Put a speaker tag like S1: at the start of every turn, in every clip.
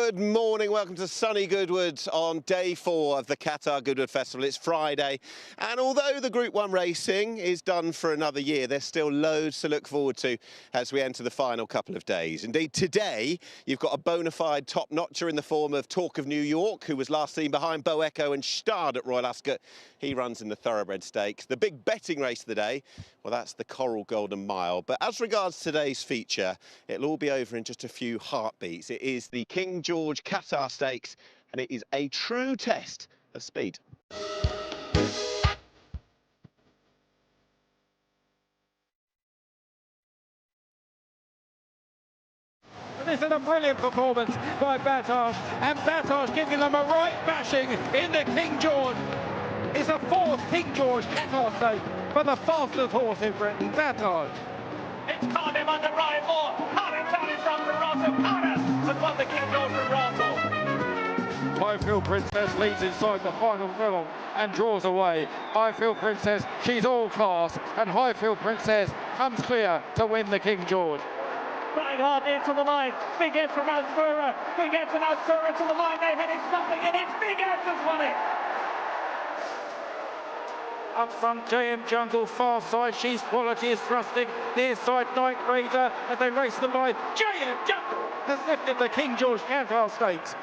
S1: Good morning, welcome to sunny Goodwood on day 4 of the Qatar Goodwood Festival. It's Friday, and although the Group 1 racing is done for another year, there's still loads to look forward to as we enter the final couple of days. Indeed, today you've got a bona fide top-notcher in the form of Talk of New York, who was last seen behind Bo Echo and Stard at Royal Ascot. He runs in the Thoroughbred Stakes. The big betting race of the day, well, that's the Coral Golden Mile. But as regards today's feature, it'll all be over in just a few heartbeats. It is the King George Qatar Stakes, and it is a true test of speed.
S2: This is a brilliant performance by Battars, and Battars giving them a right bashing in the King George. It's a 4th King George Qatar Stakes for the fastest horse in Britain, Battars. It's Cardiff under Ryan Moore. Cardiff down in front from Russell. Cardiff has won the King George from Russell. Highfield Princess leads inside the final furlong and draws away. Highfield Princess, she's all class, and Highfield Princess comes clear to win the King George. Right hard into the line. Big Ed from Asfoora. Big Ed from Asfoora to the line. They're heading something, and it's Big Ed has won it. Up front, Jm Jungle, far side, she's quality, is thrusting. Near side, Night Raider, as they race the line. Jm Jungle has lifted the King George Qatar Stakes.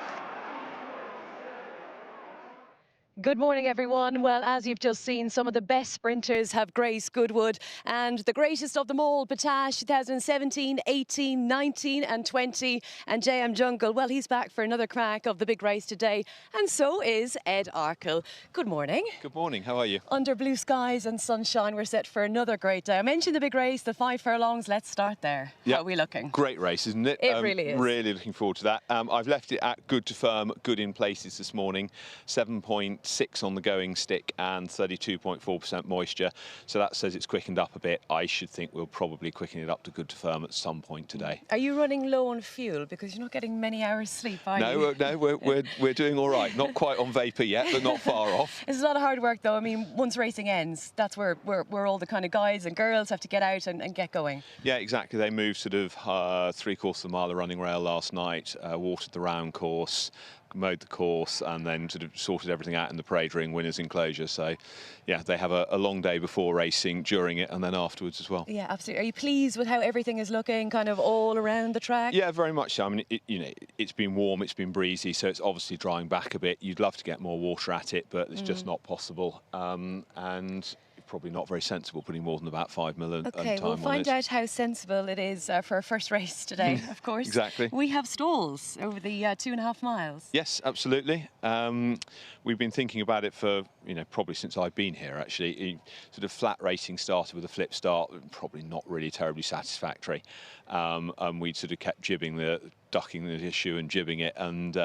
S3: Good morning, everyone. Well, as you've just seen, some of the best sprinters have graced Goodwood, and the greatest of them all, Potash, 2017, 18, 19 and 20, and Jm Jungle, well, he's back for another crack of the big race today, and so is Ed Arkle. Good morning.
S4: Good morning, how are you?
S3: Under blue skies and sunshine, we're set for another great day. I mentioned the big race, the 5 furlongs. Let's start there.
S4: Yeah.
S3: How are we looking?
S4: Great race, isn't it?
S3: It really is.
S4: Really looking forward to that. I've left it at good to firm, good in places this morning. 7.6 on the going stick and 32.4% moisture, so that says it's quickened up a bit. I should think we'll probably quicken it up to good to firm at some point today.
S3: Are you running low on fuel because you're not getting many hours sleep, are you?
S4: No, we're doing all right. Not quite on vapour yet, but not far off.
S3: It's a lot of hard work, though. I mean, once racing ends, that's where all the kind of guys and girls have to get out and get going. Yeah,
S4: exactly. They moved sort of 3/4 of a mile the running rail last night, watered the round course, mowed the course, and then sort of sorted everything out in the parade ring, winners enclosure. So yeah, they have a long day before racing, during it, and then afterwards as well.
S3: Yeah, absolutely. Are you pleased with how everything is looking kind of all around the track?
S4: Yeah, very much so. I mean, it's been warm, it's been breezy, so it's obviously drying back a bit. You'd love to get more water at it, but it's just not possible. And probably not very sensible putting more than about 5 mil at
S3: Okay,
S4: time
S3: we'll
S4: on
S3: find
S4: it.
S3: out how sensible it is for our first race today, of course.
S4: Exactly.
S3: We have stalls over the 2.5 miles.
S4: Yes, absolutely. We've been thinking about it for, probably since I've been here, actually. Sort of flat racing started with a flip start, probably not really terribly satisfactory. And we sort of kept ducking the issue and jibbing it, and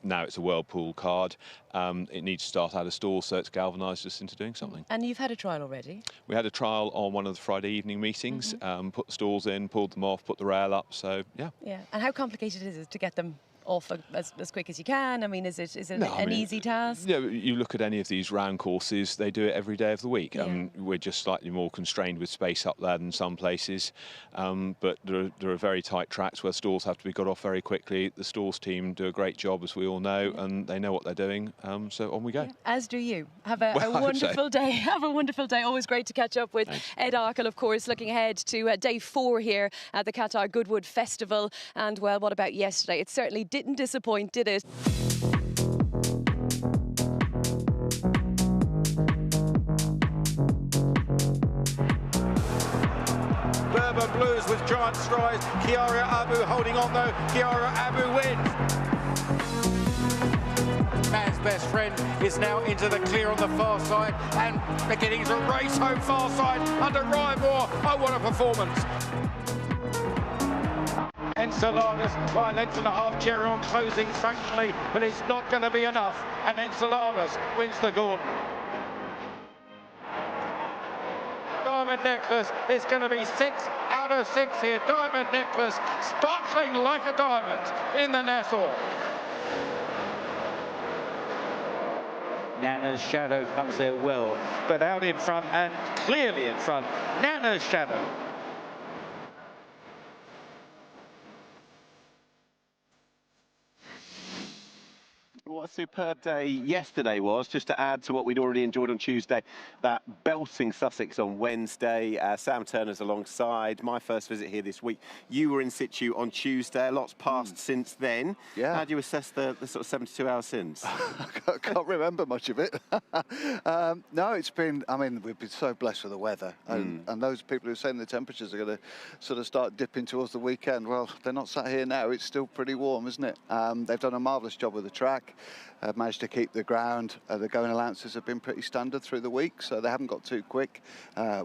S4: now it's a whirlpool card. It needs to start out of stall, so it's galvanised us into doing something.
S3: And you've had a trial already?
S4: We had a trial on one of the Friday evening meetings, put the stalls in, pulled them off, put the rail up, so yeah.
S3: Yeah, and how complicated is it to get them off as quick as you can? I mean, is it an easy task?
S4: Yeah, you look at any of these round courses, they do it every day of the week.
S3: Yeah.
S4: We're just slightly more constrained with space up there than some places, but there are very tight tracks where stalls have to be got off very quickly. The stalls team do a great job, as we all know, and they know what they're doing, so on we go.
S3: Yeah, as do you. Have a wonderful day. Have a wonderful day. Always great to catch up with Ed Arkle, of course, looking ahead to day 4 here at the Qatar Goodwood Festival. And, well, what about yesterday? It certainly didn't disappoint, did it?
S2: Bourbon Blues with giant strides. Kiara Abu holding on though. Kiara Abu wins. Man's best friend is now into the clear on the far side, and beginning to race home far side under Ryan Moore. Oh, what a performance. Enceladus by a length and a half. Geron closing functionally, but it's not going to be enough, and Enceladus wins the Gauntlet. Diamond Necklace is going to be 6 out of 6 here. Diamond Necklace sparkling like a diamond in the Nassau. Nana's Shadow comes there well, but out in front and clearly in front. Nana's Shadow.
S1: superb day yesterday was, just to add to what we'd already enjoyed on Tuesday, that belting Sussex on Wednesday. Sam Turner's alongside. My first visit here this week. You were in situ on Tuesday. A lot's passed since then.
S5: Yeah.
S1: How do you assess the sort of 72 hours since?
S5: I can't remember much of it. No, it's been, I mean, we've been so blessed with the weather. And those people who are saying the temperatures are going to sort of start dipping towards the weekend, well, they're not sat here now. It's still pretty warm, isn't it? They've done a marvellous job with the track. Managed to keep the ground. The going allowances have been pretty standard through the week, so they haven't got too quick,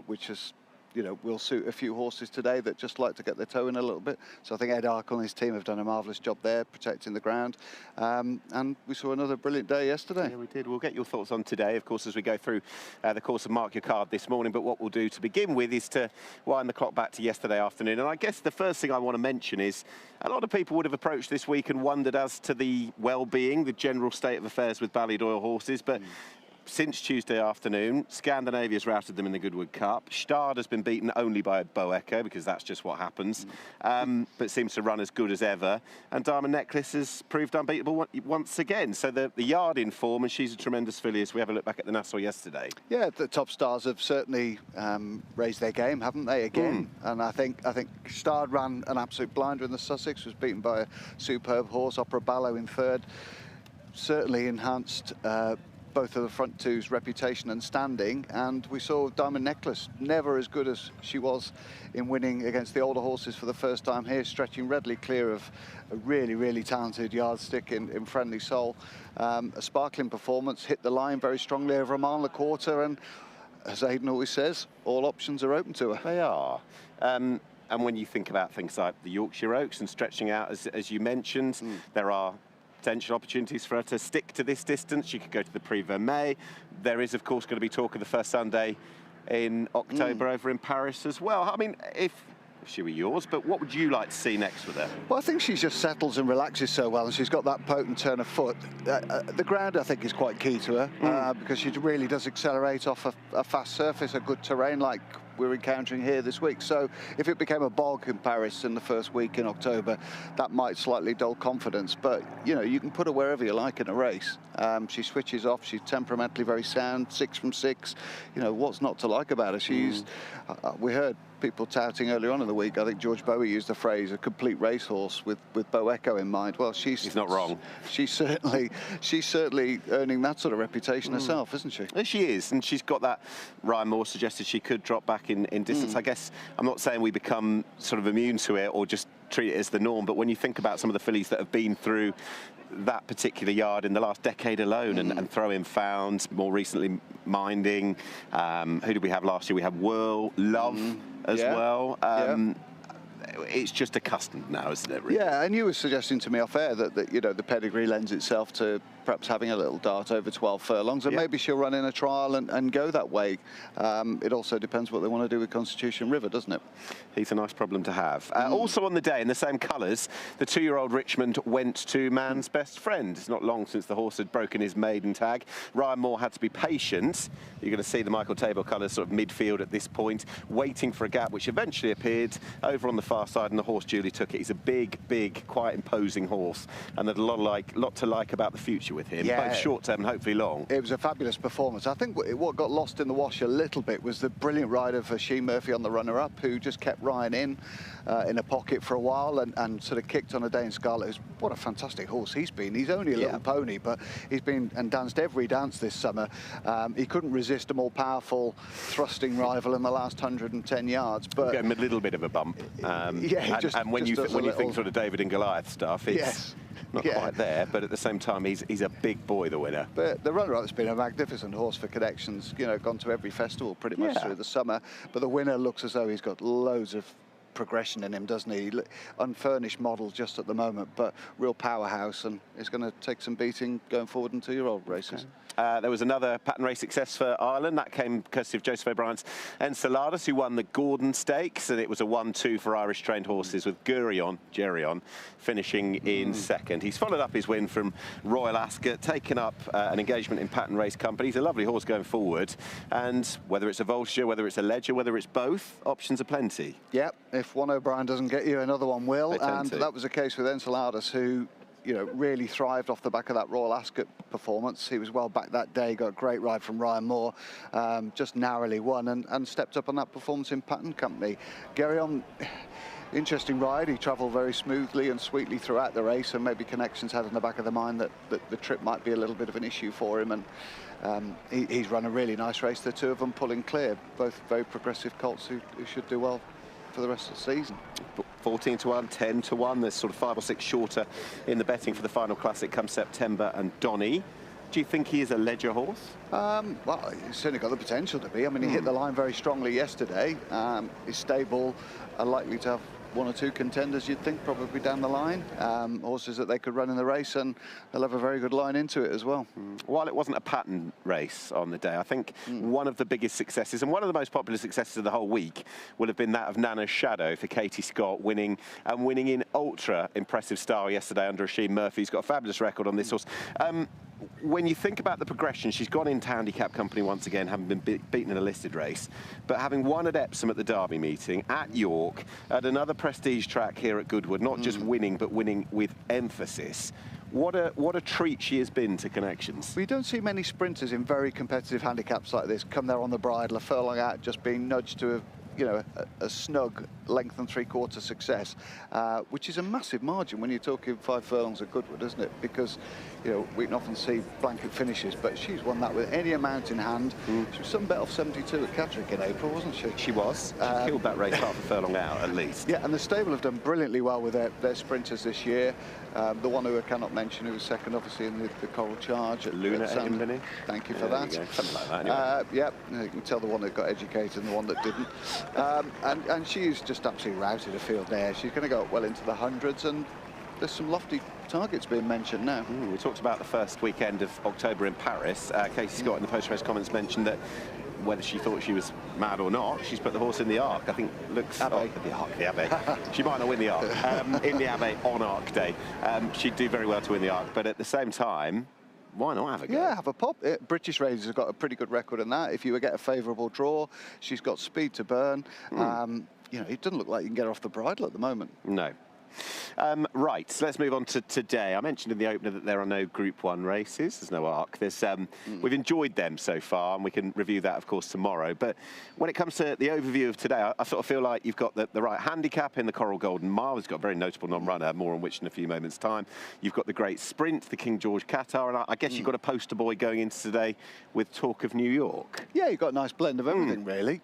S5: which is, you know, will suit a few horses today that just like to get their toe in a little bit. So I think Ed Arkle and his team have done a marvellous job there, protecting the ground. And we saw another brilliant day yesterday.
S1: Yeah, we did. We'll get your thoughts on today, of course, as we go through the course of Mark Your Card this morning. But what we'll do to begin with is to wind the clock back to yesterday afternoon. And I guess the first thing I want to mention is a lot of people would have approached this week and wondered as to the well-being, the general state of affairs with Ballydoyle horses. But since Tuesday afternoon, Scandinavia's routed them in the Goodwood Cup. Stade has been beaten only by Bow Echo, because that's just what happens, but seems to run as good as ever. And Diamond Necklace has proved unbeatable once again. So the yard in form, and she's a tremendous filly as we have a look back at the Nassau yesterday.
S5: Yeah, the top stars have certainly raised their game, haven't they, again? And I think Stade ran an absolute blinder in the Sussex, was beaten by a superb horse, Opera Ballo in third. Certainly enhanced both of the front two's reputation and standing, and we saw Diamond Necklace never as good as she was in winning against the older horses for the first time here, stretching readily clear of a really, really talented yardstick in Friendly Soul. A sparkling performance, hit the line very strongly over a mile and a quarter, and as Aidan always says, all options are open to her.
S1: They are. And when you think about things like the Yorkshire Oaks and stretching out, as you mentioned, there are potential opportunities for her to stick to this distance. She could go to the Prix Vermeil. There is, of course, going to be talk of the first Sunday in October over in Paris as well. I mean, if she were yours, but what would you like to see next with her?
S5: Well, I think she just settles and relaxes so well, and she's got that potent turn of foot. The ground, I think, is quite key to her, because she really does accelerate off a fast surface, a good terrain like we're encountering here this week. So if it became a bog in Paris in the first week in October, that might slightly dull confidence. But, you know, you can put her wherever you like in a race. She switches off. She's temperamentally very sound, 6 from 6. You know, what's not to like about her? She's, we heard people touting earlier on in the week, I think George Bowie used the phrase, a complete racehorse with Bow Echo in mind. Well, he's
S1: not wrong.
S5: She's certainly earning that sort of reputation herself, isn't she?
S1: She is, and she's got that. Ryan Moore suggested she could drop back in distance. I guess I'm not saying we become sort of immune to it or just treat it as the norm, but when you think about some of the fillies that have been through that particular yard in the last decade alone, and Throw-In Found, more recently Minding, who did we have last year? We had Whirl, Love as well. It's just accustomed now, isn't it, really?
S5: Yeah, and you were suggesting to me off air that you know, the pedigree lends itself to perhaps having a little dart over 12 furlongs, and maybe she'll run in a trial and go that way. It also depends what they want to do with Constitution River, doesn't it?
S1: He's a nice problem to have. Also on the day, in the same colours, the 2-year-old Richmond went to Man's Best Friend. It's not long since the horse had broken his maiden tag. Ryan Moore had to be patient. You're going to see the Michael Table colours sort of midfield at this point, waiting for a gap, which eventually appeared over on the far side, and the horse duly took it. He's a big, quite imposing horse, and there's a lot to like about the future with him, both short-term and hopefully long.
S5: It was a fabulous performance. I think what got lost in the wash a little bit was the brilliant rider for Sheen Murphy on the runner-up, who just kept Ryan in a pocket for a while and sort of kicked on a day in Scarlet. What a fantastic horse he's been. He's only a little pony, but he's been and danced every dance this summer. He couldn't resist a more powerful thrusting rival in the last 110 yards. But
S1: gave him a little bit of a bump. And when you think sort of David and Goliath stuff, it's not quite there, but at the same time, he's a big boy, the winner.
S5: But the runner-up's been a magnificent horse for connections, you know, gone to every festival pretty much through the summer. But the winner looks as though he's got loads of progression in him, doesn't he? Unfurnished model just at the moment, but real powerhouse, and is going to take some beating going forward in 2-year-old races.
S1: There was another pattern race success for Ireland. That came courtesy of Joseph O'Brien's Enceladus, who won the Gordon Stakes, and it was a 1-2 for Irish-trained horses, with Geryon finishing in second. He's followed up his win from Royal Ascot, taken up an engagement in pattern race company. He's a lovely horse going forward, and whether it's a Vulture, whether it's a Ledger, whether it's both, options are plenty.
S5: Yep, if one O'Brien doesn't get you, another one will, and that was the case with Enceladus, who you know, really thrived off the back of that Royal Ascot performance. He was well back that day, got a great ride from Ryan Moore, just narrowly won and stepped up on that performance in Pattern Company. Gery, interesting ride. He travelled very smoothly and sweetly throughout the race, and maybe Connections had in the back of their mind that the trip might be a little bit of an issue for him, and he's run a really nice race. The two of them pulling clear, both very progressive colts who should do well for the rest of the season.
S1: 14 to 1, 10 to 1. There's sort of 5 or 6 shorter in the betting for the final classic come September. And Donny, do you think he is a ledger horse?
S5: Well, he's certainly got the potential to be. I mean, he hit the line very strongly yesterday. His stable are likely to have 1 or 2 contenders, you'd think, probably down the line. Horses that they could run in the race, and they'll have a very good line into it as well.
S1: While it wasn't a pattern race on the day, I think one of the biggest successes and one of the most popular successes of the whole week will have been that of Nana's Shadow for Katie Scott, winning in ultra impressive style yesterday under Oisin Murphy. He's got a fabulous record on this horse. When you think about the progression, she's gone into handicap company once again, having been beaten in a listed race, but having won at Epsom at the Derby meeting, at York, at another prestige track here at Goodwood, not just winning, but winning with emphasis. What a treat she has been to Connections.
S5: We don't see many sprinters in very competitive handicaps like this come there on the bridle, a furlong out, just being nudged to a snug length and 3/4 success, which is a massive margin when you're talking 5 furlongs at Goodwood, isn't it? Because, you know, we can often see blanket finishes, but she's won that with any amount in hand. She was some bet off 72 at Catterick in April, wasn't she?
S1: She was. She killed that race half a furlong out, at least.
S5: Yeah, and the stable have done brilliantly well with their sprinters this year. The one who I cannot mention, who was second, obviously, in the Coral Charge.
S1: Luna Edenbiny.
S5: Thank you for that.
S1: Something like that, anyway.
S5: Yeah, you can tell the one that got educated and the one that didn't. And she's just absolutely routed a field there. She's going to go up well into the hundreds, and there's some lofty targets being mentioned now.
S1: We talked about the first weekend of October in Paris. Katie Scott in the post-race comments mentioned that whether she thought she was mad or not, she's put the horse in the Arc. I think looks... the Abbey. She might not win the Arc. In the Abbey on Arc Day. She'd do very well to win the Arc, but at the same time, why not have a go?
S5: Yeah, have a pop. British Raiders have got a pretty good record in that. If you get a favourable draw, she's got speed to burn. You know, it doesn't look like you can get her off the bridle at the moment.
S1: No. Right, so let's move on to today. I mentioned in the opener that there are no Group 1 races. There's no Arc. We've enjoyed them so far, and we can review that, of course, tomorrow. But when it comes to the overview of today, I sort of feel like you've got the right handicap in the Coral Golden Mile. It's got a very notable non-runner, more on which in a few moments' time. You've got the great sprint, the King George Qatar, and I guess you've got a poster boy going into today with talk of New York.
S5: Yeah, you've got a nice blend of everything, really.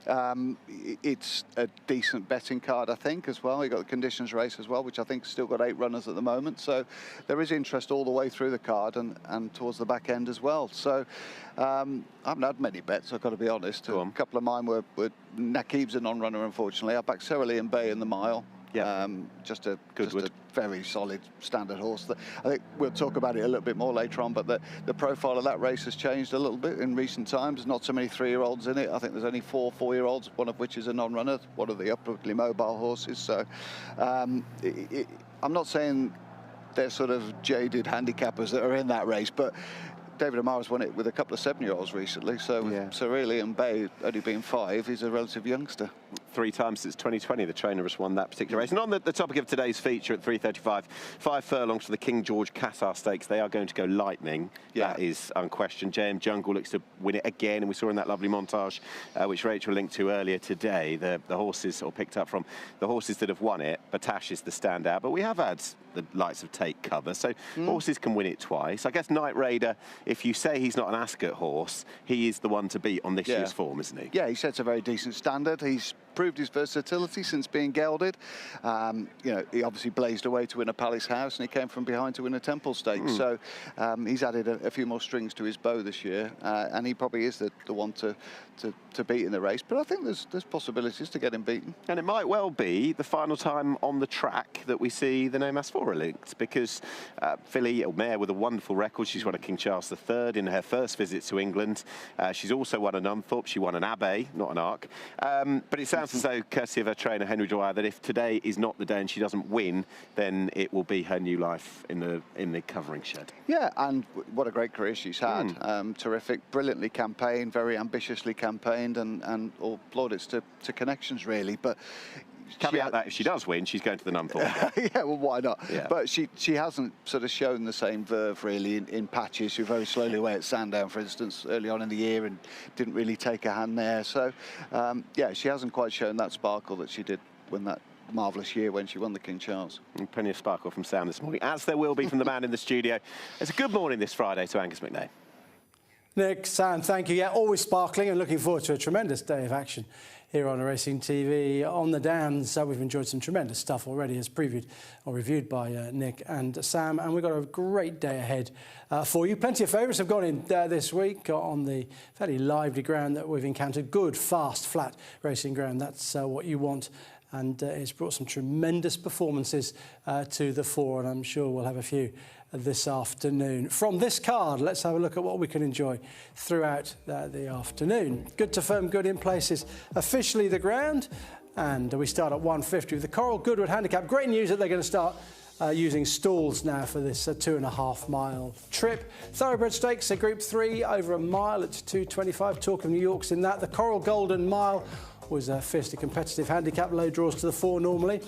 S5: It's a decent betting card, I think, as well. You've got the conditions race as well, which I think has still got 8 runners at the moment. So there is interest all the way through the card and towards the back end as well. So I haven't had many bets, I've got to be honest. A couple of mine were Nakib's a non-runner, unfortunately. I backed Sarah Lee and Bay in the mile. Yeah, just a very solid standard horse. I think we'll talk about it a little bit more later on, but the profile of that race has changed a little bit in recent times. Not so many 3-year-olds in it. I think there's only 4 4-year-olds, one of which is a non-runner, one of the upwardly mobile horses. So I'm not saying they're sort of jaded handicappers that are in that race, but David Amara's won it with a couple of 7-year-olds recently, so Sarah Lee and Bay only being 5, he's a relative youngster.
S1: 3 times since 2020 the trainer has won that particular race. And on the topic of today's feature at 3:35, 5 furlongs for the King George Qatar Stakes. They are going to go lightning. That is unquestioned. JM Jungle looks to win it again, and we saw in that lovely montage which Rachel linked to earlier today, the horses, or picked up from the horses that have won it. Batash is the standout, but we have had the likes of Take Cover, so horses can win it twice. I guess Night Raider, if you say he's not an Ascot horse, he is the one to beat on this year's form, isn't he?
S5: Yeah, he sets a very decent standard. He's proved his versatility since being gelded. You know, he obviously blazed away to win a Palace House, and he came from behind to win a Temple Stakes. So he's added a few more strings to his bow this year, and he probably is the one to beat in the race. But I think there's possibilities to get him beaten.
S1: And it might well be the final time on the track that we see the name Asfoora linked, because filly, a mare with a wonderful record. She's won a King Charles III in her first visit to England. She's also won an Unthorpe. She won an Abbey, not an Arc. But it sounds as though, courtesy of her trainer Henry Dwyer, that if today is not the day and she doesn't win, then it will be her new life in the covering shed.
S5: Yeah, and what a great career she's had. Terrific, brilliantly campaigned, very ambitiously campaigned, and all plaudits to Connections, really. But
S1: caveat that if she does win, she's going to the Nunthorpe.
S5: Yeah, well, why not?
S1: Yeah.
S5: But she hasn't sort of shown the same verve really in patches. She was very slowly away at Sandown, for instance, early on in the year, and didn't really take a hand there. So, yeah, she hasn't quite shown that sparkle that she did when that marvellous year when she won the King Charles.
S1: And plenty of sparkle from Sam this morning, as there will be from the man in the studio. It's a good morning this Friday to Angus McNay.
S6: Nick, Sam, thank you. Yeah, always sparkling, and looking forward to a tremendous day of action here on Racing TV. On the Downs, we've enjoyed some tremendous stuff already, as previewed or reviewed by Nick and Sam, and we've got a great day ahead for you. Plenty of favourites have gone in this week on the fairly lively ground that we've encountered. Good, fast, flat racing ground. That's what you want. And it's brought some tremendous performances to the fore, and I'm sure we'll have a few this afternoon. From this card, let's have a look at what we can enjoy throughout the afternoon. Good to firm, good in places. Officially the ground, and we start at 150 with the Coral Goodwood Handicap. Great news that they're going to start using stalls now for this 2.5 mile trip. Thoroughbred Stakes, Group 3, over a mile at 2:25. Talk of New York's in that. The Coral Golden Mile was a fiercely competitive handicap, low draws to the fore normally.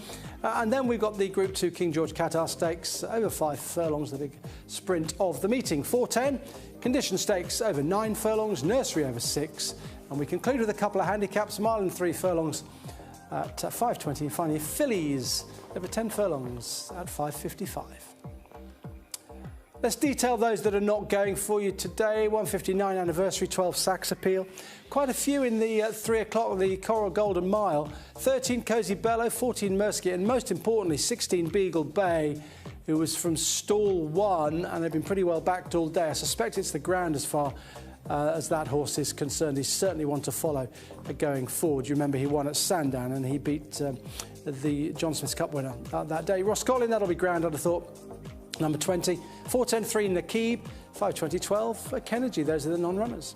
S6: And then we've got the Group 2 King George Qatar Stakes, over 5 furlongs, the big sprint of the meeting. 4:10, Condition Stakes, over 9 furlongs, Nursery over 6. And we conclude with a couple of handicaps, mile and 3 furlongs at 5:20. And finally, Fillies, over 10 furlongs at 5:55. Let's detail those that are not going for you today. 159 anniversary, 12 Sacks Appeal. Quite a few in the 3 o'clock, the Coral Golden Mile. 13 Cozy Bellow, 14 Mersky, and most importantly, 16 Beagle Bay, who was from stall 1, and they've been pretty well backed all day. I suspect it's the ground as far as that horse is concerned. He's certainly one to follow going forward. You remember he won at Sandown, and he beat the John Smith's Cup winner that day. Roscollin, that'll be ground, I'd have thought. Number 20, 4:10-3 Nakib, 5:20-12 Kennedy. Those are the non-runners.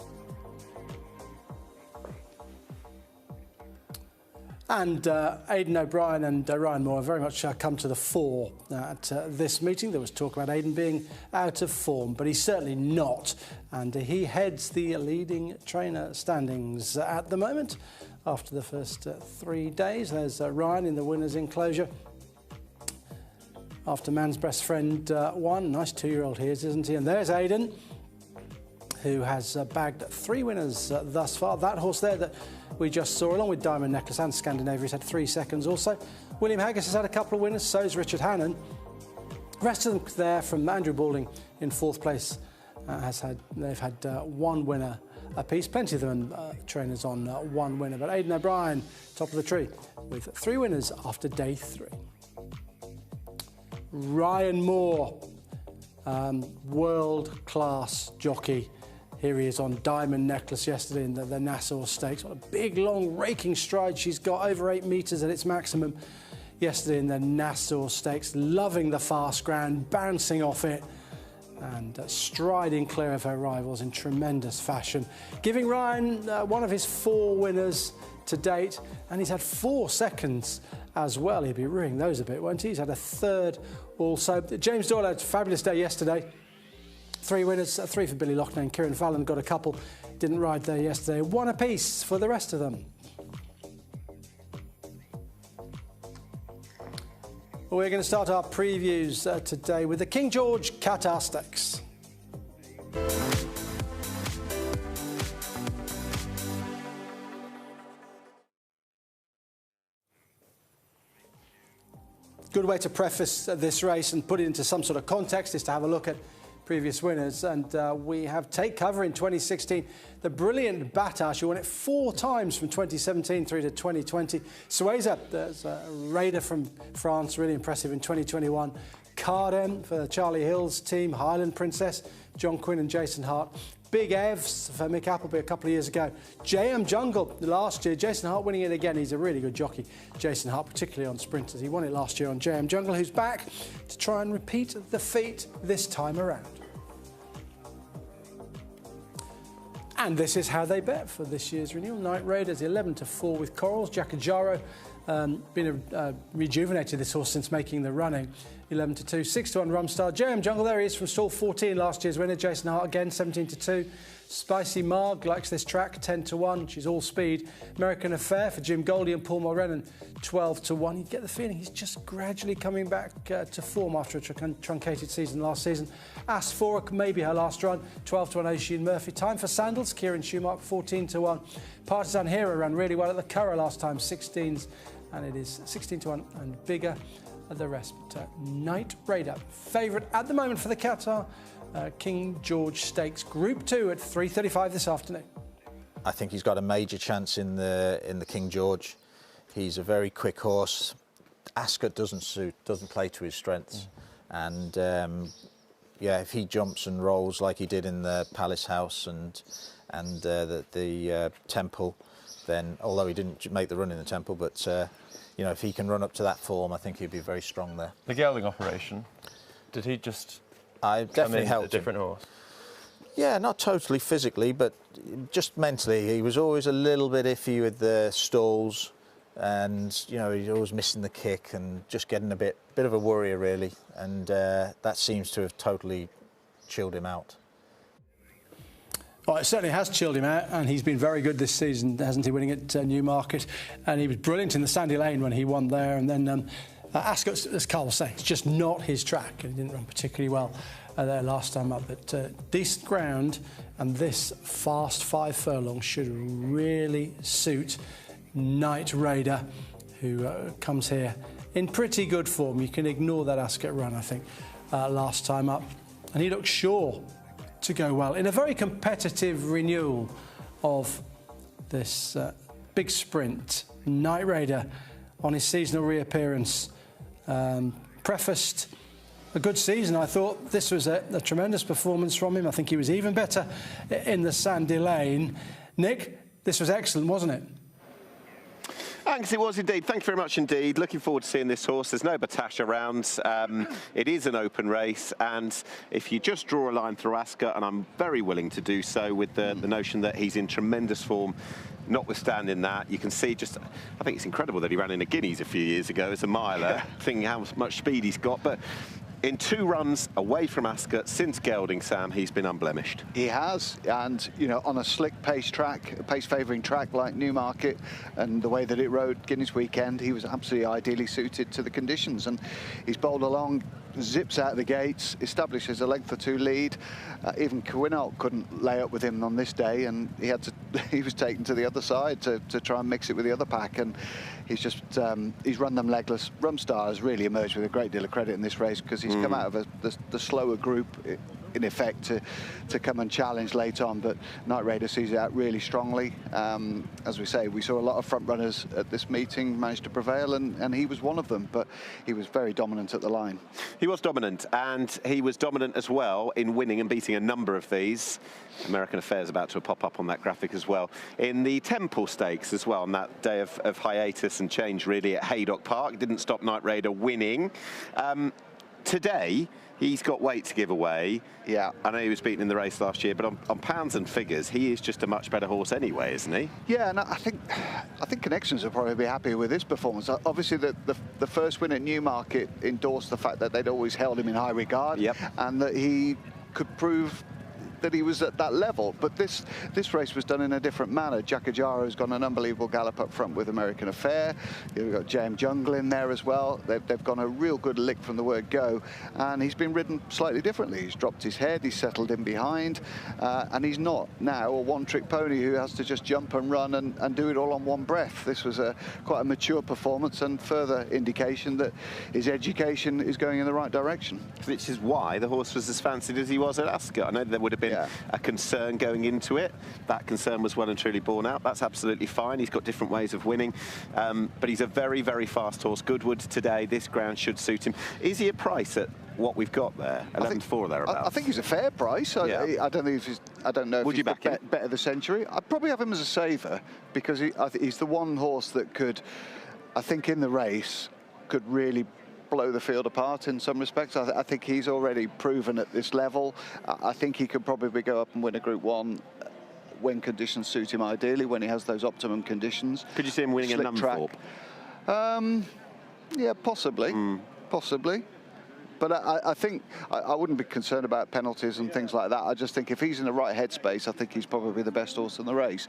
S6: And Aidan O'Brien and Ryan Moore very much come to the fore at this meeting. There was talk about Aidan being out of form, but he's certainly not. And he heads the leading trainer standings at the moment after the first 3 days. There's Ryan in the winner's enclosure. After Man's Best Friend won. Nice 2-year-old he is, isn't he? And there's Aidan, who has bagged 3 winners thus far. That horse there that we just saw, along with Diamond Necklace and Scandinavia, has had 3 seconds also. William Haggis has had a couple of winners, so has Richard Hannon. The rest of them there from Andrew Balding in 4th place. They've had 1 winner apiece. Plenty of them trainers on 1 winner. But Aidan O'Brien, top of the tree, with 3 winners after day 3. Ryan Moore, world-class jockey. Here he is on Diamond Necklace yesterday in the Nassau Stakes. What a big, long, raking stride she's got, over 8 metres at its maximum yesterday in the Nassau Stakes. Loving the fast ground, bouncing off it, and striding clear of her rivals in tremendous fashion. Giving Ryan one of his 4 winners to date, and he's had 4 seconds as well. He'll be ruining those a bit, won't he? He's had a 3rd also. James Doyle had a fabulous day yesterday. 3 winners, 3 for Billy Loughnane and Kieran Fallon got a couple. Didn't ride there yesterday. 1 apiece for the rest of them. We're going to start our previews today with the King George Qatar Stakes. Good way to preface this race and put it into some sort of context is to have a look at previous winners, and we have take cover in 2016. The brilliant Batash, who won it 4 times from 2017 through to 2020. Sueza, there's a raider from France, really impressive in 2021. Cardem for the Charlie Hills team, Highland Princess, John Quinn and Jason Hart. Big Evs for Mick Appleby a couple of years ago. JM Jungle last year, Jason Hart winning it again. He's a really good jockey, Jason Hart, particularly on sprinters. He won it last year on JM Jungle, who's back to try and repeat the feat this time around. And this is how they bet for this year's renewal. Night Raiders 11-4 with Corals. Jakajaro been rejuvenated, this horse, since making the running. 11-2, 6-1 Rumstar. JM Jungle, there he is from stall 14, last year's winner. Jason Hart again, 17-2. Spicy Marg likes this track, 10-1. She's all speed. American Affair for Jim Goldie and Paul Mulrennan, 12-1. You get the feeling he's just gradually coming back to form after a truncated season last season. Asfoora, maybe her last run, 12-1. Oisin Murphy. Time for Sandals, Kieran Schumacher, 14-1. Partisan Hero ran really well at the Curragh last time, 16s, and it is 16-1 and bigger at the rest. But Night Raider, favourite at the moment for the Qatar King George Stakes Group 2 at 3:35 this afternoon.
S7: I think he's got a major chance in the King George. He's a very quick horse. Ascot doesn't play to his strengths, and yeah, if he jumps and rolls like he did in the Palace House and the Temple, then although he didn't make the run in the Temple, but you know, if he can run up to that form, I think he'd be very strong there.
S8: The gelding operation, did he just
S7: I definitely helped
S8: a different horse?
S7: Yeah, not totally physically, but just mentally. He was always a little bit iffy with the stalls, and you know, he's always missing the kick and just getting a bit of a worrier really, and that seems to have totally chilled him out.
S6: Well, it certainly has chilled him out, and he's been very good this season, hasn't he, winning at Newmarket, and he was brilliant in the Sandy Lane when he won there, and then Ascot, as Carl was saying, it's just not his track, and he didn't run particularly well there last time up, but decent ground, and this fast 5 furlongs should really suit Night Raider, who comes here in pretty good form. You can ignore that Ascot run, I think, last time up, and he looks sure to go well in a very competitive renewal of this big sprint. Night Raider on his seasonal reappearance prefaced a good season. I thought this was a tremendous performance from him. I think he was even better in the Sandy Lane. Nick, this was excellent, wasn't it?
S1: Thanks, it was indeed. Thank you very much indeed. Looking forward to seeing this horse. There's no Batash around. It is an open race, and if you just draw a line through Ascot, and I'm very willing to do so with the notion that he's in tremendous form, notwithstanding that, you can see just, I think it's incredible that he ran in a Guineas a few years ago as a miler, thinking how much speed he's got, but in 2 runs away from Ascot since gelding, Sam, he's been unblemished.
S5: He has, and you know, on a slick pace track, a pace favouring track like Newmarket, and the way that it rode Guineas weekend, he was absolutely ideally suited to the conditions, and he's bowled along, zips out the gates, establishes a length or 2 lead. Even Quinault couldn't lay up with him on this day, and he was taken to the other side to try and mix it with the other pack, and he's just he's run them legless. Rumstar has really emerged with a great deal of credit in this race, because he's come out of the slower group in effect to come and challenge late on, but Night Raider sees it out really strongly. As we say, we saw a lot of front runners at this meeting managed to prevail, and he was one of them, but he was very dominant at the line.
S1: He was dominant, and he was dominant as well in winning and beating a number of these. American Affairs about to pop up on that graphic as well. In the Temple Stakes as well, on that day of hiatus and change really at Haydock Park. Didn't stop Night Raider winning. Today, he's got weight to give away. Yeah, I know he was beaten in the race last year, but on pounds and figures, he is just a much better horse anyway, isn't he? Yeah, and I think Connections will probably be happy with this performance. Obviously, the first win at Newmarket endorsed the fact that they'd always held him in high regard, and that he could prove that he was at that level, but this race was done in a different manner. Jakajaro's gone an unbelievable gallop up front with American Affair. We've got Jm Jungle in there as well. They've gone a real good lick from the word go, and he's been ridden slightly differently. He's dropped his head, he's settled in behind, and he's not now a one-trick pony who has to just jump and run and do it all on one breath. This was quite a mature performance, and further indication that his education is going in the right direction. Which is why the horse was as fancied as he was at Ascot. I know there would have been a concern going into it. That concern was well and truly borne out. That's absolutely fine. He's got different ways of winning, but he's a very, very fast horse. Goodwood today, this ground should suit him. Is he a price at what we've got there? 11.4 thereabouts. I think he's a fair price. I don't know if he's bet of the century. I'd probably have him as a saver, because I think he's the one horse that could, I think in the race, could really blow the field apart in some respects. I think he's already proven at this level. I think he could probably go up and win a Group 1 when conditions suit him ideally, when he has those optimum conditions. Could you see him winning a Numthorpe? Yeah, possibly. Possibly.
S5: But I think I wouldn't be concerned about penalties and things like that. I just think if he's in the right headspace, I think he's probably the best horse in the race.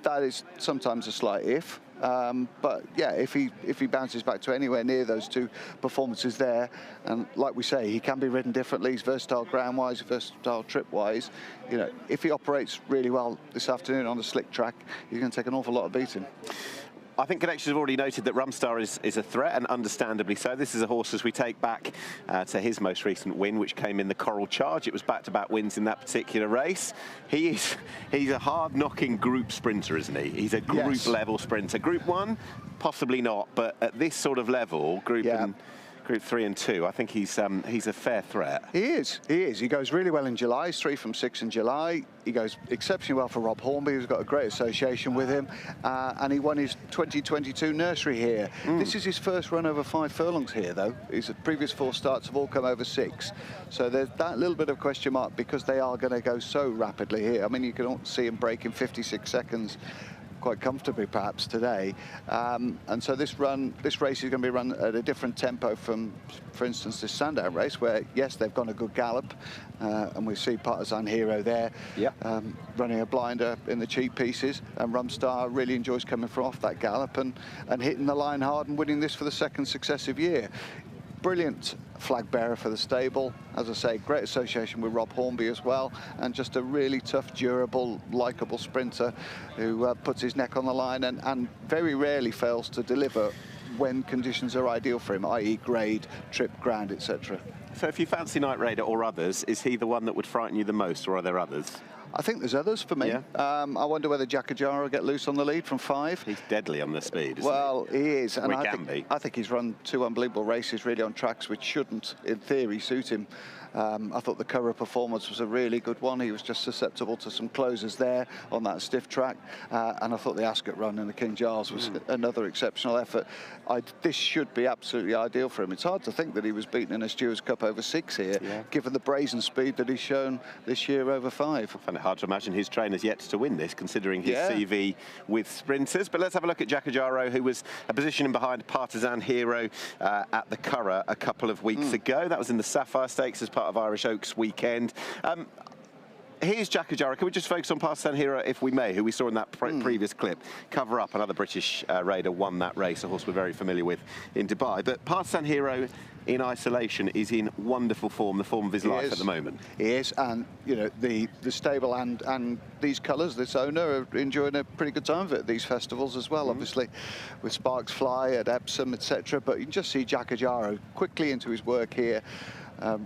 S5: That is sometimes a slight if. But yeah, if he bounces back to anywhere near those two performances there, and like we say, he can be ridden differently. He's versatile ground-wise, versatile trip-wise. You know, if he operates really well this afternoon on a slick track, he's going to take an awful lot of beating.
S1: I think connections have already noted that Rumstar is a threat, and understandably so. This is a horse, as we take back to his most recent win, which came in the Coral Charge. It was back-to-back wins in that particular race. He's a hard-knocking group sprinter, isn't he? He's a group-level sprinter. Group 1, possibly not, but at this sort of level, Group 3 and 2, I think he's a fair threat. He is. He goes really well in July. He's 3 from 6 in July. He goes exceptionally well for Rob Hornby, who's got a great association with him, and he won his 2022 nursery here. This is his first run over 5 furlongs here, though. His previous 4 starts have all come over 6, so there's that little bit of question mark because they are going to go so rapidly here. I mean, you can see him break in 56 seconds. Quite comfortably perhaps today, and so this race is going to be run at a different tempo from, for instance, this Sandown race, where yes, they've gone a good gallop, and we see Partisan Hero there running a blinder in the cheap pieces, and Rumstar really enjoys coming from off that gallop and hitting the line hard and winning this for the 2nd successive year. Brilliant flag bearer for the stable. As I say, great association with Rob Hornby as well, and just a really tough, durable, likeable sprinter who puts his neck on the line and very rarely fails to deliver when conditions are ideal for him, i.e. grade, trip, ground, etc. So if you fancy Night Raider or others, is he the one that would frighten you the most, or are there others?
S5: I think there's others for me. I wonder whether Jakajaro will get loose on the lead from 5.
S1: He's deadly on the speed, isn't
S5: he? He is. And
S1: I
S5: think he's run 2 unbelievable races really on tracks which shouldn't, in theory, suit him. I thought the Curragh performance was a really good one. He was just susceptible to some closers there on that stiff track. And I thought the Ascot run in the King Giles was another exceptional effort. This should be absolutely ideal for him. It's hard to think that he was beaten in a Stewards Cup over 6 here, given the brazen speed that he's shown this year over 5.
S1: I find it hard to imagine his trainer's yet to win this, considering his CV with sprinters. But let's have a look at Jakajaro, who was a position behind Partisan Hero at the Curragh a couple of weeks ago. That was in the Sapphire Stakes as part of Irish Oaks weekend. Here's Jakajaro. Can we just focus on Partisan Hero, if we may, who we saw in that previous clip? Cover Up, another British raider, won that race, a horse we're very familiar with in Dubai. But Partisan Hero in isolation is in wonderful form, the form of his life at the moment.
S5: He is, and you know, the stable and these colours, this owner, are enjoying a pretty good time of it at these festivals as well, obviously, with Sparks Fly at Epsom, etc. But you can just see Jakajaro quickly into his work here.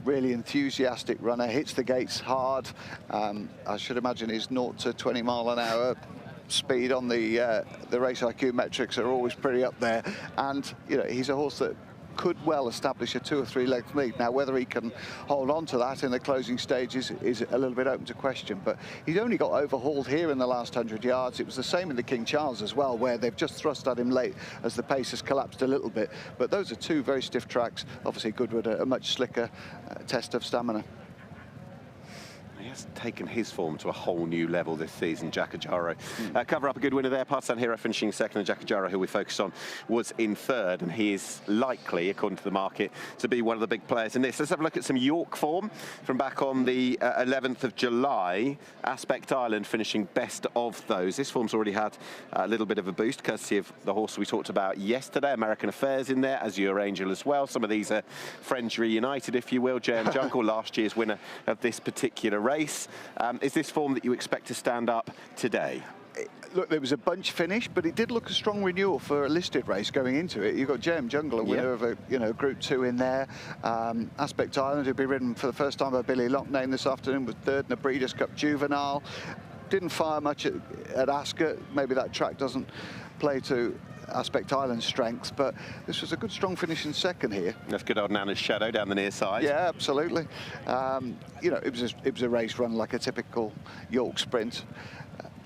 S5: Really enthusiastic runner, hits the gates hard. I should imagine his 0 to 20 mile an hour speed on the race IQ metrics are always pretty up there. And you know, he's a horse that could well establish a 2 or 3 length lead. Now, whether he can hold on to that in the closing stages is a little bit open to question, but he's only got overhauled here in the last 100 yards. It was the same in the King Charles as well, where they've just thrust at him late as the pace has collapsed a little bit. But those are 2 very stiff tracks. Obviously, Goodwood, a much slicker test of stamina.
S1: He has taken his form to a whole new level this season, Jakajaro. Cover Up, a good winner there. Partisan Hero finishing 2nd, and Jakajaro, who we focused on, was in 3rd, and he is likely, according to the market, to be one of the big players in this. Let's have a look at some York form from back on the 11th of July. Aspect Island finishing best of those. This form's already had a little bit of a boost, courtesy of the horse we talked about yesterday, American Affairs in there, Azure Angel as well. Some of these are Friends reunited, if you will. Jm Jungle, last year's winner of this particular race. Is this form that you expect to stand up today?
S5: Look, there was a bunch finish, but it did look a strong renewal for a listed race going into it. You've got Jm Jungle, a winner of a Group 2 in there. Aspect Island, who'll be ridden for the first time by Billy Lockname this afternoon, was 3rd in a Breeders' Cup Juvenile. Didn't fire much at Ascot. Maybe that track doesn't play to Aspect Island's strengths, but this was a good strong finish in 2nd here.
S1: That's good old Nana's Shadow down the near side.
S5: Yeah, absolutely. You know, it was a race run like a typical York sprint.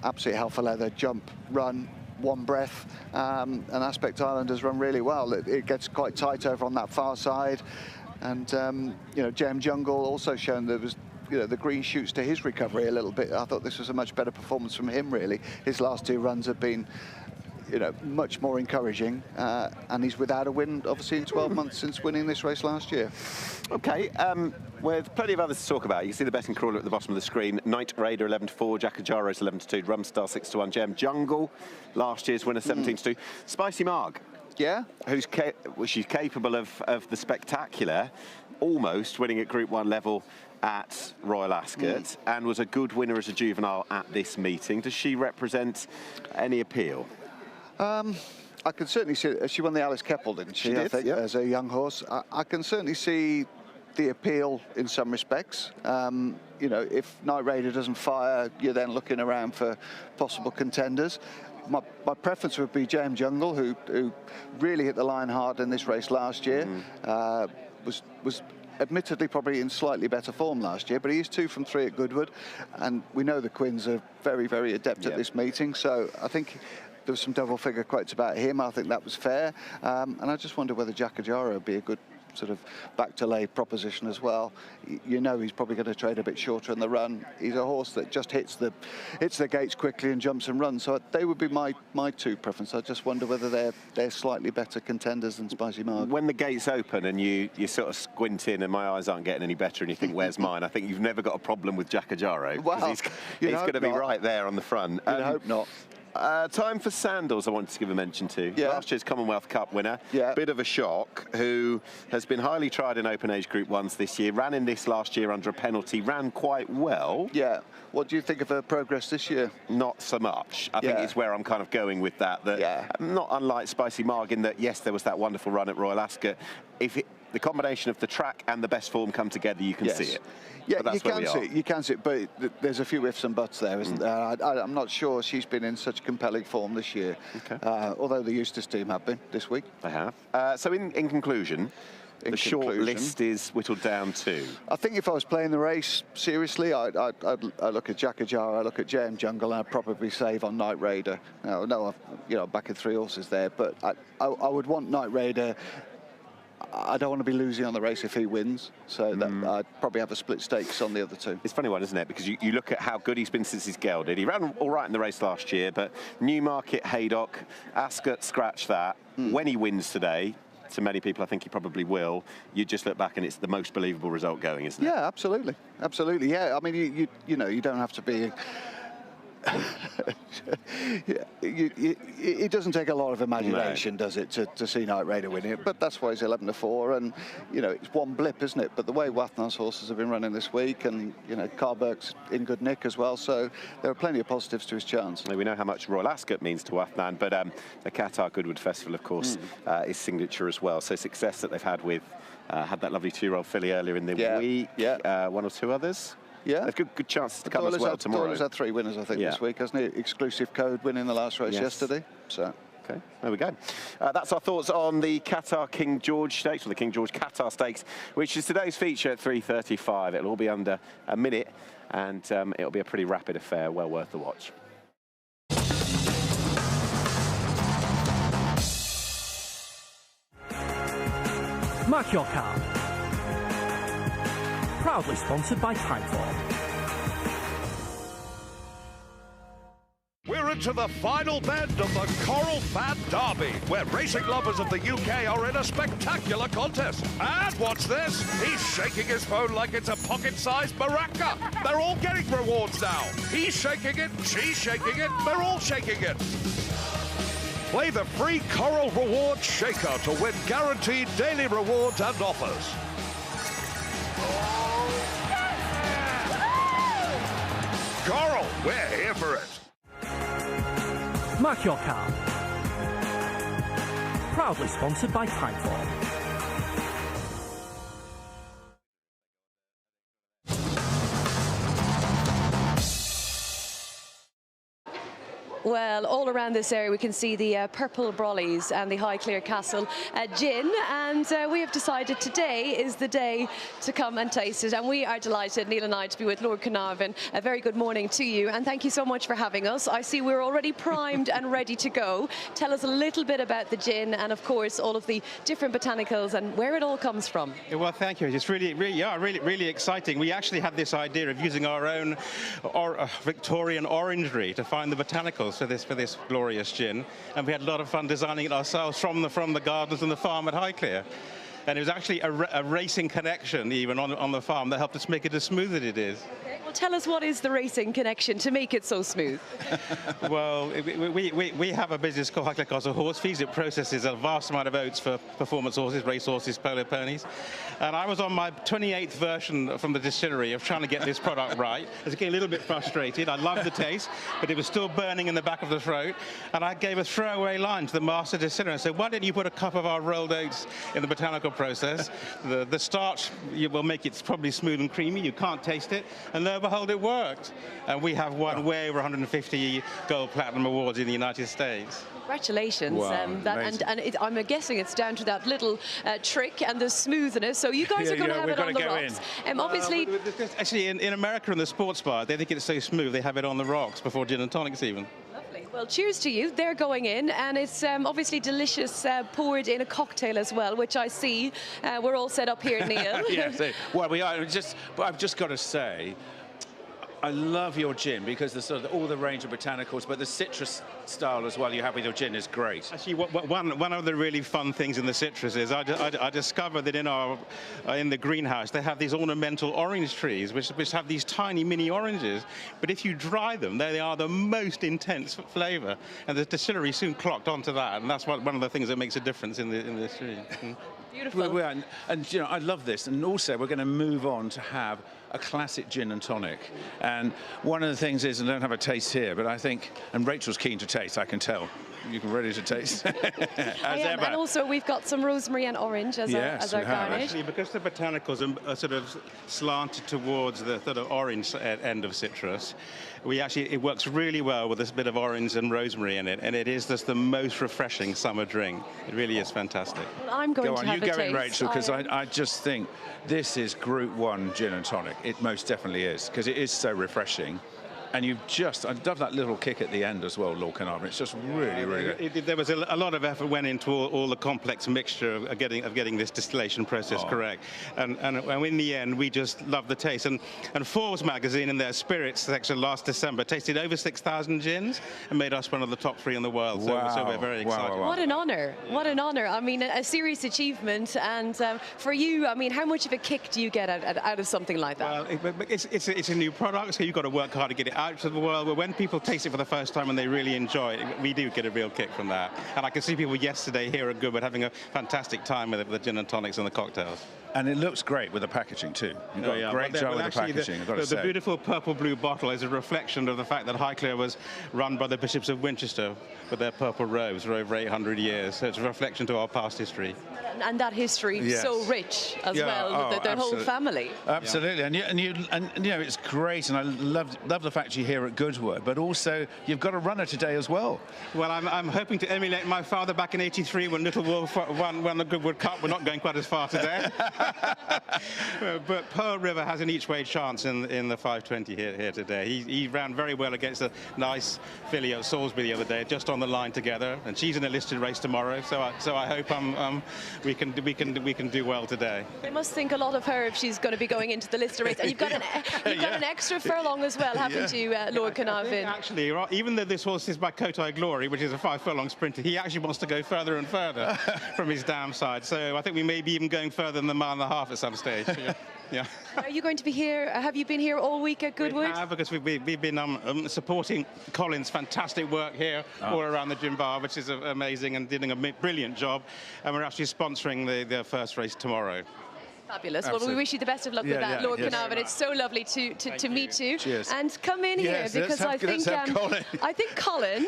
S5: Absolute hell for leather, jump, run, one breath, and Aspect Island has run really well. It gets quite tight over on that far side, and you know, Jm Jungle also shown there was, you know, the green shoots to his recovery a little bit. I thought this was a much better performance from him, really. His last 2 runs have been, you know, much more encouraging, and he's without a win, obviously, in 12 months since winning this race last year.
S1: OK, with plenty of others to talk about, you can see the betting crawler at the bottom of the screen. Night Raider 11-4, Jakajaro's 11-2, Rumstar 6-1, Jm Jungle, last year's winner 17-2. Spicy Marg,
S5: yeah,
S1: she's capable of the spectacular, almost winning at Group 1 level at Royal Ascot, and was a good winner as a juvenile at this meeting. Does she represent any appeal?
S5: I can certainly see it. She won the Alice Keppel, didn't she?
S1: She did,
S5: I think, as a young horse. I can certainly see the appeal in some respects. You know, if Night Raider doesn't fire, you're then looking around for possible contenders. My preference would be Jm Jungle, who really hit the line hard in this race last year. Was admittedly probably in slightly better form last year, but he is 2 from 3 at Goodwood, and we know the Quins are very, very adept at this meeting, so I think there was some double figure quotes about him. I think that was fair, and I just wonder whether Jakajaro would be a good sort of back to lay proposition as well. You know, he's probably going to trade a bit shorter in the run. He's a horse that just hits the gates quickly and jumps and runs. So they would be my 2 preferences. I just wonder whether they're slightly better contenders than Spicy Marg.
S1: When the gates open and you sort of squint in and my eyes aren't getting any better and you think, where's mine? I think you've never got a problem with Jakajaro.
S5: Well,
S1: he's going to be right there on the front.
S5: You'd hope not.
S1: Time for Sandals, I wanted to give a mention to.
S5: Yeah.
S1: Last year's Commonwealth Cup winner, bit of a shock, who has been highly tried in open age Group 1s this year, ran in this last year under a penalty, ran quite well.
S5: Yeah. What do you think of her progress this year?
S1: Not so much. I think it's where I'm kind of going with that. Not unlike Spicy Marg in that, yes, there was that wonderful run at Royal Ascot. The combination of the track and the best form come together, you can see it.
S5: Yeah, you can see it, but there's a few ifs and buts there, isn't there? I'm not sure she's been in such compelling form this year, although the Eustace team have been this week.
S1: They have. So in conclusion, the short list is whittled down to? I
S5: think if I was playing the race seriously, I'd look at Jakajaro, I'd look at Jm Jungle, and I'd probably save on Night Raider. No, I'm backing 3 horses there, but I would want Night Raider. I don't want to be losing on the race if he wins, so that I'd probably have a split stakes on the other 2.
S1: It's a funny one, isn't it? Because you look at how good he's been since he's gelded. He ran all right in the race last year, but Newmarket, Haydock, Ascot, scratch that. When he wins today, to many people, I think he probably will, you just look back and it's the most believable result going, isn't it?
S5: Yeah, absolutely. Absolutely, yeah. I mean, you know, you don't have to be... it doesn't take a lot of imagination, does it, to see Night Raider win it? But that's why he's 11-4, and you know it's one blip, isn't it? But the way Wathnar's horses have been running this week, and you know Carberg's in good nick as well, so there are plenty of positives to his chance.
S1: We know how much Royal Ascot means to Wathnar, but the Qatar Goodwood Festival, of course, is signature as well. So success that they've had with had that lovely 2-year-old filly earlier in the week. 1 or 2 others.
S5: Yeah,
S1: they've good chances to come as well tomorrow.
S5: Doyle's had 3 winners, I think, this week, hasn't he? Exclusive Code winning the last race yesterday. So.
S1: Okay, there we go. That's our thoughts on the Qatar King George Stakes, or the King George Qatar Stakes, which is today's feature at 3:35. It'll all be under a minute, and it'll be a pretty rapid affair, well worth the watch.
S9: Mark your card. Proudly sponsored by Timeform.
S10: We're into the final bend of the Coral Fat Derby, where racing lovers of the UK are in a spectacular contest. And what's this? He's shaking his phone like it's a pocket-sized maraca. They're all getting rewards now. He's shaking it, she's shaking it, they're all shaking it. Play the free Coral Reward Shaker to win guaranteed daily rewards and offers. Coral, we're here for it.
S9: Mark your card. Proudly sponsored by Timeform.
S3: Well, all around this area we can see the purple brollies and the Highclere Castle gin, and we have decided today is the day to come and taste it, and we are delighted, Neil and I, to be with Lord Carnarvon. A very good morning to you, and thank you so much for having us. I see we're already primed and ready to go. Tell us a little bit about the gin and, of course, all of the different botanicals and where it all comes from.
S11: Well, thank you. It's really exciting. We actually had this idea of using our own Victorian orangery to find the botanicals. bottles for this glorious gin, and we had a lot of fun designing it ourselves from the gardens and the farm at Highclere. And it was actually a racing connection even on the farm that helped us make it as smooth as it is.
S3: Okay, well, tell us, what is the racing connection to make it so smooth?
S11: Well, we have a business called Highclere Castle Horse Feeds. It processes a vast amount of oats for performance horses, race horses, polo ponies. And I was on my 28th version from the distillery of trying to get this product right. I was getting a little bit frustrated. I loved the taste, but it was still burning in the back of the throat. And I gave a throwaway line to the master distiller and said, why don't you put a cup of our rolled oats in the botanical process? The starch will make it probably smooth and creamy. You can't taste it. And lo and behold, it worked. And we have won way over 150 gold platinum awards in the United States.
S3: Congratulations.
S4: Wow,
S3: I'm guessing it's down to that little trick and the smoothness. So you guys are going to have it on the rocks. Obviously,
S11: actually, in America, in the sports bar, they think it's so smooth, they have it on the rocks before gin and tonics even.
S3: Lovely. Well, cheers to you. They're going in, and it's obviously delicious, poured in a cocktail as well, which I see. We're all set up here, Neil.
S12: Yes. Well, we are. But I've just got to say, I love your gin because the sort of all the range of botanicals, but the citrus style as well you have with your gin is great.
S11: Actually, one of the really fun things in the citrus is I discovered that in the greenhouse they have these ornamental orange trees which have these tiny mini oranges, but if you dry them, they are the most intense flavour, and the distillery soon clocked onto that, and that's one of the things that makes a difference in the tree.
S3: Beautiful.
S12: And you know, I love this, and also we're going to move on to have a classic gin and tonic. And one of the things is, I don't have a taste here, but I think, and Rachel's keen to taste, I can tell. You're ready to taste. As ever.
S3: And also we've got some rosemary and orange as our garnish.
S11: Actually, because the botanicals are sort of slanted towards the sort of orange end of citrus, it works really well with this bit of orange and rosemary in it, and it is just the most refreshing summer drink. It really is fantastic.
S3: Well, I'm going to have a taste.
S12: You go in, Rachel, because I just think this is Group 1 gin and tonic. It most definitely is, because it is so refreshing. And I love that little kick at the end as well, Lord Carnarvon. It's just really, really good.
S11: There was a lot of effort went into all the complex mixture of getting this distillation process correct. And in the end, we just love the taste. And Forbes magazine in their spirits section last December tasted over 6,000 gins and made us one of the top 3 in the world. So we're very excited.
S3: What an honour. What an honour. I mean, a serious achievement. And for you, I mean, how much of a kick do you get out of something like that?
S11: Well, it's a new product, so you've got to work hard to get it out to the world, but when people taste it for the first time and they really enjoy it, we do get a real kick from that. And I can see people yesterday here at Goodwood having a fantastic time with the gin and tonics and the cocktails.
S12: And it looks great with the packaging too. You've got a great job with the packaging, I've got to say.
S11: The beautiful purple-blue bottle is a reflection of the fact that Highclere was run by the Bishops of Winchester with their purple robes for over 800 years. So it's a reflection to our past history.
S3: And that history so rich as well, the whole family.
S12: Absolutely, and you know, it's great, and I love the fact you're here at Goodwood, but also you've got a runner today as well.
S11: Well, I'm hoping to emulate my father back in '83 when Little Wolf won the Goodwood Cup. We're not going quite as far today. But Pearl River has an each-way chance in the 520 here today. He ran very well against a nice filly at Salisbury the other day, just on the line together, and she's in a listed race tomorrow. So I hope we can do well today.
S3: They must think a lot of her if she's going to be going into the listed race. And you've got an extra furlong as well, haven't you, Lord Carnarvon?
S11: Actually, even though this horse is by Qatar Glory, which is a 5 furlong sprinter, he actually wants to go further and further from his dam side. So I think we may be even going further than the 1.5 miles at some stage. Yeah.
S3: Are you going to be here? Have you been here all week at Goodwood?
S11: We have, because we've been supporting Colin's fantastic work here all around the gym bar, which is amazing, and doing a brilliant job. And we're actually sponsoring the first race tomorrow.
S3: Fabulous. Well, we wish you the best of luck with that, Lord Carnarvon. It's so lovely to meet you.
S12: Cheers.
S3: And come in here, because I think Colin,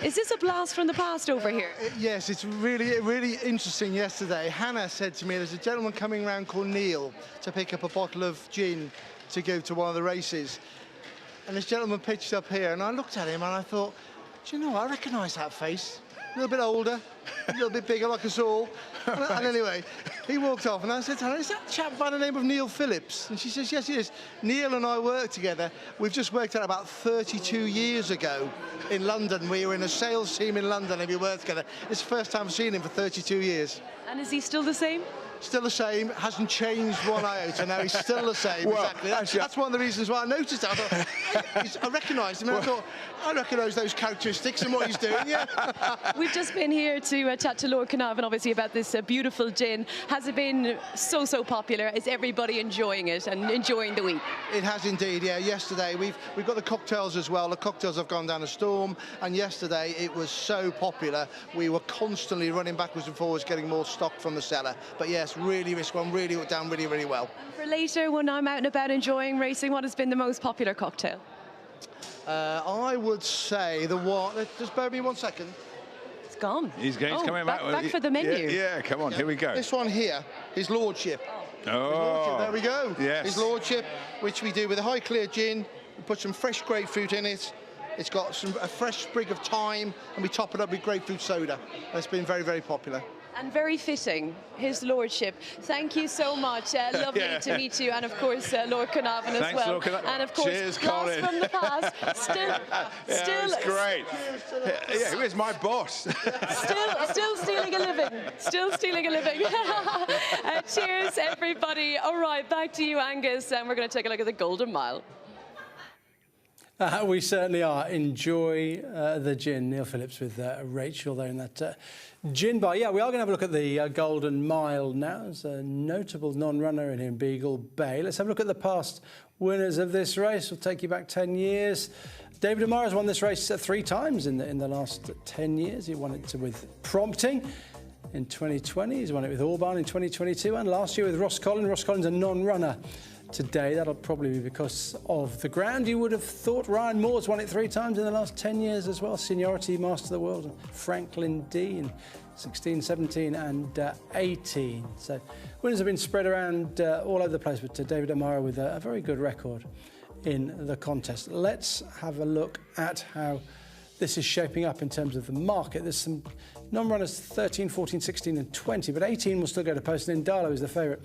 S3: is this a blast from the past over here?
S13: Yes, it's really interesting. Yesterday, Hannah said to me, there's a gentleman coming around called Neil to pick up a bottle of gin to go to one of the races. And this gentleman pitched up here, and I looked at him and I thought, do you know, I recognise that face. A little bit older, a little bit bigger like us all. And anyway, he walked off, and I said to her, is that chap by the name of Neil Phillips? And she says, yes, he is. Neil and I work together. We've just worked out about 32 years ago in London. We were in a sales team in London, and we worked together. It's the first time I've seen him for 32 years.
S3: And is he still the same?
S13: Still the same, hasn't changed one iota. Now he's still the same.
S12: Well,
S13: exactly.
S12: actually,
S13: That's one of the reasons why I noticed that. I thought, I recognised him, and I thought, I recognise those characteristics and what he's doing. Yeah.
S3: We've just been here to chat to Lord Carnarvon, obviously, about this beautiful gin. Has it been so popular? Is everybody enjoying it and enjoying the week?
S13: It has indeed, yeah. Yesterday we've got the cocktails as well. The cocktails have gone down a storm, and yesterday it was so popular. We were constantly running backwards and forwards, getting more stock from the cellar. But yes, really, this one really went down really well.
S3: And for later, when I'm out and about enjoying racing, what has been the most popular cocktail?
S13: I would say the one. Just bear with me 1 second.
S3: It's gone.
S12: He's coming back.
S3: Back for the menu.
S12: Yeah, come on, here we go.
S13: This one here, His Lordship.
S12: Oh,
S13: there we go.
S12: Yes.
S13: His Lordship, which we do with a high clear gin. We put some fresh grapefruit in it. It's got a fresh sprig of thyme, and we top it up with grapefruit soda. It's been very popular.
S3: And very fitting, His Lordship. Thank you so much. Lovely to meet you, and of course Lord Carnarvon as well.
S12: Lord Carnarvon.
S3: And of course,
S12: cheers,
S3: blast
S12: Colin.
S3: from the past. Still,
S12: it's great. Yeah, who is my boss?
S3: still stealing a living. Still stealing a living. Cheers, everybody. All right, back to you, Angus, and we're going to take a look at the Golden Mile.
S6: We certainly are. Enjoy the gin. Neil Phillips with Rachel there in that gin bar. Yeah, we are going to have a look at the Golden Mile now. There's a notable non-runner in here, Beagle Bay. Let's have a look at the past winners of this race. We'll take you back 10 years. David O'Mara's won this race 3 times in the last 10 years. He won it with Prompting in 2020. He's won it with Orban in 2022, and last year with Ross Collins. Ross Collins, a non-runner today. That'll probably be because of the ground. You would have thought Ryan Moore's won it 3 times in the last 10 years as well. Seniority Master of the World, Franklin D in 16, 17 and 18. So winners have been spread around all over the place, but David O'Mara with a very good record in the contest. Let's have a look at how this is shaping up in terms of the market. There's some non-runners 13, 14, 16 and 20, but 18 will still go to post, and Indalo is the favourite.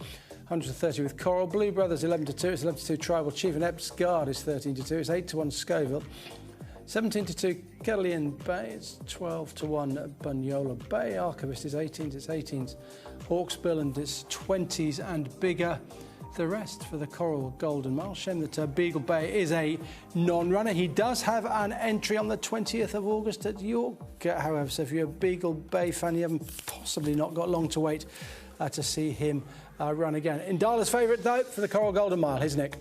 S6: 130 with Coral. Blue Brothers 11-2. It's 11-2 Tribal Chief, and Epps Guard is 13-2. It's 8-1 Scoville. 17-2 Kellyan Bay. It's 12-1 Bunyola Bay. Archivist is 18s. It's 18s Hawksbill, and it's 20s and bigger. The rest for the Coral Golden Mile. Shame that Beagle Bay is a non-runner. He does have an entry on the 20th of August at York, however. So if you're a Beagle Bay fan, you haven't possibly not got long to wait to see him run again. Indala's favourite, though, for the Coral Golden Mile. Here's Nick.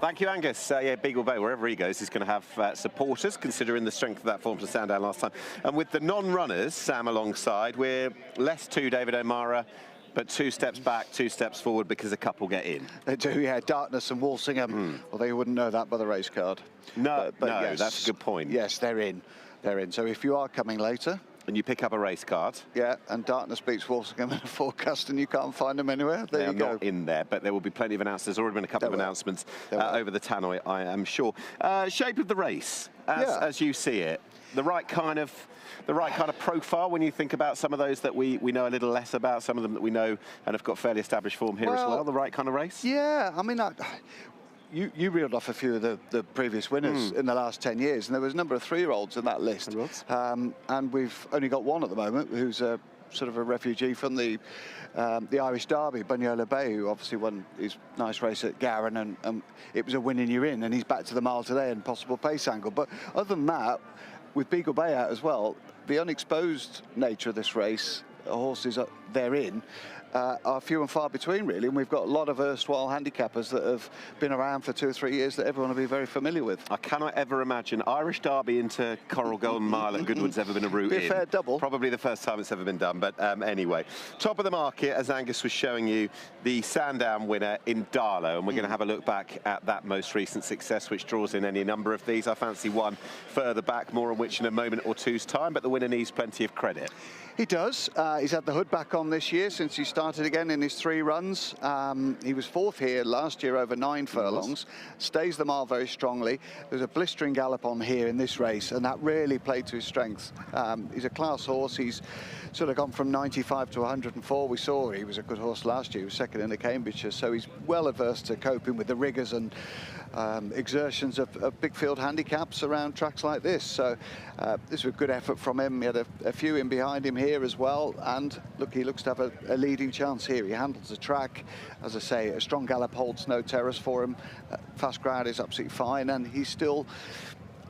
S1: Thank you, Angus. Yeah, Beagle Bay, wherever he goes, is going to have supporters, considering the strength of that form to Sandown last time. And with the non-runners, Sam alongside, we're less to David O'Mara, but 2 steps back, 2 steps forward, because a couple get in.
S5: They do, yeah. Darkness and Walsingham. Although you wouldn't know that by the race card.
S1: No,
S5: but
S1: no,
S5: yes,
S1: that's a good point.
S5: Yes, they're in. They're in. So if you are coming later,
S1: and you pick up a race card.
S5: Yeah, and Darkness beats Walsingham in a forecast and you can't find them anywhere. There you go.
S1: They're not in there, but there will be plenty of announcements. There's already been a couple of announcements over the tannoy, I am sure. Shape of the race, as you see it, the right kind of profile when you think about some of those that we know a little less about, some of them that we know and have got fairly established form here as well. The right kind of race?
S5: Yeah, I mean, you reeled off a few of the previous winners in the last 10 years, and there was a number of 3-year-olds in that list. And we've only got one at the moment who's a sort of a refugee from the Irish Derby, Bunyola Bay, who obviously won his nice race at Garin, and it was a win and you're in, and he's back to the mile today and possible pace angle. But other than that, with Beagle Bay out as well, the unexposed nature of this race, horses they're in, are few and far between, really, and we've got a lot of erstwhile handicappers that have been around for 2 or 3 years that everyone will be very familiar with.
S1: I cannot ever imagine Irish Derby into Coral Golden Mile at Goodwood's ever been a route in.
S5: Be a fair double.
S1: Probably the first time it's ever been done, but anyway. Top of the market, as Angus was showing you, the Sandown winner Indalo, and we're going to have a look back at that most recent success, which draws in any number of these. I fancy one further back, more on which in a moment or two's time, but the winner needs plenty of credit.
S5: He does. He's had the hood back on this year since he started again in his 3 runs. He was 4th here last year over 9 furlongs. Stays the mile very strongly. There's a blistering gallop on here in this race, and that really played to his strengths. He's a class horse. He's sort of gone from 95 to 104. We saw he was a good horse last year. He was 2nd in the Cambridgeshire, so he's well averse to coping with the rigours and exertions of big field handicaps around tracks like this. So this was a good effort from him. He had a few in behind him here. here as well, and look, he looks to have a leading chance here. He handles the track. As I say, a strong gallop holds no terrors for him. Fast ground is absolutely fine, and he's still...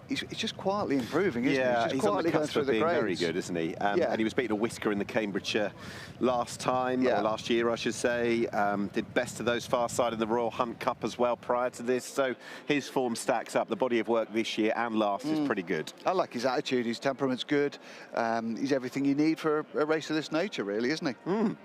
S5: He's just quietly improving, isn't he?
S1: Yeah,
S5: He's on the cusp of being
S1: very good, isn't he? And he was beating a whisker in the Cambridgeshire last time, or last year, I should say. Did best of those far side in the Royal Hunt Cup as well prior to this. So his form stacks up. The body of work this year and last is pretty good.
S5: I like his attitude. His temperament's good. He's everything you need for a race of this nature, really, isn't he?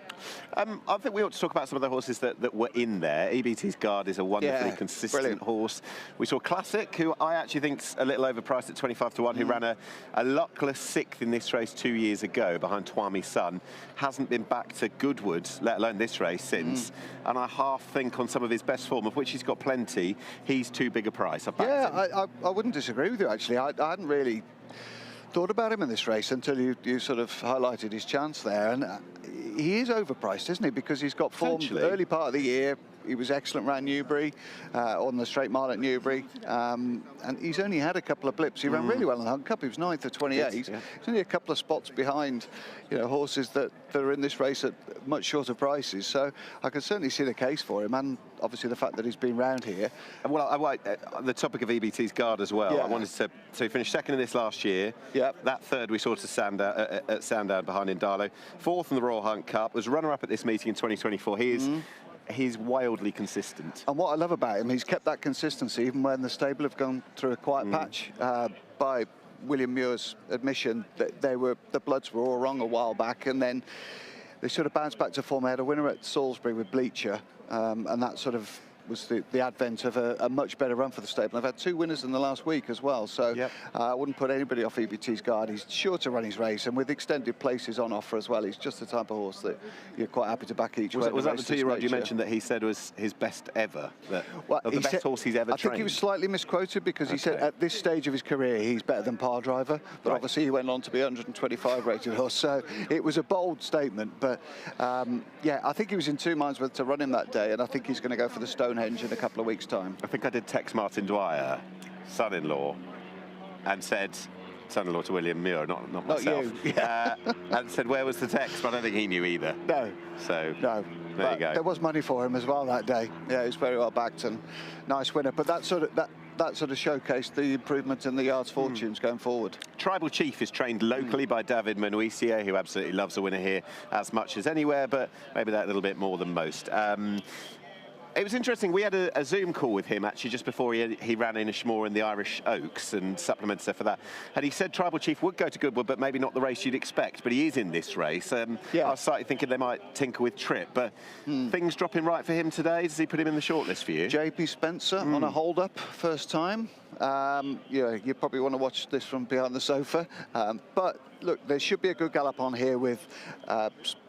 S1: I think we ought to talk about some of the horses that were in there. EBT's Guard is a wonderfully consistent horse. We saw Classic, who I actually think's a little overpriced at 25 to 1, who ran a luckless 6th in this race 2 years ago behind Twami Sun. Hasn't been back to Goodwood, let alone this race, since. And I half think on some of his best form, of which he's got plenty, he's too big a price.
S5: I wouldn't disagree with you, actually. I hadn't really thought about him in this race until you sort of highlighted his chance there. And he is overpriced, isn't he? Because he's got form early part of the year. He was excellent around Newbury, on the straight mile at Newbury, and he's only had a couple of blips. He ran really well in the Hunt Cup. He was 9th at 28. He's only a couple of spots behind, horses that are in this race at much shorter prices. So I can certainly see the case for him, and obviously the fact that he's been round here.
S1: Well, the topic of EBT's Guard as well. I wanted to finish 2nd in this last year. That 3rd we saw to at Sandown behind Indalo. 4th in the Royal Hunt Cup. Was runner-up at this meeting in 2024. He's wildly consistent. And
S5: what I love about him, he's kept that consistency even when the stable have gone through a quiet patch. By William Muir's admission, that the bloods were all wrong a while back, and then they sort of bounced back to form. They had a winner at Salisbury with Bleacher, and that sort of was the advent of a much better run for the stable. They've had 2 winners in the last week as well, so I wouldn't put anybody off EBT's Guard. He's sure to run his race, and with extended places on offer as well, he's just the type of horse that you're quite happy to back each way.
S1: Was that the 2-year-old you mentioned that he said was his best ever? The best horse he's ever trained?
S5: I think he was slightly misquoted, because he said at this stage of his career he's better than Par Driver, but obviously he went on to be 125 rated horse, so it was a bold statement. But I think he was in 2 minds whether to run him that day, and I think he's going to go for the Stonehenge in a couple of weeks' time.
S1: I think I did text Martin Dwyer, son-in-law, and said, son-in-law to William Muir, not myself.
S5: You.
S1: And said, where was the text? But I don't think he knew either.
S5: No.
S1: So,
S5: no.
S1: There you go.
S5: There was money for him as well that day. Yeah, he was very well backed and nice winner. But that sort of showcased the improvement in the yard's fortunes going forward.
S1: Tribal Chief is trained locally by David Menuisier, who absolutely loves a winner here as much as anywhere, but maybe that little bit more than most. It was interesting. We had a Zoom call with him actually just before he ran in Ashmore in the Irish Oaks and supplemented stuff for that. And he said Tribal Chief would go to Goodwood, but maybe not the race you'd expect. But he is in this race. I was slightly thinking they might tinker with Trip, but things dropping right for him today. Does he put him in the shortlist for you?
S5: JP Spencer on a hold-up, first time. You probably want to watch this from behind the sofa, but look, there should be a good gallop on here with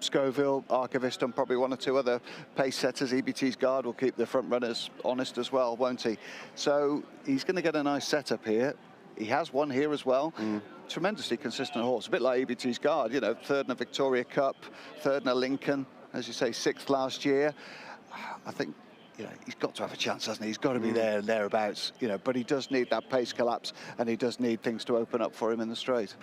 S5: Scoville, Archivist, and probably 1 or 2 other pace setters. EBT's Guard will keep the front runners honest as well, won't he? So he's going to get a nice setup here. He has won here as well. Tremendously consistent horse, a bit like EBT's Guard, 3rd in a Victoria Cup, 3rd in a Lincoln, as you say, 6th last year. I think he's got to have a chance, hasn't he? He's got to be there and thereabouts, but he does need that pace collapse, and he does need things to open up for him in the straight.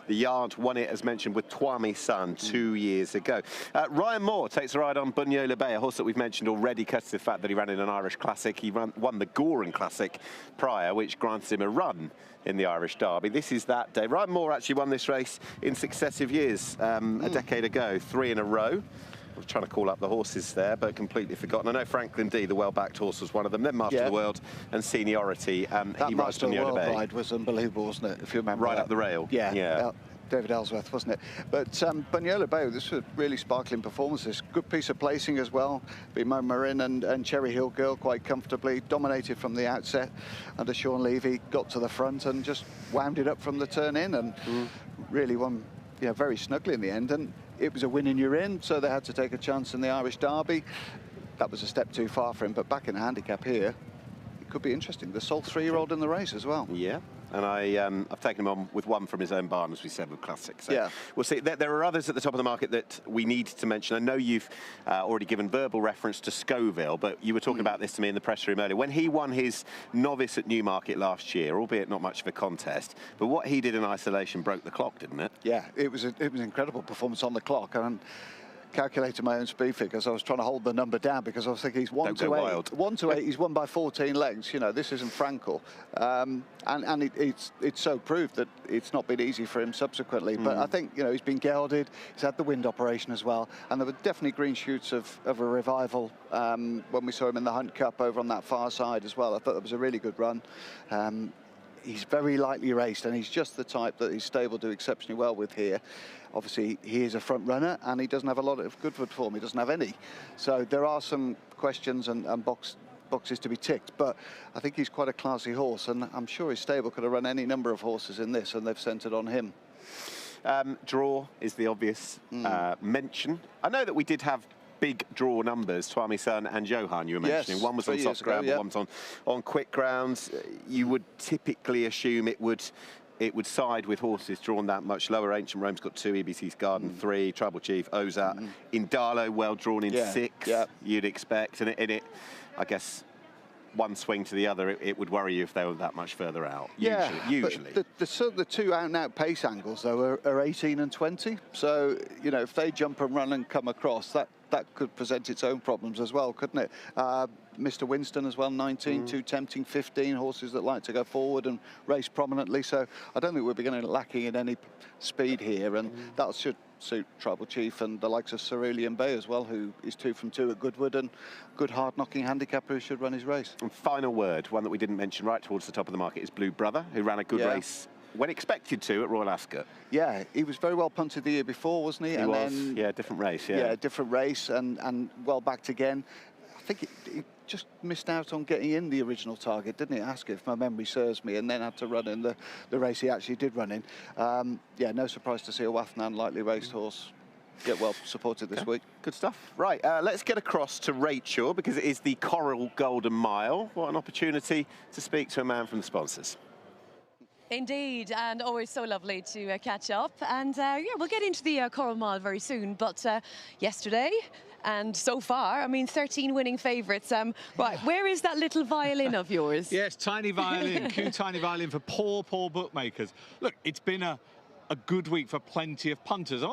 S1: The yard won it, as mentioned, with Twami Sun 2 years ago. Ryan Moore takes a ride on Bunyola Bay, a horse that we've mentioned already, because of the fact that he ran in an Irish Classic. He won the Goran Classic prior, which grants him a run in the Irish Derby. This is that day. Ryan Moore actually won this race in successive years, a decade ago, 3 in a row. I was trying to call up the horses there, but completely forgotten. I know Franklin D, the well-backed horse, was one of them. Then Master of the World and Seniority.
S5: That
S1: he
S5: Master of the World ride was unbelievable, wasn't it? If you remember.
S1: Right up the rail.
S5: Yeah. David Ellsworth, wasn't it? But Bunyola Bay, this was really sparkling performances. Good piece of placing as well. Beat Marin and Cherry Hill Girl quite comfortably. Dominated from the outset under Sean Levy. Got to the front and just wound it up from the turn in and really won very snugly in the end. And it was a win in you're in, so they had to take a chance in the Irish Derby. That was a step too far for him, but back in a handicap here, it could be interesting. The sole 3-year-old in the race as well.
S1: Yeah. and I've taken him on with one from his own barn, as we said, with Classic. So
S5: yeah.
S1: We'll see. There are others at the top of the market that we need to mention. I know you've already given verbal reference to Scoville, but you were talking about this to me in the press room earlier. When he won his novice at Newmarket last year, albeit not much of a contest, but what he did in isolation broke the clock, didn't it?
S5: Yeah, it was an incredible performance on the clock, and calculated my own speed figures. I was trying to hold the number down because I was thinking he's 1 to 8. 1 to 8. He's won by 14 lengths. You know, this isn't Frankel, and it's so proved that it's not been easy for him subsequently. But I think, you know, he's been gelded. He's had the wind operation as well, and there were definitely green shoots of a revival when we saw him in the Hunt Cup over on that far side as well. I thought that was a really good run. He's very lightly raced, and he's just the type that his stable do exceptionally well with here. Obviously, he is a front runner, and he doesn't have a lot of Goodwood form. He doesn't have any. So there are some questions and boxes to be ticked. But I think he's quite a classy horse, and I'm sure his stable could have run any number of horses in this, and they've centred on him.
S1: Draw is the obvious mention. I know that we did have big draw numbers, Twami Sun and Johan, you were mentioning.
S5: Yes,
S1: one was on soft ground, one was on quick grounds. You would typically assume it would side with horses drawn that much lower. Ancient Rome's got 2, EBC's Garden 3, Tribal Chief, Ozat. Indalo well drawn in 6, you'd expect. And it, I guess, one swing to the other, it would worry you if they were that much further out, usually.
S5: But the two out-and-out pace angles, though, are 18 and 20. So, you know, if they jump and run and come across, that could present its own problems as well, couldn't it? Mr. Winston as well, 19, too tempting, 15, horses that like to go forward and race prominently. So I don't think we're beginning lacking in any speed here, and that should suit Tribal Chief and the likes of Cerulean Bay as well, who is 2 from 2 at Goodwood, and good hard-knocking handicapper who should run his race.
S1: And final word, one that we didn't mention right towards the top of the market, is Blue Brother, who ran a good race when expected to at Royal Ascot.
S5: Yeah, he was very well punted the year before, wasn't he?
S1: He was, yeah, different race, yeah.
S5: Different race, and well backed again. I think he just missed out on getting in the original target, didn't he, Ascot, if my memory serves me, and then had to run in the race he actually did run in. Yeah, no surprise to see a Wafnan lightly raced horse get well supported this week.
S1: Good stuff. Right, let's get across to Rachel, because it is the Coral Golden Mile. What an opportunity to speak to a man from the sponsors.
S3: Indeed, and always so lovely to catch up. And yeah, we'll get into the Coral Mile very soon. But yesterday, and so far, I mean, 13 winning favourites. Right, where is that little violin of yours?
S4: Yes, tiny violin, cute tiny violin for poor bookmakers. Look, it's been a good week for plenty of punters.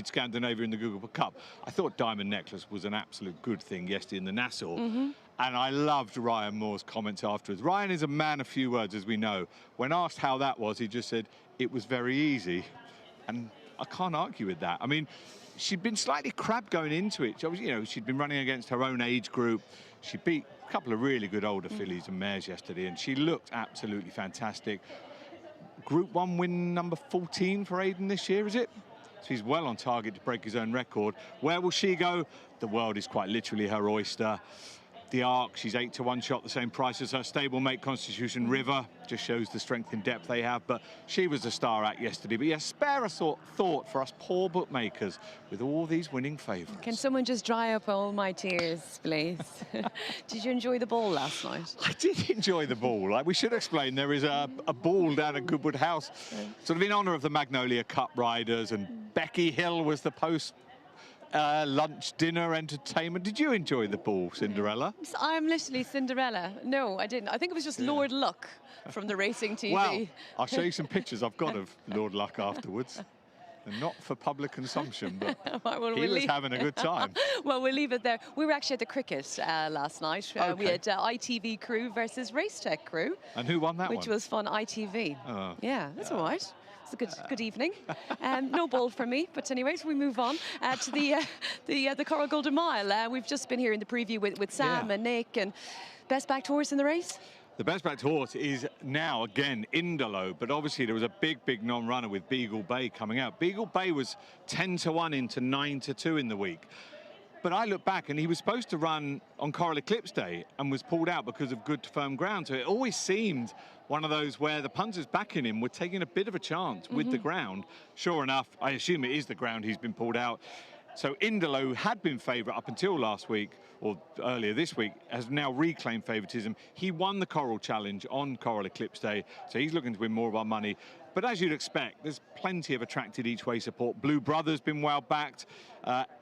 S4: Scandinavia in the Google Cup. I thought Diamond Necklace was an absolute good thing yesterday in the Nassau. And I loved Ryan Moore's comments afterwards. Ryan is a man of few words, as we know. When asked how that was, he just said, it was very easy. And I can't argue with that. I mean, she'd been slightly crabbed going into it. You know, she'd been running against her own age group. She beat a couple of really good older fillies and mares yesterday, and she looked absolutely fantastic. Group 1 win number 14 for Aidan this year, is it? So he's well on target to break his own record. Where will she go? The world is quite literally her oyster. The Arc, she's 8 to 1 shot, the same price as her stablemate Constitution River. Just shows the strength and depth they have. But she was a star act yesterday. But yes, spare a thought for us poor bookmakers with all these winning favourites.
S3: Can someone just dry up all my tears, please? Did you enjoy the ball last night?
S4: I did enjoy the ball. Like, we should explain, there is a ball down at Goodwood House, sort of in honour of the Magnolia Cup riders, and Becky Hill was the post lunch, dinner, entertainment. Did you enjoy the ball, Cinderella?
S3: I'm literally Cinderella. No, I didn't. I think it was just Lord Luck from the Racing TV.
S4: Well, I'll show you some pictures I've got of Lord Luck afterwards. and not for public consumption, but
S3: well,
S4: he was having a good time.
S3: Well, we'll leave it there. We were actually at the cricket last night. We
S4: Okay.
S3: had ITV crew versus Racetech crew.
S4: And who won that one?
S3: Which was fun, ITV.
S4: Oh.
S3: Yeah, that's all right. It's a good evening. No ball for me, but anyways, we move on to the Coral Golden Mile. We've just been here in the preview with Sam and Nick, and best backed horse in the race?
S4: The best backed horse is now, again, Indolo, but obviously there was a big non-runner with Beagle Bay coming out. Beagle Bay was 10-1 into 9-2 in the week. But I look back, and he was supposed to run on Coral Eclipse Day and was pulled out because of good firm ground. So it always seemed one of those where the punters backing him were taking a bit of a chance with the ground. Sure enough, I assume it is the ground he's been pulled out. So Indolo had been favourite up until last week, or earlier this week, has now reclaimed favouritism. He won the Coral Challenge on Coral Eclipse Day, so he's looking to win more of our money. But as you'd expect, there's plenty of attracted each-way support. Blue Brother's been well backed.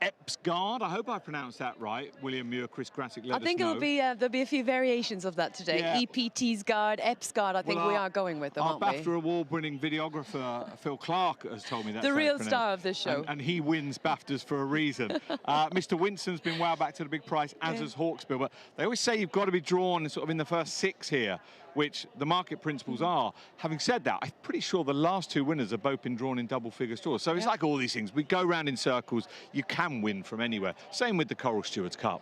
S4: Epsgard, I hope I pronounced that right. William Muir, Chris Grassick, let us know.
S3: I think there'll be a few variations of that today.
S4: Yeah.
S3: EPT's Guard, Epsgard, I think we are going with them, aren't
S4: our
S3: we?
S4: BAFTA award-winning videographer, Phil Clark, has told me that's
S3: The
S4: how
S3: real
S4: it's
S3: star
S4: pronounced.
S3: of this show.
S4: And he wins BAFTAs for a reason. Mr. Winston's been well back to the big price, as has Hawksbill. But they always say you've got to be drawn sort of in the first 6 here, which the market principles are. Having said that, I'm pretty sure the last 2 winners have both been drawn in double-figure draws. So it's like all these things. We go round in circles. You can win from anywhere. Same with the Coral Stewards Cup.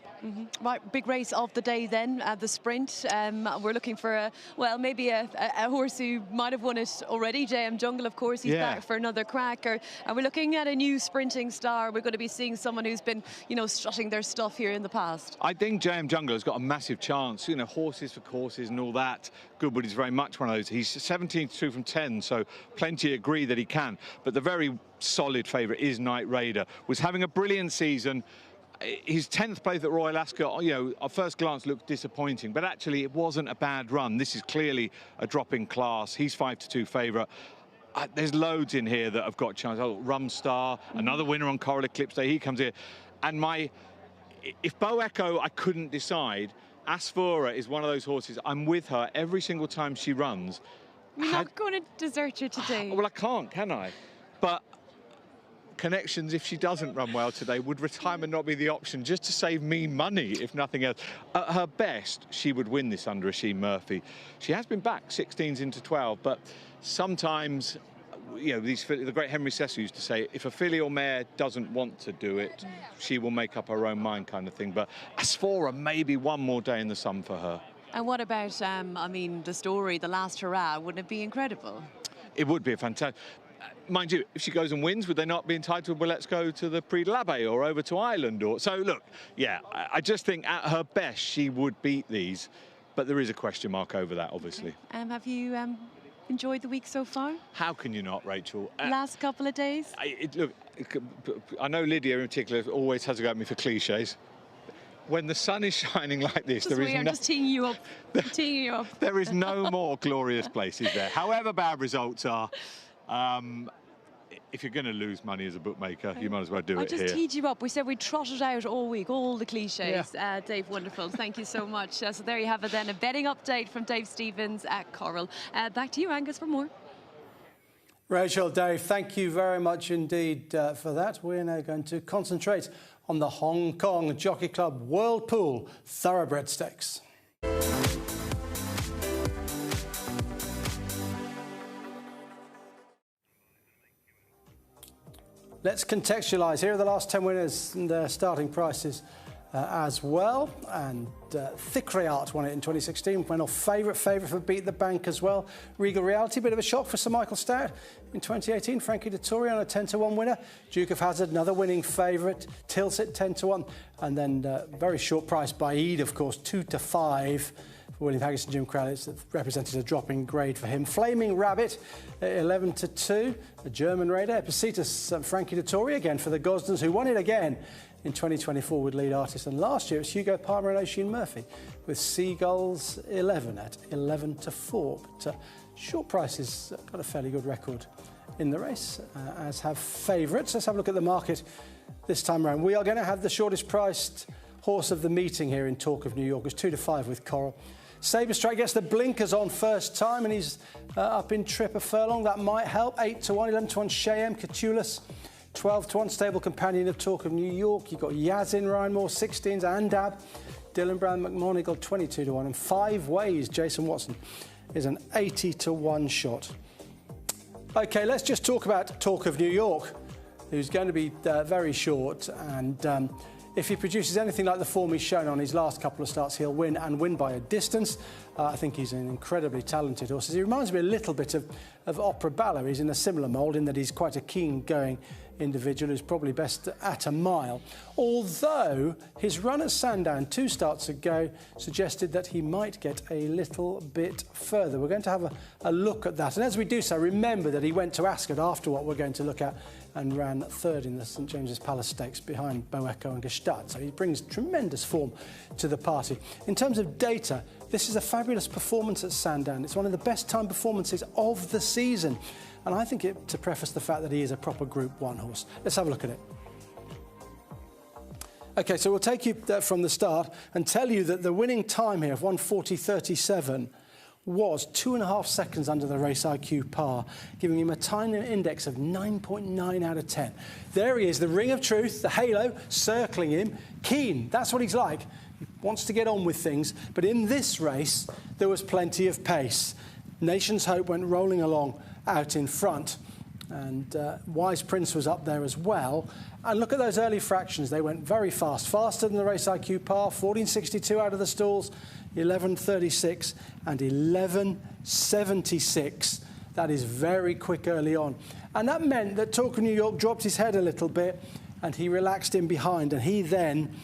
S3: Right, big race of the day then, the sprint. We're looking for, maybe a horse who might have won it already. JM Jungle, of course, he's back for another crack. Are we looking at a new sprinting star? We're going to be seeing someone who's been, strutting their stuff here in the past.
S4: I think JM Jungle has got a massive chance. Horses for courses and all that. Goodwood is very much one of those. He's 17-2 from 10, so plenty agree that he can. But the very solid favourite is Knight Raider. Was having a brilliant season. His 10th place at Royal Ascot, at first glance looked disappointing, but actually it wasn't a bad run. This is clearly a drop in class. He's 5-2 favourite. There's loads in here that have got a chance. Oh, Rumstar, another winner on Coral Eclipse Day, he comes here. And if Bo Echo, I couldn't decide, Asfoora is one of those horses. I'm with her every single time she runs.
S3: You're not going to desert her today.
S4: Well, I can't, can I? But Connections, if she doesn't run well today, would retirement not be the option, just to save me money, if nothing else? At her best, she would win this under Oisin Murphy. She has been back 16s into 12, but sometimes, the great Henry Cecil used to say, if a filly or mare doesn't want to do it, she will make up her own mind, kind of thing. But Asfoora, maybe one more day in the sun for her.
S3: And what about, the story, the last hurrah? Wouldn't it be incredible?
S4: It would be a fantastic. Mind you, if she goes and wins, would they not be entitled, well, let's go to the Prix de l'Abbé or over to Ireland? So, look, I just think at her best, she would beat these. But there is a question mark over that, obviously.
S3: Have you enjoyed the week so far?
S4: How can you not, Rachel?
S3: Last couple of days?
S4: Look, I know Lydia in particular always has to go at me for cliches. When the sun is shining like this,
S3: We are just teeing you up. Teeing you up.
S4: There is no more glorious places there. However bad results are, if you're going to lose money as a bookmaker, you might as well do it here.
S3: I just teed you up. We said we'd trot it out all week, all the cliches. Dave, wonderful. Thank you so much. So there you have it then, a betting update from Dave Stevens at Coral. Back to you, Angus, for more.
S6: Rachel, Dave, thank you very much indeed for that. We're now going to concentrate on the Hong Kong Jockey Club World Pool Thoroughbred Stakes. Let's contextualise. Here are the last 10 winners and their starting prices as well. And Thickrayart won it in 2016. Went off favourite for Beat the Bank as well. Regal Reality, bit of a shock for Sir Michael Stout in 2018. Frankie Dettori on a 10-1 winner. Duke of Hazard, another winning favourite. Tilsit 10-1. And then very short price by Eid, of course, 2-5. William Haggis and Jim Kralitz represented a drop in grade for him. Flaming Rabbit, 11-2. A German Raider. Epicitus, Frankie Dettori again for the Gosdens, who won it again in 2024 with lead artist. And last year it was Hugo Palmer and Oisin Murphy with Seagulls 11 at 11-4. But short prices got a fairly good record in the race, as have favourites. Let's have a look at the market this time around. We are going to have the shortest priced horse of the meeting here in Talk of New York. It's 2-5 with Coral. Saberstrike gets the blinkers on first time, and he's up in trip a furlong. That might help. 8 to 1, 11 to 1, Cheyenne, Catullus. 12 to 1, Stable Companion of Talk of New York. You've got Yazin, Ryanmore, 16s, Andab, Dylan Brown, McMonigal, 22 to 1. And 5 Ways, Jason Watson, is an 80 to 1 shot. OK, let's just talk about Talk of New York, who's going to be very short. And if he produces anything like the form he's shown on his last couple of starts, he'll win, and win by a distance. I think he's an incredibly talented horse. He reminds me a little bit of Opera Ballo. He's in a similar mould in that he's quite a keen-going individual who's probably best at a mile. Although his run at Sandown 2 starts ago suggested that he might get a little bit further. We're going to have a look at that. And as we do so, remember that he went to Ascot after what we're going to look at and ran 3rd in the St James's Palace Stakes behind Boeco and Gestalt. So he brings tremendous form to the party. In terms of data, this is a fabulous performance at Sandown. It's one of the best time performances of the season. And I think to preface the fact that he is a proper Group 1 horse. Let's have a look at it. OK, so we'll take you from the start and tell you that the winning time here of 1:40.37 was 2.5 seconds under the Race IQ par, giving him a time index of 9.9 out of 10. There he is, the ring of truth, the halo circling him. Keen, that's what he's like. He wants to get on with things. But in this race, there was plenty of pace. Nation's Hope went rolling along out in front, and Wise Prince was up there as well. And look at those early fractions. They went very fast, faster than the Race IQ par. 14.62 out of the stalls, 11.36 and 11.76. That is very quick early on. And that meant that Talk of New York dropped his head a little bit, and he relaxed in behind, and he then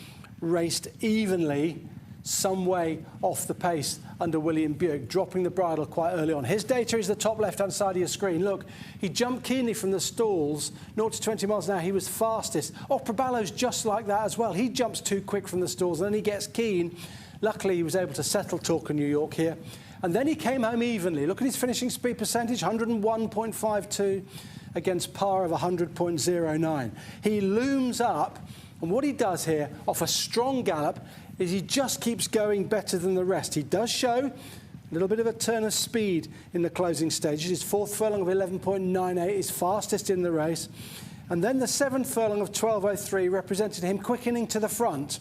S6: raced evenly some way off the pace under William Buick, dropping the bridle quite early on. His data is the top left-hand side of your screen. Look, he jumped keenly from the stalls, 0 to 20 miles an hour. He was fastest. Opera Ballo's just like that as well. He jumps too quick from the stalls, and then he gets keen. Luckily, he was able to settle Talk of New York here. And then he came home evenly. Look at his finishing speed percentage, 101.52 against par of 100.09. He looms up, and what he does here, off a strong gallop, is he just keeps going better than the rest. He does show a little bit of a turn of speed in the closing stages. His 4th furlong of 11.98 is fastest in the race. And then the 7th furlong of 12.03 represented him quickening to the front.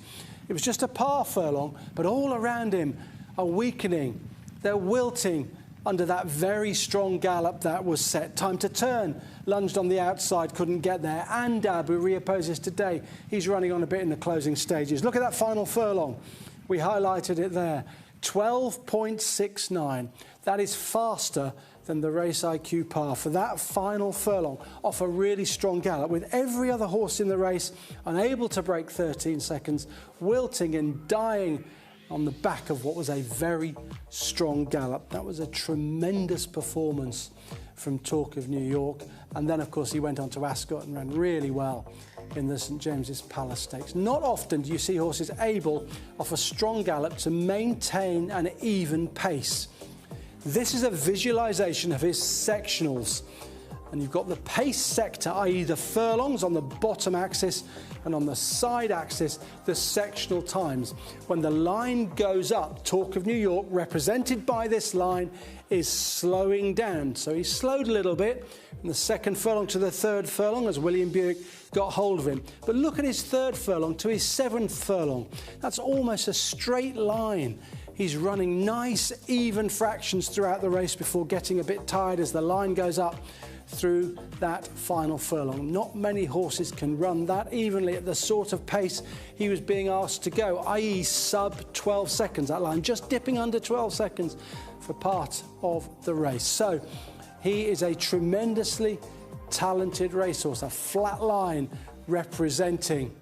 S6: It was just a par furlong, but all around him are weakening. They're wilting under that very strong gallop that was set. Time to Turn lunged on the outside, couldn't get there. Andab, who reopposes today, he's running on a bit in the closing stages. Look at that final furlong. We highlighted it there. 12.69. That is faster than the Race IQ par for that final furlong off a really strong gallop, with every other horse in the race unable to break 13 seconds, wilting and dying on the back of what was a very strong gallop. That was a tremendous performance from Talk of New York. And then, of course, he went on to Ascot and ran really well in the St James's Palace Stakes. Not often do you see horses able, off a strong gallop, to maintain an even pace. This is a visualisation of his sectionals. And you've got the pace sector, i.e. the furlongs on the bottom axis, and on the side axis, the sectional times. When the line goes up, Talk of New York, represented by this line, is slowing down. So he slowed a little bit from the 2nd furlong to the 3rd furlong as William Buick got hold of him. But look at his 3rd furlong to his 7th furlong. That's almost a straight line. He's running nice, even fractions throughout the race before getting a bit tired as the line goes up through that final furlong. Not many horses can run that evenly at the sort of pace he was being asked to go, i.e. sub 12 seconds. That line just dipping under 12 seconds for part of the race. So he is a tremendously talented racehorse, a flat line representing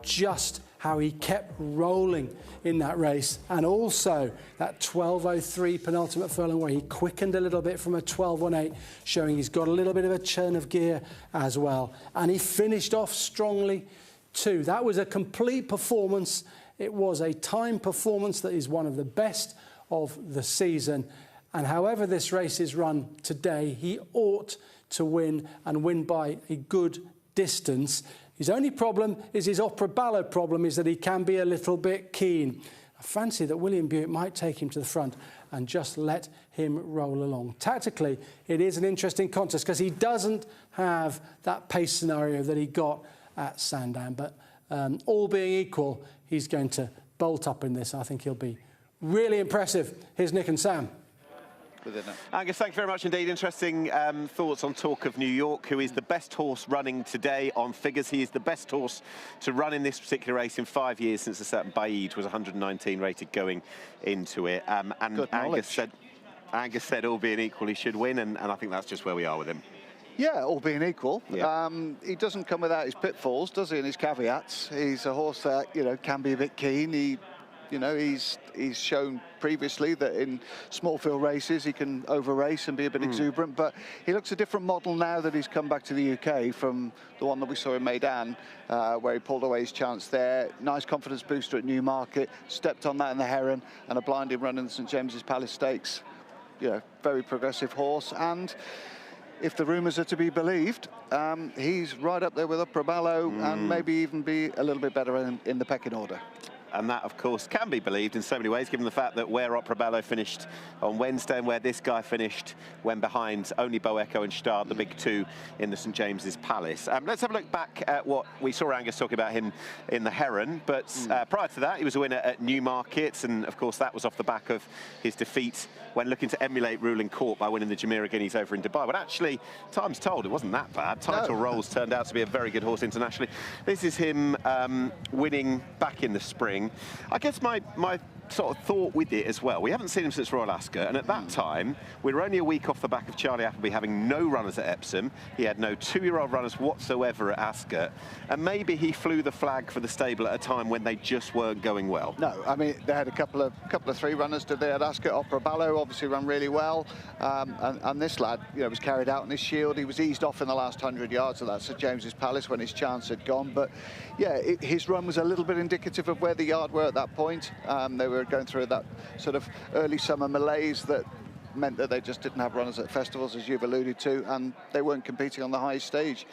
S6: just how he kept rolling in that race, and also that 12.03 penultimate furlong where he quickened a little bit from a 12.18, showing he's got a little bit of a churn of gear as well. And he finished off strongly too. That was a complete performance. It was a time performance that is one of the best of the season. And however this race is run today, he ought to win, and win by a good distance. His only problem is his Opera Ballo problem, is that he can be a little bit keen. I fancy that William Buick might take him to the front and just let him roll along. Tactically, it is an interesting contest because he doesn't have that pace scenario that he got at Sandown. But all being equal, he's going to bolt up in this. I think he'll be really impressive. Here's Nick and Sam.
S1: Angus, thank you very much indeed. Interesting thoughts on Talk of New York, who is the best horse running today on figures. He is the best horse to run in this particular race in 5 years since a certain Baid was 119 rated going into it. And Angus said all being equal, he should win, and I think that's just where we are with him.
S5: Yeah, all being equal.
S1: Yeah.
S5: He doesn't come without his pitfalls, does he, and his caveats. He's a horse that, you know, can be a bit keen. He's shown previously that in small field races he can over race and be a bit exuberant, but he looks a different model now that he's come back to the UK from the one that we saw in Meydan, where he pulled away his chance there. Nice confidence booster at Newmarket, stepped on that in the Heron, and a blinding run in the St James's Palace Stakes. You know, very progressive horse, and if the rumours are to be believed, he's right up there with Upper Ballow and maybe even be a little bit better in the pecking order.
S1: And that, of course, can be believed in so many ways, given the fact that where Opera Ballo finished on Wednesday and where this guy finished when behind only Bo Echo and Stade, the big two in the St James's Palace. Let's have a look back at what we saw Angus talking about him in the Heron. But prior to that, he was a winner at Newmarket, and, of course, that was off the back of his defeat when looking to emulate Ruling Court by winning the Jumeirah Guineas over in Dubai. But actually, time's told, it wasn't that bad. Title Rolls turned out to be a very good horse internationally. This is him winning back in the spring. I guess my sort of thought with it as well, we haven't seen him since Royal Ascot, and at that time we were only a week off the back of Charlie Appleby having no runners at Epsom. He had no two-year-old runners whatsoever at Ascot, and maybe he flew the flag for the stable at a time when they just weren't going well.
S5: No, I mean, they had a couple of three runners, did they, at Ascot? Opera Ballo obviously ran really well, and this lad, you know, was carried out in his shield. He was eased off in the last 100 yards of that St James's Palace when his chance had gone, but yeah, his run was a little bit indicative of where the yard were at that point. They were going through that sort of early summer malaise that meant that they just didn't have runners at festivals, as you've alluded to, and they weren't competing on the highest stage.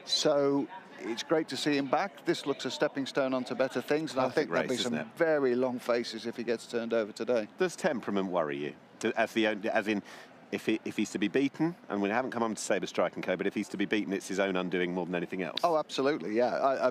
S5: So it's great to see him back. This looks a stepping stone onto better things, and I think there'll be some very long faces if he gets turned over today.
S1: Does temperament worry you? As in, if he's to be beaten, and we haven't come on to Sabre Strike and Co, but if he's to be beaten, it's his own undoing more than anything else.
S5: Oh, absolutely, yeah.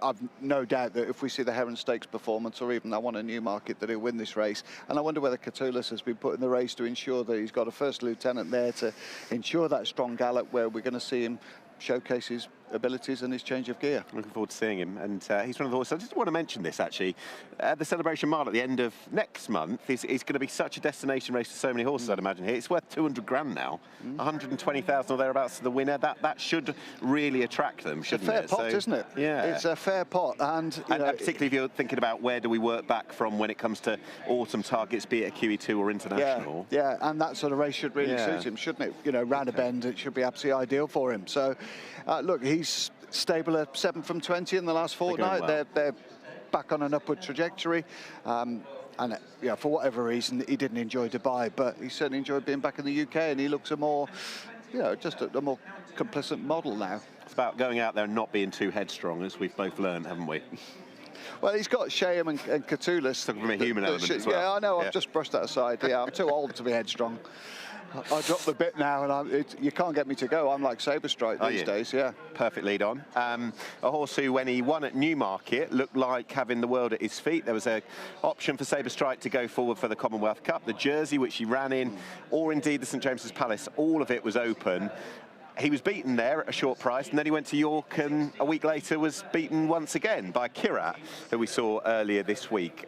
S5: I've no doubt that if we see the Heron Stakes performance, or even that one in Newmarket, that he'll win this race. And I wonder whether Catullus has been put in the race to ensure that he's got a first lieutenant there to ensure that strong gallop, where we're going to see him showcase his abilities and his change of gear.
S1: Looking forward to seeing him, and he's one of the horses. I just want to mention this actually. The Celebration Mile at the end of next month is going to be such a destination race for so many horses. I'd imagine here it's worth 200 grand now, 120,000 or thereabouts to the winner. That should really attract them, shouldn't it?
S5: It's a fair pot, isn't it?
S1: Yeah,
S5: it's a fair pot, and
S1: particularly if you're thinking about where do we work back from when it comes to autumn targets, be it a QE2 or international.
S5: Yeah, and that sort of race should really suit him, shouldn't it? You know, round a bend, it should be absolutely ideal for him. So, look, he's stable at 7 from 20 in the last fortnight. They're back on an upward trajectory. And yeah, for whatever reason, he didn't enjoy Dubai, but he certainly enjoyed being back in the UK, and he looks a more, you know, just a more complacent model now.
S1: It's about going out there and not being too headstrong, as we've both learned, haven't we?
S5: Well, he's got Shayham and Catullus.
S1: From a human element as well.
S5: Yeah, I know. I've just brushed that aside. Yeah, I'm too old to be headstrong. I dropped the bit now, and you can't get me to go. I'm like Sabre Strike these days, yeah.
S1: Perfect lead on. A horse who, when he won at Newmarket, looked like having the world at his feet. There was an option for Sabre Strike to go forward for the Commonwealth Cup. The Jersey, which he ran in, or indeed the St James's Palace, all of it was open. He was beaten there at a short price, and then he went to York, and a week later was beaten once again by Kirat, who we saw earlier this week.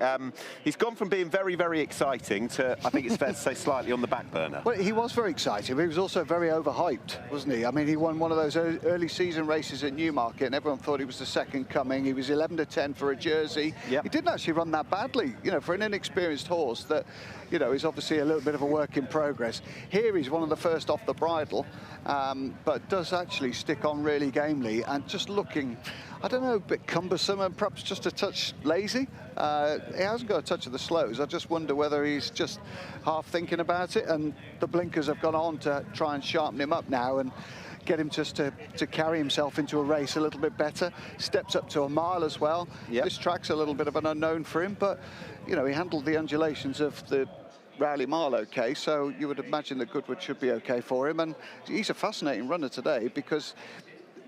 S1: He's gone from being very, very exciting to, I think it's fair to say, slightly on the back burner.
S5: Well, he was very exciting, but he was also very overhyped, wasn't he? I mean, he won one of those early season races at Newmarket, and everyone thought he was the second coming. He was 11 to 10 for a Jersey. Yep. He didn't actually run that badly, you know, for an inexperienced horse that, you know, is obviously a little bit of a work in progress. Here he's one of the first off the bridle, but does actually stick on really gamely, and just looking, I don't know, a bit cumbersome and perhaps just a touch lazy. He hasn't got a touch of the slows. I just wonder whether he's just half thinking about it, and the blinkers have gone on to try and sharpen him up now. And get him just to carry himself into a race a little bit better. Steps up to a mile as well.
S1: Yep.
S5: This track's a little bit of an unknown for him, but, you know, he handled the undulations of the Rowley Mile okay, so you would imagine that Goodwood should be okay for him. And he's a fascinating runner today, because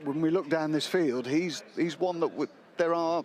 S5: when we look down this field, he's one that there are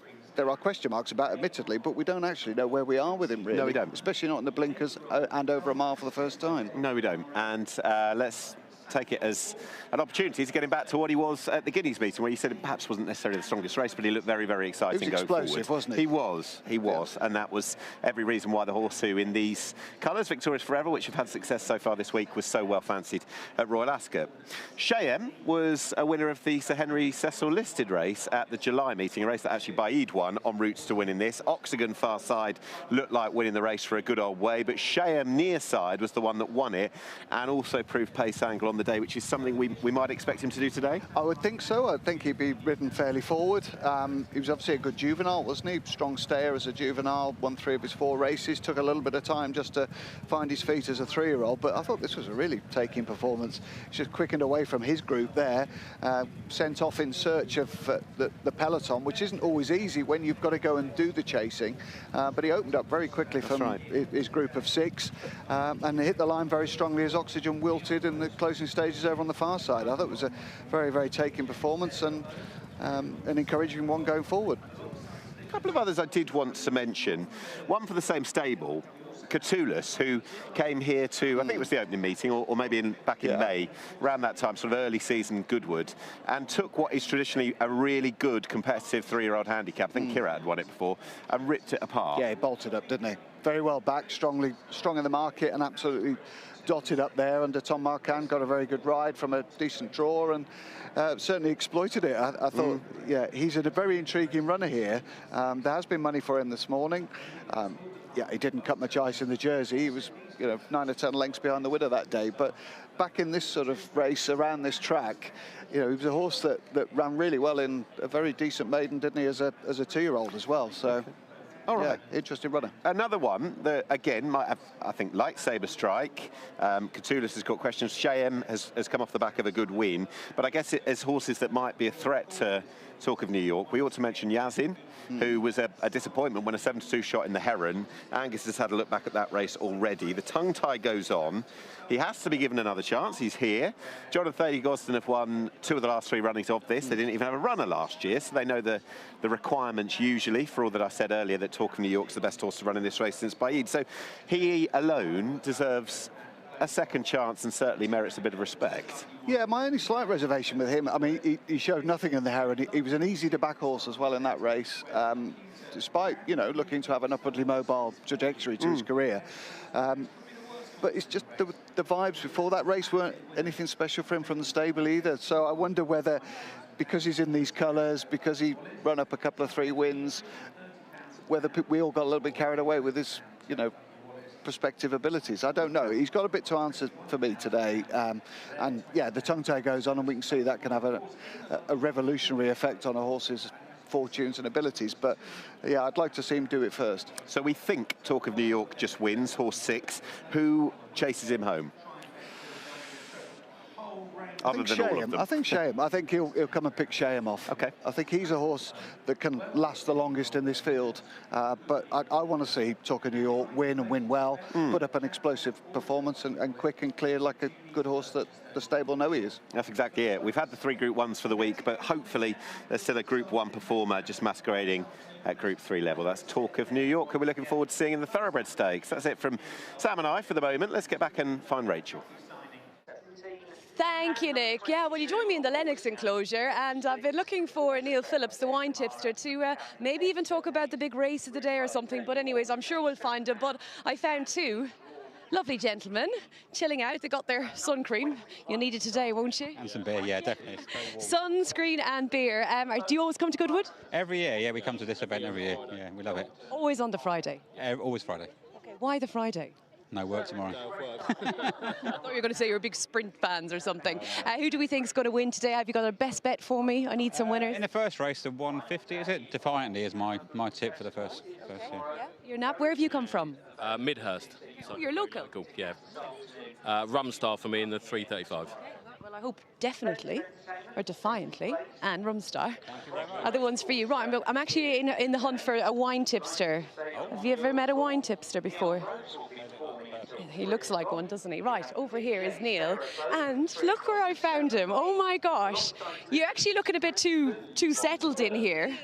S5: question marks about, admittedly, but we don't actually know where we are with him, really.
S1: No, we don't.
S5: Especially not in the blinkers and over a mile for the first time.
S1: No, we don't. And let's take it as an opportunity to get him back to what he was at the Guineas meeting, where he said it perhaps wasn't necessarily the strongest race, but he looked very, very exciting going forward.
S5: He was explosive, wasn't he?
S1: He was, and that was every reason why the horse who, in these colours, Victorious Forever, which have had success so far this week, was so well fancied at Royal Ascot. Cheyenne was a winner of the Sir Henry Cecil listed race at the July meeting, a race that actually Baid won en route to winning this. Oxygen far side looked like winning the race for a good old way, but Cheyenne near side was the one that won it, and also proved pace angle on the day, which is something we might expect him to do today.
S5: I would think so. I think he'd be ridden fairly forward. He was obviously a good juvenile, wasn't he? Strong stayer as a juvenile, won 3 of his 4 races, took a little bit of time just to find his feet as a 3-year-old, but I thought this was a really taking performance. He's just quickened away from his group there, sent off in search of the peloton, which isn't always easy when you've got to go and do the chasing, but he opened up very quickly from his group of 6, and hit the line very strongly as Oxygen wilted in the closing stages over on the far side. I thought it was a very, very taking performance, and an encouraging one going forward.
S1: A couple of others I did want to mention. One for the same stable, Catullus, who came here to, I think it was the opening meeting, or maybe back in May, around that time, sort of early season Goodwood, and took what is traditionally a really good competitive 3-year-old handicap. I think Kirat had won it before, and ripped it apart.
S5: Yeah, he bolted up, didn't he? Very well backed, strong in the market, and absolutely dotted up there under Tom Marquand. Got a very good ride from a decent draw, and certainly exploited it. I thought, yeah, he's a very intriguing runner here. There has been money for him this morning. Yeah, he didn't cut much ice in the Jersey. He was, you know, 9 or 10 lengths behind the winner that day. But back in this sort of race around this track, you know, he was a horse that ran really well in a very decent maiden, didn't he, as a 2-year-old as well. So.
S1: All right,
S5: yeah, interesting runner. Another
S1: one that, again, might have, I think, lightsaber strike. Catullus has got questions. Cheyenne has come off the back of a good win. But I guess as horses that might be a threat to talk of New York, we ought to mention Yazin, who was a disappointment when a 7-2 shot in the Heron. Angus has had a look back at that race already. The tongue tie goes on. He has to be given another chance. He's here. John and Thady Gosden have won 2 of the last 3 runnings of this. They didn't even have a runner last year, so they know the requirements usually, for all that I said earlier, that Talk of New York's the best horse to run in this race since Baid. So he alone deserves a second chance and certainly merits a bit of respect.
S5: Yeah, my only slight reservation with him, I mean, he showed nothing in the Heron. He was an easy-to-back horse as well in that race, despite, you know, looking to have an upwardly mobile trajectory to his career. But it's just the vibes before that race weren't anything special for him from the stable either. So I wonder whether, because he's in these colours, because he run up a couple of 3 wins, whether we all got a little bit carried away with his, you know, prospective abilities. I don't know. He's got a bit to answer for me today. And yeah, the tongue tie goes on, and we can see that can have a revolutionary effect on a horse's fortunes and abilities. But yeah, I'd like to see him do it first.
S1: So we think Talk of New York just wins, horse 6. Who chases him home? Other than all of them.
S5: I think Shayham. I think he'll come and pick Shayham off.
S1: Okay.
S5: I think he's a horse that can last the longest in this field. But I want to see Talk of New York win and win well, put up an explosive performance and quick and clear like a good horse that the stable know he is.
S1: That's exactly it. We've had the 3 Group 1s for the week, but hopefully there's still a Group 1 performer just masquerading at Group 3 level. That's Talk of New York, who we're looking forward to seeing in the Thoroughbred Stakes. That's it from Sam and I for the moment. Let's get back and find Rachel.
S3: Thank you, Nick. Yeah, well, you joined me in the Lennox enclosure, and I've been looking for Neil Phillips, the wine tipster, to maybe even talk about the big race of the day or something. But anyways, I'm sure we'll find him. But I found 2 lovely gentlemen chilling out. They got their sun cream. You'll need it today, won't you?
S11: And some beer, yeah, definitely.
S3: Sunscreen and beer. Do you always come to Goodwood?
S11: Every year, yeah, we come to this event every year. Yeah, we love it.
S3: Always on the Friday?
S11: Always Friday.
S3: Okay, why the Friday?
S11: No work tomorrow.
S3: I thought you were going to say you were big sprint fans or something. Who do we think is going to win today? Have you got a best bet for me? I need some winners.
S11: In the first race, the 150, is it? Defiantly is my tip for the first year.
S3: Yeah. You're not. Where have you come from?
S14: Midhurst.
S3: So you're local?
S14: Yeah. Rumstar for me in the 335.
S3: Well, Well, I hope definitely, or defiantly, and Rumstar are the ones for you. Right, I'm actually in the hunt for a wine tipster. Have you ever met a wine tipster before? He looks like one, doesn't he? Right, over here is Neil. And look where I found him. Oh my gosh. You're actually looking a bit too settled in here.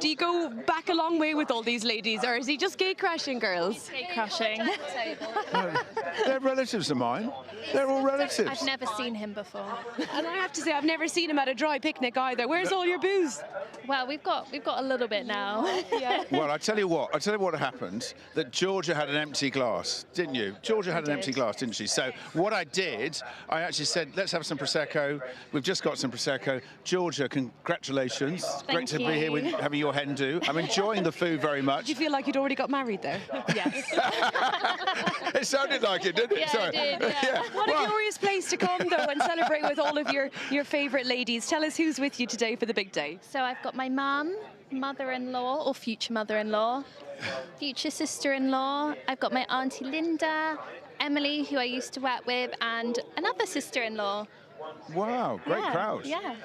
S3: Do you go back a long way with all these ladies, or is he just gate crashing, girls?
S14: Gate crashing.
S12: No, they're relatives of mine. They're all relatives.
S14: I've never seen him before.
S3: And I have to say, I've never seen him at a dry picnic either. Where's all your booze?
S14: Well, we've got a little bit now. Yeah.
S12: Well, I tell you what happened, that Georgia had an empty glass, didn't you? Georgia had an empty glass, didn't she? So what I did, I actually said, let's have some Prosecco. We've just got some Prosecco. Georgia, congratulations. Great to be here with having your hen do. I'm enjoying the food very much.
S3: Did you feel like you'd already got married there?
S14: Yes.
S12: It sounded like it, didn't it?
S14: Yeah,
S12: Sorry.
S14: it did, yeah.
S3: What a glorious place to come, though, and celebrate with all of your favourite ladies. Tell us who's with you today for the big day.
S14: So I've got my mum, mother-in-law, or future mother-in-law, future sister-in-law. I've got my auntie Linda, Emily, who I used to work with, and another sister-in-law.
S12: Wow, great crowd.
S14: Yeah.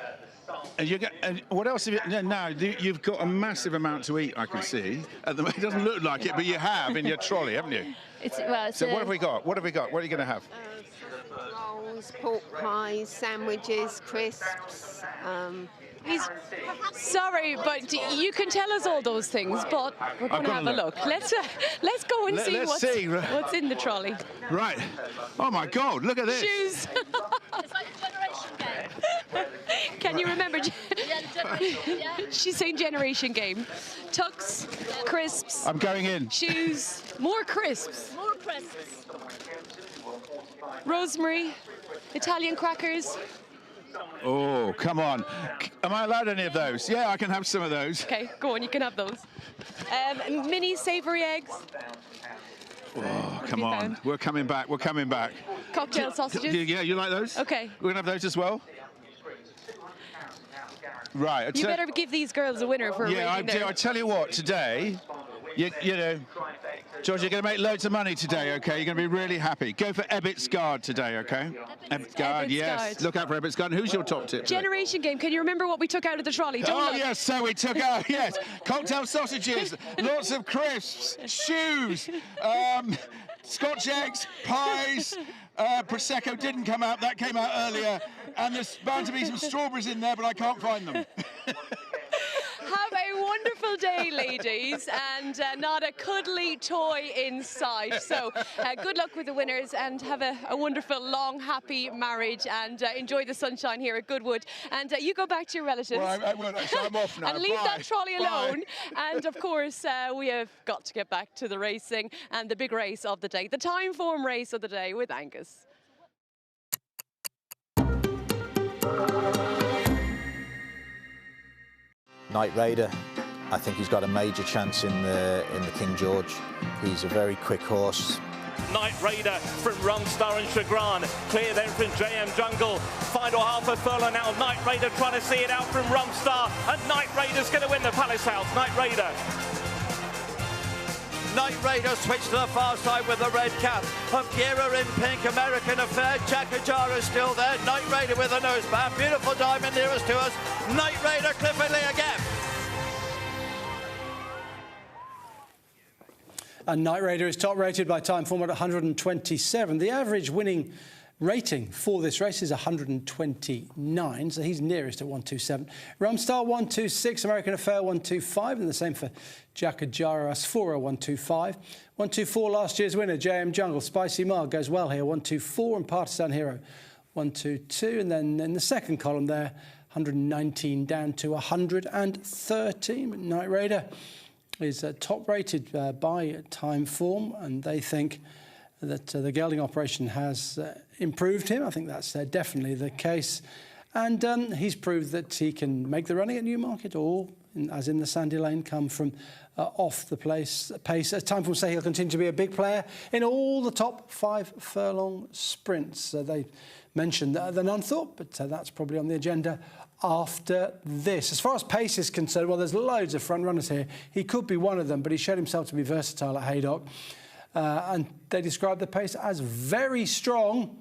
S12: And what else have you... Now, you've got a massive amount to eat, I can see. At the moment, it doesn't look like it, but you have in your trolley, haven't you? So what have we got? What have we got? What are you going to have?
S15: Rolls, pork pies, sandwiches, crisps.
S3: Sorry, but you can tell us all those things, but we're going to have a look. Let's go and see what's in the trolley.
S12: Right. Oh, my God, look at this.
S3: Shoes.
S14: It's like a generation game.
S3: Can you remember?
S14: Yeah, the generation, yeah.
S3: She's saying generation game. Tucks, crisps.
S12: I'm going in.
S3: Shoes, more crisps.
S14: More crisps.
S3: Rosemary, Italian crackers.
S12: Oh, come on. Am I allowed any of those? Yeah, I can have some of those.
S3: Okay, go on, you can have those. Mini savoury eggs.
S12: Oh, come on. We're coming back. We're coming back.
S3: Cocktail sausages.
S12: Yeah, you like those?
S3: Okay.
S12: We're going to have those as well? Right.
S3: You better give these girls a winner for
S12: I tell you what, today, you know, George, you're going to make loads of money today, OK? You're going to be really happy. Go for Ebbets Guard today, OK? Ebbets Guard, yes. Guard. Look out for Ebbets Guard. Who's your top tip today?
S3: Generation game. Can you remember what we took out of the trolley? Don't look.
S12: Yes, so we took out, yes, cocktail sausages, lots of crisps, shoes, Scotch eggs, pies, Prosecco didn't come out, that came out earlier, and there's bound to be some strawberries in there, but I can't find them.
S3: Have a wonderful day, ladies, and not a cuddly toy in sight. So good luck with the winners, and have a wonderful, long, happy marriage, and enjoy the sunshine here at Goodwood. And you go back to your relatives.
S12: Well, I'm off now.
S3: And leave that trolley alone. And of course, we have got to get back to the racing and the big race of the day, the time form race of the day with Angus.
S7: Night Raider, I think he's got a major chance in the King George. He's a very quick horse.
S16: Night Raider from Rumstar and Chagrin. Clear then from JM Jungle. Final half a furlong now. Night Raider trying to see it out from Rumstar. And Night Raider's going to win the Palace House. Night Raider.
S17: Night Raider switched to the far side with the red cap. Asfoora in pink, American Affair. Jakajaro still there. Night Raider with a noseband. Beautiful diamond nearest to us. Night Raider, Clifford Lee again.
S6: And Night Raider is top rated by time form at 127. The average winning rating for this race is 129, so he's nearest at 127. Rumstar 126, American Affair 125, and the same for Jakajaro, Asfoora 125. 124 last year's winner, JM Jungle, Spicy Mark goes well here, 124, and Partisan Hero 122, and then in the second column there, 119 down to 113. Night Raider is top rated by time form, and they think that the gelding operation has improved him. I think that's definitely the case. And he's proved that he can make the running at Newmarket, or, as in the Sandy Lane, come from off the pace. Time form say he'll continue to be a big player in all the top 5 furlong sprints. They mentioned the Nunthorpe, but that's probably on the agenda after this. As far as pace is concerned, well, there's loads of front runners here. He could be one of them, but he showed himself to be versatile at Haydock. And they described the pace as very strong.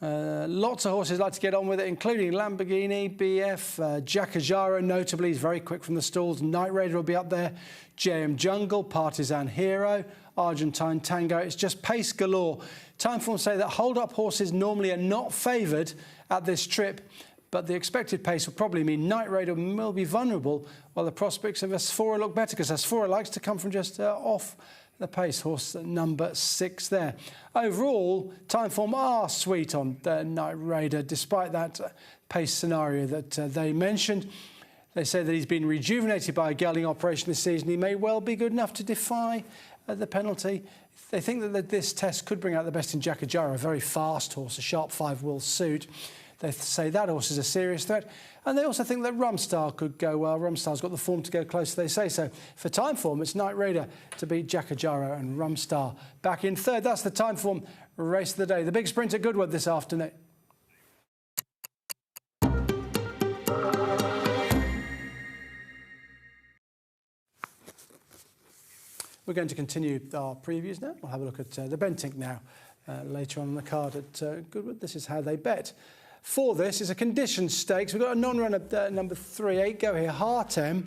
S6: Lots of horses like to get on with it, including Lamborghini, BF, Jakajaro, notably. He's very quick from the stalls. Night Raider will be up there. JM Jungle, Partisan Hero, Argentine Tango. It's just pace galore. Timeform say that hold-up horses normally are not favoured at this trip, but the expected pace will probably mean Night Raider will be vulnerable, while the prospects of Asfoora look better, because Asfoora likes to come from just off the pace, horse number 6 there. Overall, Timeform are sweet on Night Raider, despite that pace scenario that they mentioned. They say that he's been rejuvenated by a gelding operation this season. He may well be good enough to defy the penalty. They think that this test could bring out the best in Jakajaro, a very fast horse, a sharp 5 will suit. They say that horse is a serious threat. And they also think that Rumstar could go well. Rumstar's got the form to go close, they say so. For Timeform, it's Night Raider to beat Jakajaro and Rumstar. Back in third, that's the Timeform race of the day. The big sprint at Goodwood this afternoon. We're going to continue our previews now. We'll have a look at the Bentinck now, later on in the card at Goodwood. This is how they bet. For this is a condition stakes. We've got a non-runner number 3, 8 go here, Hartem.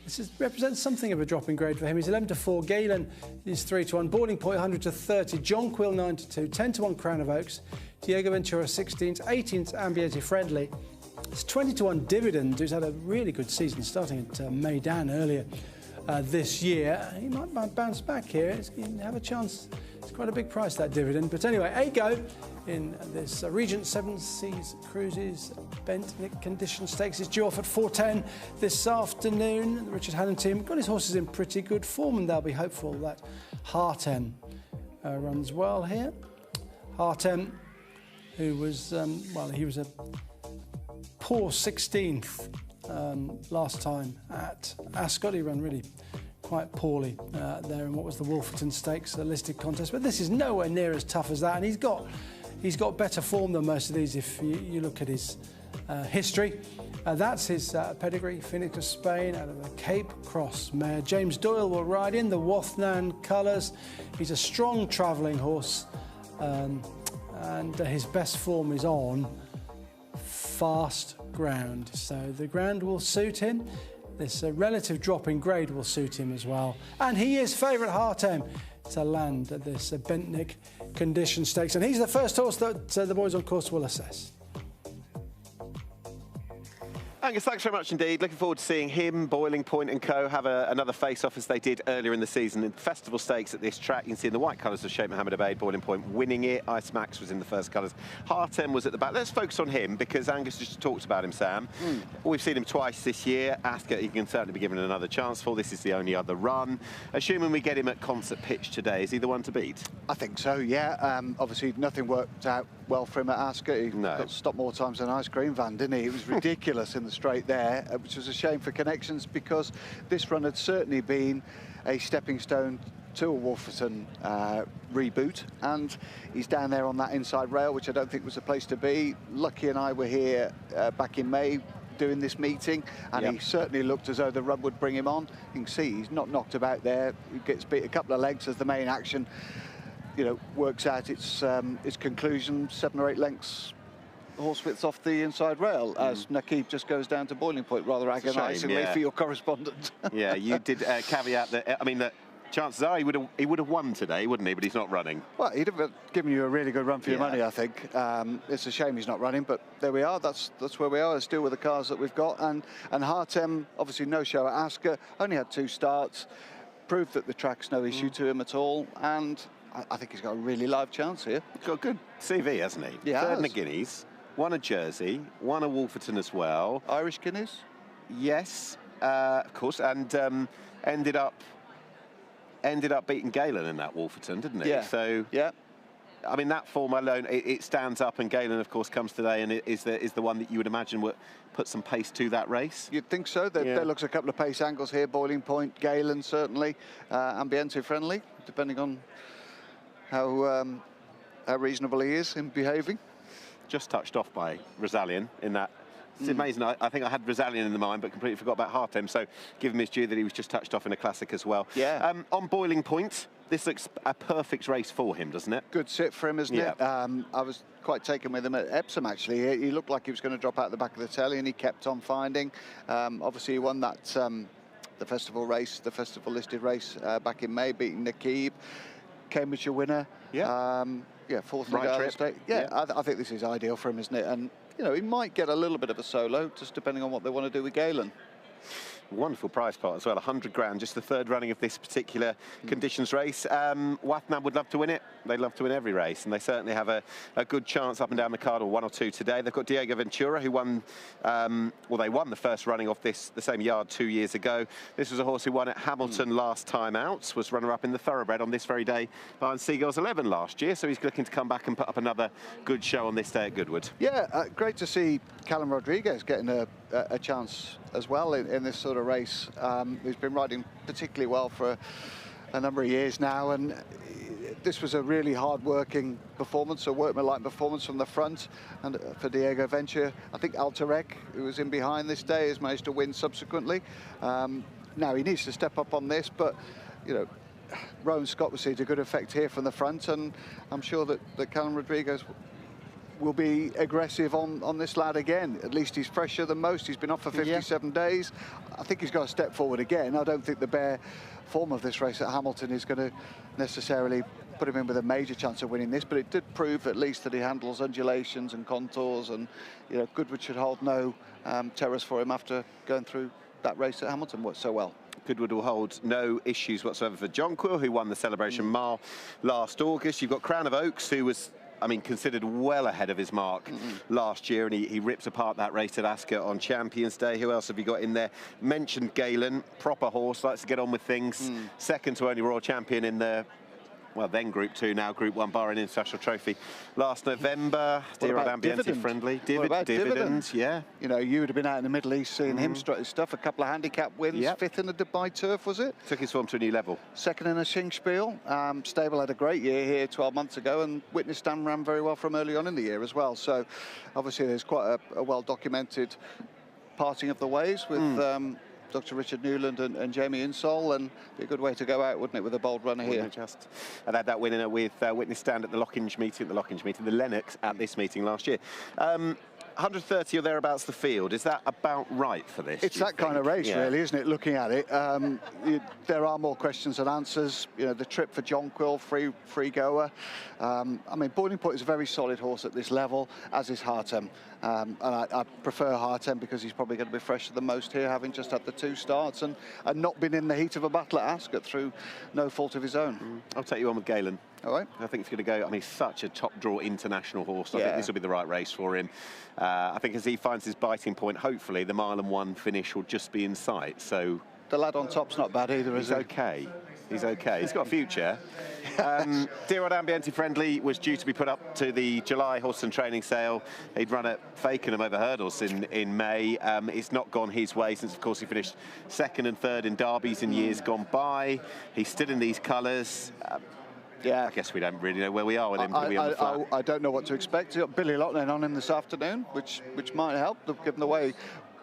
S6: This represents something of a drop in grade for him. He's 11-4, Galen is 3-1, Boarding Point 100-30, John Quill 9-2, 10-1 Crown of Oaks, Diego Ventura 16th, 18th Ambiente Friendly. It's 20-1 Dividend, who's had a really good season starting at Maidan earlier this year. He might bounce back here. He can have a chance. It's quite a big price, that Dividend. But anyway, 8 go in this Regent 7 Seas Cruises Bentinck Condition Stakes. Is due off at 4:10 this afternoon. The Richard Hannon team got his horses in pretty good form, and they'll be hopeful that Hartem runs well here. Hartem, who was, he was a poor 16th last time at Ascot. He ran really quite poorly there in what was the Wolferton Stakes listed contest, but this is nowhere near as tough as that, and he's got better form than most of these if you look at his history. That's his pedigree. Phoenix of Spain out of the Cape Cross mare. James Doyle will ride in the Wathnan colours. He's a strong travelling horse, and his best form is on fast ground, so the ground will suit him. This relative drop in grade will suit him as well, and he is favourite Hartem to land at this Bentinck Condition Stakes, and he's the first horse that the boys on course will assess.
S1: Angus, thanks very much indeed. Looking forward to seeing him, Boiling Point and co. have another face-off as they did earlier in the season in Festival Stakes at this track. You can see in the white colours of Sheikh Mohammed Obeid, Boiling Point winning it. Ice Max was in the first colours. Hartem was at the back. Let's focus on him because Angus just talked about him, Sam. We've seen him twice this year. Ascot, he can certainly be given another chance for. This is the only other run. Assuming we get him at concert pitch today, is he the one to beat?
S5: I think so, yeah. Obviously, nothing worked out well for him at Ascot. He got stopped more times than an ice cream van, didn't he? It was ridiculous in the straight there, which was a shame for Connections because this run had certainly been a stepping stone to a Wolferton reboot, and he's down there on that inside rail, which I don't think was the place to be. Lucky and I were here back in May doing this meeting, and he certainly looked as though the run would bring him on. You can see he's not knocked about there. He gets beat a couple of lengths as the main action, works out its conclusion, 7 or 8 lengths horse widths off the inside rail as Nakib just goes down to Boiling Point rather agonisingly for your correspondent.
S1: Yeah, you did caveat that. I mean, that chances are he would have won today, wouldn't he? But he's not running.
S5: Well, he'd have given you a really good run for your money, I think. It's a shame he's not running, but there we are. That's where we are. Let's deal with the cars that we've got. And Hartem, obviously no show at Ascot, only had 2 starts, proved that the track's no issue to him at all, and I think he's got a really live chance here.
S1: He's got a good CV, hasn't he?
S5: Yeah.
S1: Third in the Guineas, won a Jersey, won a Wolferton as well.
S5: Irish Guineas?
S1: Yes, of course, and ended up beating Galen in that Wolferton, didn't he?
S5: Yeah.
S1: So
S5: yeah.
S1: I mean, that form alone, it stands up, and Galen, of course, comes today and is the one that you would imagine would put some pace to that race.
S5: You'd think so. There looks a couple of pace angles here. Boiling Point, Galen, certainly. Ambiente Friendly, depending on how reasonable he is in behaving.
S1: Just touched off by Rosalian in that. It's amazing. I think I had Rosalian in the mind, but completely forgot about Hartem. So give him his due that he was just touched off in a classic as well.
S5: Yeah.
S1: On Boiling Point, this looks a perfect race for him, doesn't it?
S5: Good sit for him, isn't it? I was quite taken with him at Epsom, actually. He looked like he was going to drop out the back of the telly, and he kept on finding. Obviously, he won that the festival race, the festival listed race back in May, beating Nick. Cambridgeshire winner. Yeah, fourth in the Qatar Stakes. I think this is ideal for him, isn't it? And you know, he might get a little bit of a solo, just depending on what they want to do with Galen.
S1: Wonderful prize pot as well, 100 grand, just the third running of this particular conditions race. Wathnam would love to win it. They love to win every race, and they certainly have a good chance up and down the card, or one or two today. They've got Diego Ventura, who won, well, they won the first running off the same yard 2 years ago. This was a horse who won at Hamilton last time out, was runner-up in the Thoroughbred on this very day behind Seagulls 11 last year, so he's looking to come back and put up another good show on this day at Goodwood.
S5: Yeah, great to see Callum Rodriguez getting a chance as well in this sort of race. He's been riding particularly well for a number of years now, and this was a really hard-working performance, a workmanlike performance from the front. And for Diego Ventura, I think Alterec, who was in behind this day, has managed to win subsequently. Now he needs to step up on this, but you know, Rowan Scott will see a good effect here from the front, and I'm sure that Callum Rodriguez will be aggressive on this lad again. At least he's fresher than most. He's been off for 57 days. I think he's got to step forward again. I don't think the bare form of this race at Hamilton is going to necessarily put him in with a major chance of winning this, but it did prove at least that he handles undulations and contours, and you know, Goodwood should hold no terrors for him after going through that race at Hamilton so well.
S1: Goodwood will hold no issues whatsoever for Jonquil, who won the Celebration Mile last August. You've got Crown of Oaks, who was, I mean, considered well ahead of his mark last year, and he ripped apart that race at Ascot on Champions Day. Who else have you got in there? Mentioned Galen, proper horse, likes to get on with things. Second to only Royal Champion in the, well, then Group 2, now Group 1 Bahrain International Trophy last November. Dear old Ambiente friendly. Dividend, yeah.
S5: You know, you would have been out in the Middle East seeing him strut his stuff. A couple of handicap wins, fifth in the Dubai Turf, was it?
S1: Took his form to a new level.
S5: Second in a Singspiel. Stable had a great year here 12 months ago, and Witness Stand ran very well from early on in the year as well. So obviously there's quite a well-documented parting of the ways with Dr. Richard Newland and Jamie Insole, and be a good way to go out, wouldn't it, with a bold runner here?
S1: And had that winner with Witness Stand at the Lockinge meeting, the Lennox at this meeting last year. 130 or thereabouts the field. Is that about right for this?
S5: It's that kind of race, really, isn't it? Looking at it, there are more questions than answers. You know, the trip for Jonquil, free goer. I mean, Boiling Point is a very solid horse at this level, as is Hartem. And I prefer Hartem because he's probably going to be fresher than most here, having just had the 2 starts and not been in the heat of a battle at Ascot through no fault of his own.
S1: I'll take you on with Galen.
S5: All right.
S1: I think it's going to go, I mean, such a top draw international horse. I think this will be the right race for him. I think as he finds his biting point, hopefully the 1 mile finish will just be in sight. So
S5: the lad on top's not bad either, is he?
S1: He's okay. He's okay. He's got a future. Dear old Ambiente Friendly was due to be put up to the July horse and training sale. He'd run at Fakenham over hurdles in May. It's not gone his way since, of course, he finished 2nd and 3rd in derbies in years gone by. He's still in these colours. Yeah, I guess we don't really know where we are with him.
S5: I don't know what to expect. Got Billy Loughnane on him this afternoon, which might help, given the way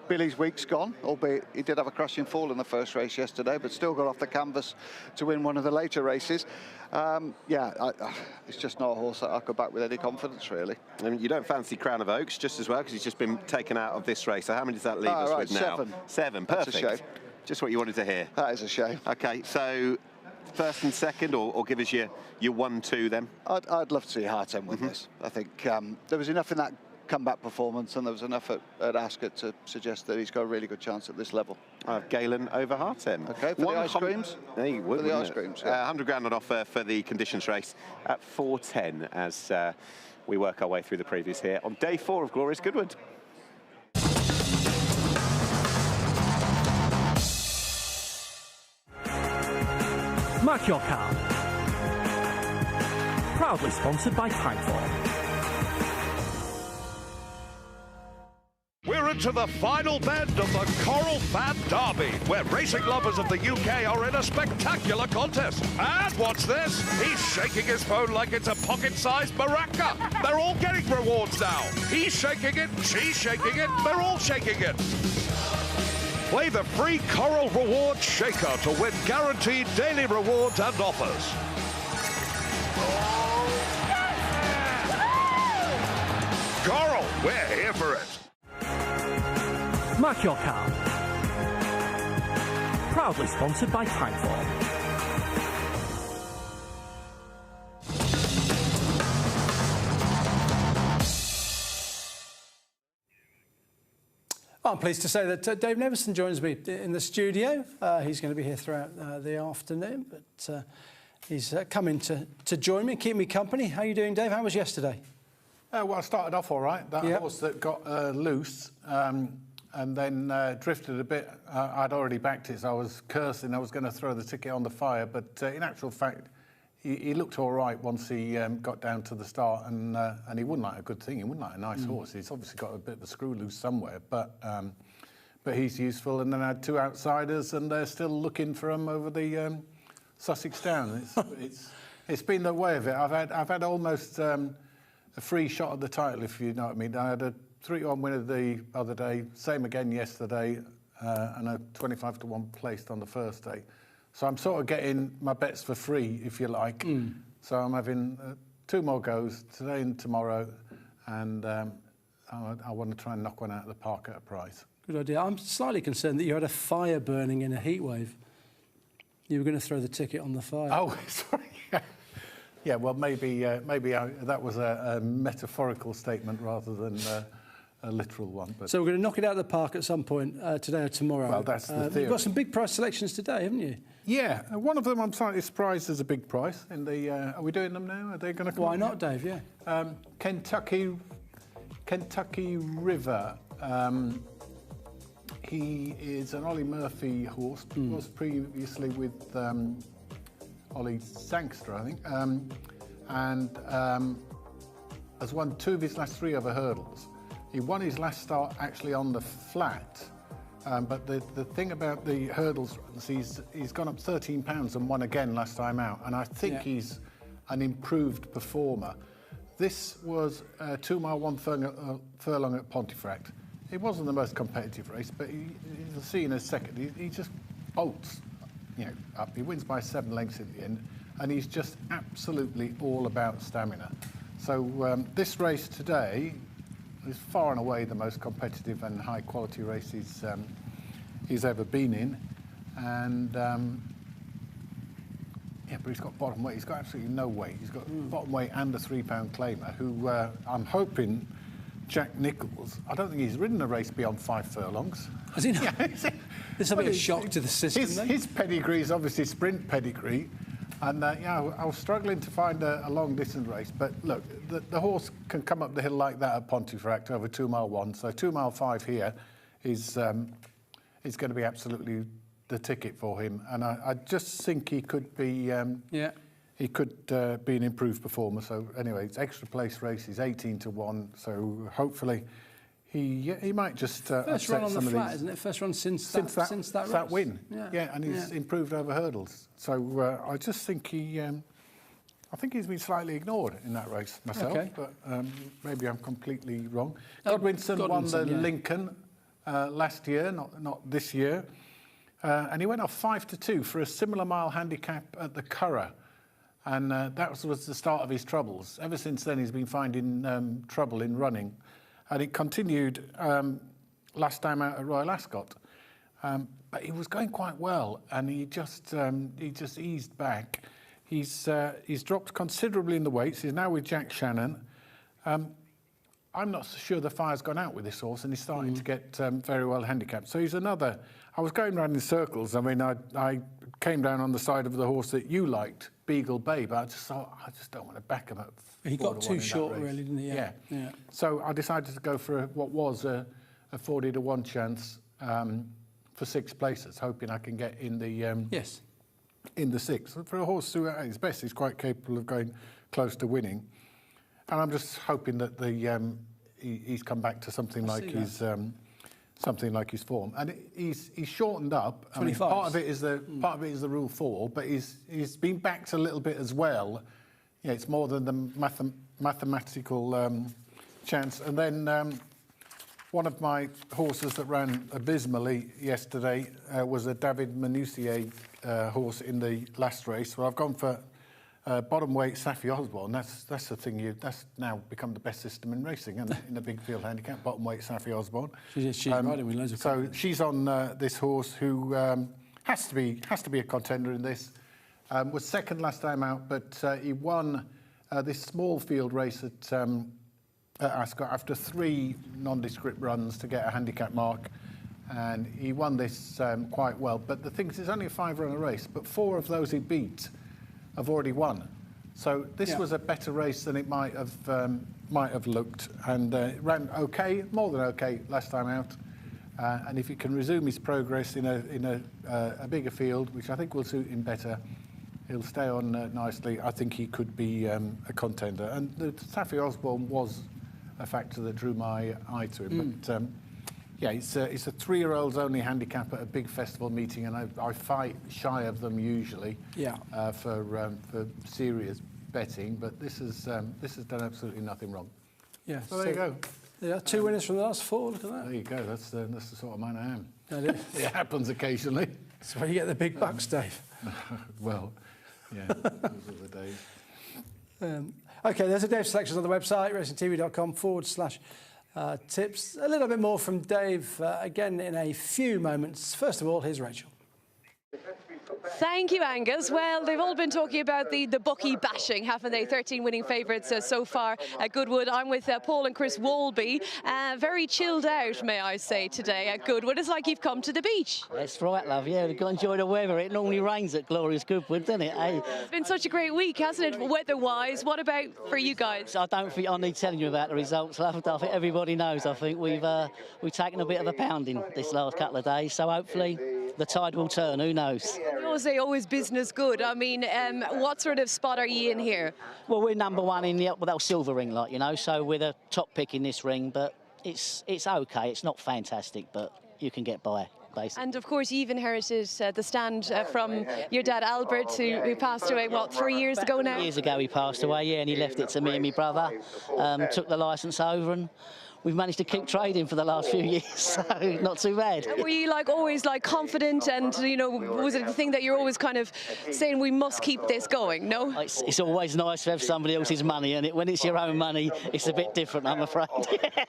S5: Billy's week's gone, albeit he did have a crushing fall in the first race yesterday, but still got off the canvas to win one of the later races. It's just not a horse that I could back with any confidence, really.
S1: I mean, you don't fancy Crown of Oaks just as well, because he's just been taken out of this race. So how many does that leave us with now?
S5: 7.
S1: 7, perfect.
S5: That's a shame.
S1: Just what you wanted to hear.
S5: That is a shame.
S1: Okay, so first and second, or give us your 1-2 then?
S5: I'd love to see Hartem with this. I think there was enough in that comeback performance, and there was enough at Ascot to suggest that he's got a really good chance at this level.
S1: Galen over Hartem.
S5: Okay, for the ice creams?
S1: He would,
S5: for the ice creams, yeah.
S1: 100 grand on offer for the conditions race at 4:10 as we work our way through the previews here on day 4 of Glorious Goodwood.
S9: Mark your card. Proudly sponsored by Typeform.
S10: We're into the final bend of the Coral Fad Derby, where racing lovers of the UK are in a spectacular contest. And what's this? He's shaking his phone like it's a pocket-sized maraca. They're all getting rewards now. He's shaking it, she's shaking it, they're all shaking it. Play the free Coral Rewards Shaker to win guaranteed daily rewards and offers. Coral, we're here for it.
S9: Mark your card. Proudly sponsored by Typeform.
S6: I'm pleased to say that Dave Neverson joins me in the studio. He's going to be here throughout the afternoon, but he's coming to join me, keep me company. How are you doing, Dave? How was yesterday?
S18: Well, I started off all right. That horse that got loose and then drifted a bit, I'd already backed it, so I was cursing. I was going to throw the ticket on the fire, but in actual fact, he looked all right once he got down to the start, and he wouldn't like a good thing. He wouldn't like a nice horse. He's obviously got a bit of a screw loose somewhere, but he's useful. And then I had two outsiders, and they're still looking for him over the Sussex Down. It's been the way of it. I've had almost a free shot at the title, if you know what I mean. I had a 3-1 winner the other day, same again yesterday, and a 25-1 placed on the first day. So I'm sort of getting my bets for free, if you like. So I'm having 2 more goes, today and tomorrow, and I want to try and knock one out of the park at a price.
S6: Good idea. I'm slightly concerned that you had a fire burning in a heat wave. You were going to throw the ticket on the fire.
S18: Oh, sorry. Yeah, well, maybe that was a metaphorical statement rather than a literal one. But
S6: So we're going to knock it out of the park at some point today or tomorrow.
S18: Well, that's the theory.
S6: You've got some big price selections today, haven't you?
S18: Yeah, one of them I'm slightly surprised is a big price. In the are we doing them now? Are they going to come?
S6: Why not, Dave? Yeah.
S18: Kentucky River. He is an Ollie Murphy horse. Was previously with Ollie Sangster, I think, and has won 2 of his last 3 over hurdles. He won his last start actually on the flat, but the thing about the hurdles, he's gone up 13 pounds and won again last time out, and I think he's an improved performer. This was a 2-mile 1 furlong at Pontefract. It wasn't the most competitive race, but you'll see in a second, he just bolts, up. He wins by 7 lengths in the end, and he's just absolutely all about stamina. So this race today is far and away the most competitive and high-quality race he's ever been in, and but he's got bottom weight. He's got absolutely no weight. He's got bottom weight and a 3-pound claimer, who I'm hoping. Jack Nicholls, I don't think he's ridden a race beyond 5 furlongs.
S6: Has he not? This will be a shock to the system.
S18: His pedigree is obviously sprint pedigree, and I was struggling to find a long-distance race. But look, the horse can come up the hill like that at Pontefract over 2-mile 1. So 2-mile 5 here is going to be absolutely the ticket for him. And I just think he could be. He could be an improved performer. So anyway, it's extra place race. He's 18-1. So hopefully he might just
S6: first run on the flat, isn't it? First run since that
S18: win. Yeah, and he's improved over hurdles. So I just think I think he's been slightly ignored in that race myself.
S6: Okay.
S18: But maybe I'm completely wrong. Godwinson won the Lincoln last year, not this year, and he went off 5-2 for a similar mile handicap at the Curragh. And that was the start of his troubles. Ever since then, he's been finding trouble in running. And it continued last time out at Royal Ascot. But he was going quite well, and he just eased back. He's dropped considerably in the weights. He's now with Jack Shannon. I'm not so sure the fire's gone out with this horse, and he's starting to get very well handicapped. So he's another. I was going round in circles. I mean, I came down on the side of the horse that you liked, Beagle Bay, but I just thought I just don't want to back him up.
S6: He got too short, really, didn't he?
S18: Yeah. So I decided to go for what was a 40-1 chance for 6 places, hoping I can get in the in the 6. For a horse who at his best is quite capable of going close to winning, and I'm just hoping that he's come back to something like his form, and he's shortened up. I mean, part of it is the Rule 4, but he's been backed a little bit as well. Yeah, it's more than the mathematical chance. And then one of my horses that ran abysmally yesterday was a David Manoussier horse in the last race. Well, I've gone for bottom weight Saffie Osborne. That's the thing. That's now become the best system in racing, and in the big field handicap, bottom weight Saffie Osborne.
S6: She's riding with loads of
S18: So she's on this horse who has to be a contender in this. Was second last time out, but he won this small field race at Ascot after 3 nondescript runs to get a handicap mark, and he won this quite well. But the thing is, it's only a 5-runner race, but 4 of those he beat have already won. So this was a better race than it might have looked, and it ran okay, more than okay last time out. And if he can resume his progress in a bigger field, which I think will suit him better, he'll stay on nicely. I think he could be a contender. And the Saffie Osborne was a factor that drew my eye to him. But yeah, it's a 3-year-olds only handicap at a big festival meeting, and I fight shy of them usually. Yeah. For serious betting, but this has done absolutely nothing wrong.
S6: Yeah.
S18: So there you go.
S6: Yeah, 2 winners from the last 4. Look at that.
S18: There you go. That's the sort of man I am.
S6: That is.
S18: It happens occasionally.
S6: That's where you get the big bucks, Dave.
S18: Well, yeah, those are the days.
S6: OK, there's a Dave selection on the website, racingtv.com/tips. A little bit more from Dave again in a few moments. First of all, here's Rachel.
S3: Thank you, Angus. Well, they've all been talking about the bookie bashing, haven't they? 13 winning favourites so far at Goodwood. I'm with Paul and Chris Walby. Very chilled out, may I say, today at Goodwood. It's like you've come to the beach.
S19: That's right, love. Yeah, we've got to enjoy the weather. It normally rains at glorious Goodwood, doesn't it? Hey?
S3: It's been such a great week, hasn't it, weather-wise? What about for you guys?
S19: I don't think I need telling you about the results, love. I think everybody knows. I think we've taken a bit of a pounding this last couple of days, so hopefully the tide will turn. Who knows?
S3: You say always business good. I mean, what sort of spot are you in here?
S19: Well, we're number 1 in the silver ring, like, you know, so we're the top pick in this ring, but it's okay. It's not fantastic, but you can get by. Basically.
S3: And of course, you've inherited the stand from your dad Albert, who passed away, what, 3 years ago now?
S19: 3 years ago he passed away, yeah, and he left it to me and my brother. Took the licence over, and we've managed to keep trading for the last few years, so not too bad.
S3: And were you always confident, and was it the thing that you're always kind of saying we must keep this going? No.
S19: It's always nice to have somebody else's money, and when it's your own money, it's a bit different, I'm afraid.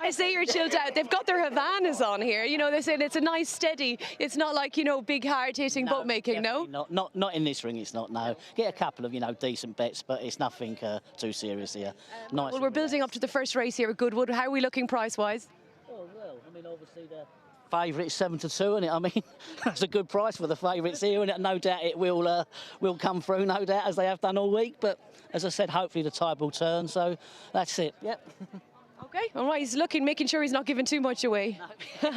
S3: I say you're chilled out. They've got their Havanas on here. They say it's a nice steady. It's not like big hard hitting boat making. No.
S19: Not in this ring. It's not. No. Get a couple of decent bets, but it's nothing too serious here. Nice.
S3: Well, we're building up to the first race here at Goodwood. How are we looking price-wise?
S19: Oh, well, I mean, obviously the favourite is 7 to 2, isn't it? I mean, that's a good price for the favourites here, and no doubt it will come through, no doubt, as they have done all week. But as I said, hopefully the tide will turn. So that's it. Yep.
S3: Okay, all right, he's making sure he's not giving too much away. No.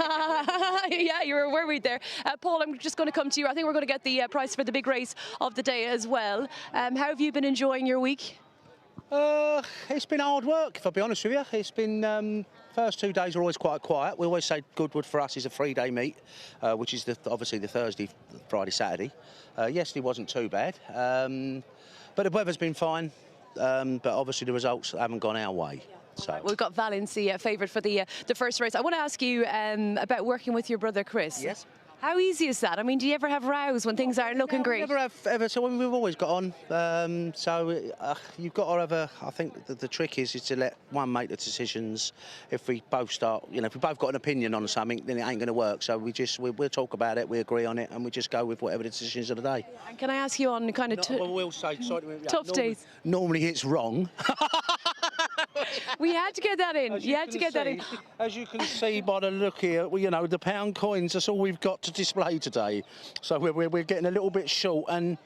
S3: Yeah, you were worried there. Paul, I'm just going to come to you. I think we're going to get the price for the big race of the day as well. How have you been enjoying your week?
S20: It's been hard work, if I'll be honest with you. It's been, first 2 days are always quite quiet. We always say Goodwood for us is a 3-day meet, which is obviously the Thursday, Friday, Saturday. Yesterday wasn't too bad, but the weather's been fine, but obviously the results haven't gone our way. So.
S3: Right, we've got Valencia favoured for the first race. I want to ask you about working with your brother Chris.
S20: Yes.
S3: How easy is that? I mean, do you ever have rows when things aren't looking great?
S20: Never have ever. So we've always got on. So you've got to have a. I think the trick is to let one make the decisions. If we both start, if we both got an opinion on something, then it ain't going to work. So we'll talk about it, we agree on it, and we just go with whatever the decisions of the day.
S3: And can I ask you on kind of
S20: we'll say,
S3: tough days?
S20: Normally it's wrong.
S3: We had to get that in. You had to get that in.
S20: As you can see by the look here, the pound coins, that's all we've got to display today. So we're getting a little bit short, and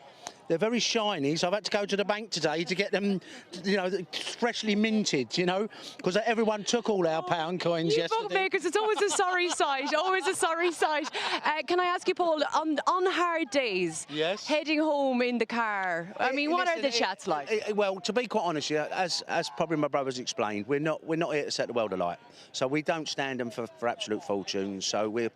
S20: they're very shiny, so I've had to go to the bank today to get them, freshly minted, because everyone took all our pound coins yesterday.
S3: Bookmakers, it's always a sorry sight, always a sorry sight. Can I ask you, Paul, on hard days,
S20: yes,
S3: heading home in the car, I mean, what are the chats like?
S20: Well, to be quite honest, as probably my brother's explained, we're not here to set the world alight, so we don't stand them for absolute fortunes. So we're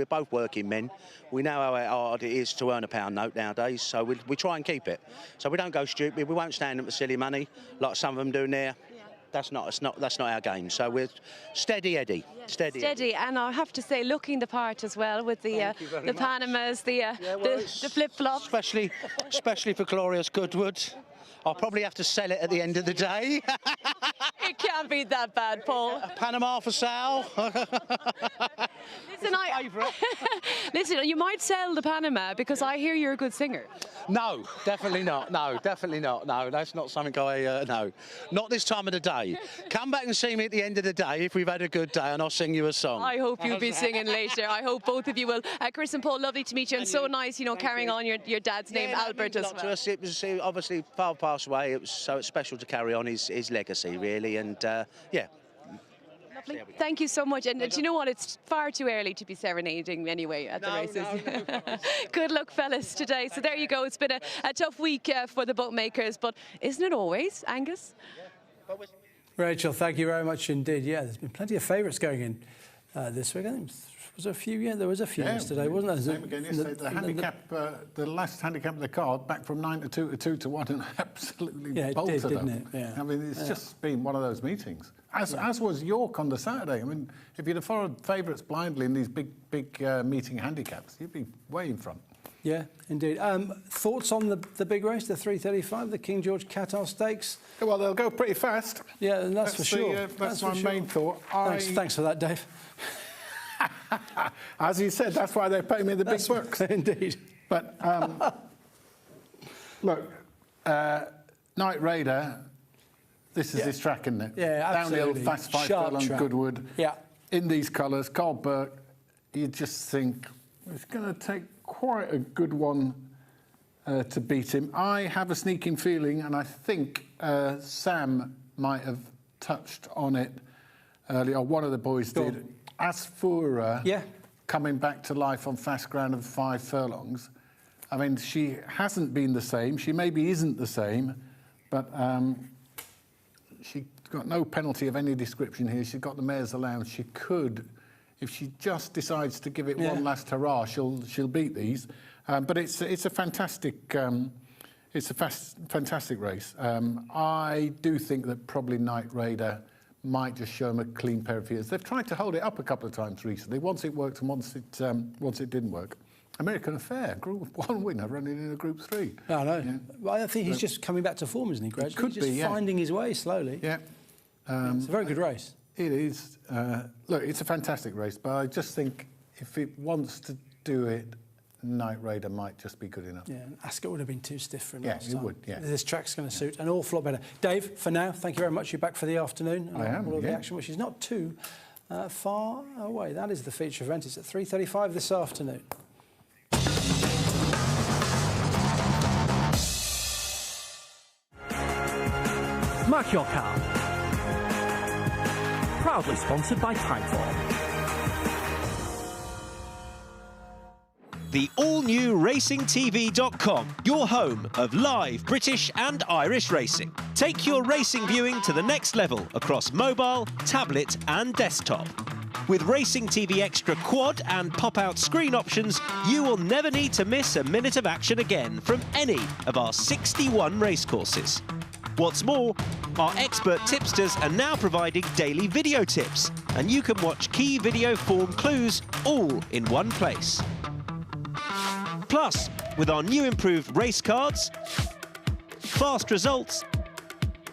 S20: both working men. We know how hard it is to earn a pound note nowadays, so we try and keep it. So we don't go stupid. We won't stand them for silly money like some of them do now. That's not our game. So we're steady Eddie. Steady.
S3: And I have to say, looking the part as well with the Panamas, the flip-flops.
S20: Especially for glorious Goodwood. I'll probably have to sell it at the end of the day.
S3: It can't be that bad, Paul.
S20: Panama for sale.
S3: Listen, listen, you might sell the Panama because I hear you're a good singer.
S20: No, definitely not. No, definitely not. No, that's not something no. Not this time of the day. Come back and see me at the end of the day if we've had a good day and I'll sing you a song.
S3: I hope you'll be singing later. I hope both of you will. Chris and Paul, lovely to meet you, and so nice, you know, carrying on your dad's name, Albert, as well.
S20: It was obviously father passed away, so it's special to carry on his legacy, really, and yeah.
S3: Lovely. Thank you so much. And do you know what? It's far too early to be serenading anyway at the races. No. Good luck, fellas, today. So there you go. It's been a tough week for the bookmakers, but isn't it always, Angus?
S6: Rachel, thank you very much indeed. Yeah, there's been plenty of favourites going in this week. I think was there a few? Yeah, there was a few yesterday, wasn't there?
S18: Same again yesterday. The handicap, the last handicap of the card, back from 9 to 2 to 2 to 1, and absolutely bolted up.
S6: Didn't it? Yeah.
S18: I mean, it's just been one of those meetings. As was York on the Saturday. I mean, if you'd have followed favourites blindly in these big meeting handicaps, you'd be way in front.
S6: Yeah, indeed. Thoughts on the big race, the 335, the King George Qatar Stakes?
S18: Well, they'll go pretty fast.
S6: Yeah, and that's for sure.
S18: That's my main thought.
S6: Thanks for that, Dave.
S18: As you said, that's why they pay me the big bucks.
S6: Indeed.
S18: But look, Night Raider, this is his track, isn't it?
S6: Yeah, absolutely.
S18: Downhill, fast 5 furlong Goodwood.
S6: Yeah.
S18: In these colours, Carl Burke, you just think it's going to take quite a good one to beat him. I have a sneaking feeling, and I think Sam might have touched on it earlier, or one of the boys did. Asfoora coming back to life on fast ground of 5 furlongs. I mean, she hasn't been the same. She maybe isn't the same, but she's got no penalty of any description here. She's got the mare's allowance. She could, if she just decides to give it one last hurrah, she'll beat these. But it's a fantastic fantastic race. I do think that probably Night Raider might just show them a clean pair of ears. They've tried to hold it up a couple of times recently. Once it worked and once it didn't work. American Affair, Group 1 winner, running in a Group 3.
S6: I know. Yeah. Well, I think he's just coming back to form, isn't he, Greg?
S18: Could
S6: he's just finding his way slowly.
S18: Yeah.
S6: It's a very good race.
S18: It is. Look, it's a fantastic race, but I just think if it wants to do it, Night Raider might just be good enough.
S6: Yeah, Ascot would have been too stiff for him last time.
S18: Yeah, it would, yeah.
S6: This track's going to suit an awful lot better. Dave, for now, thank you very much. You're back for the afternoon.
S18: I am,
S6: all of the action, which is not too far away. That is the feature event. It's at 3:35 this afternoon.
S9: Mark your card. Proudly sponsored by Timeform.
S21: The all-new RacingTV.com, your home of live British and Irish racing. Take your racing viewing to the next level across mobile, tablet and desktop. With Racing TV Extra quad and pop-out screen options, you will never need to miss a minute of action again from any of our 61 racecourses. What's more, our expert tipsters are now providing daily video tips, and you can watch key video form clues all in one place. Plus, with our new improved race cards, fast results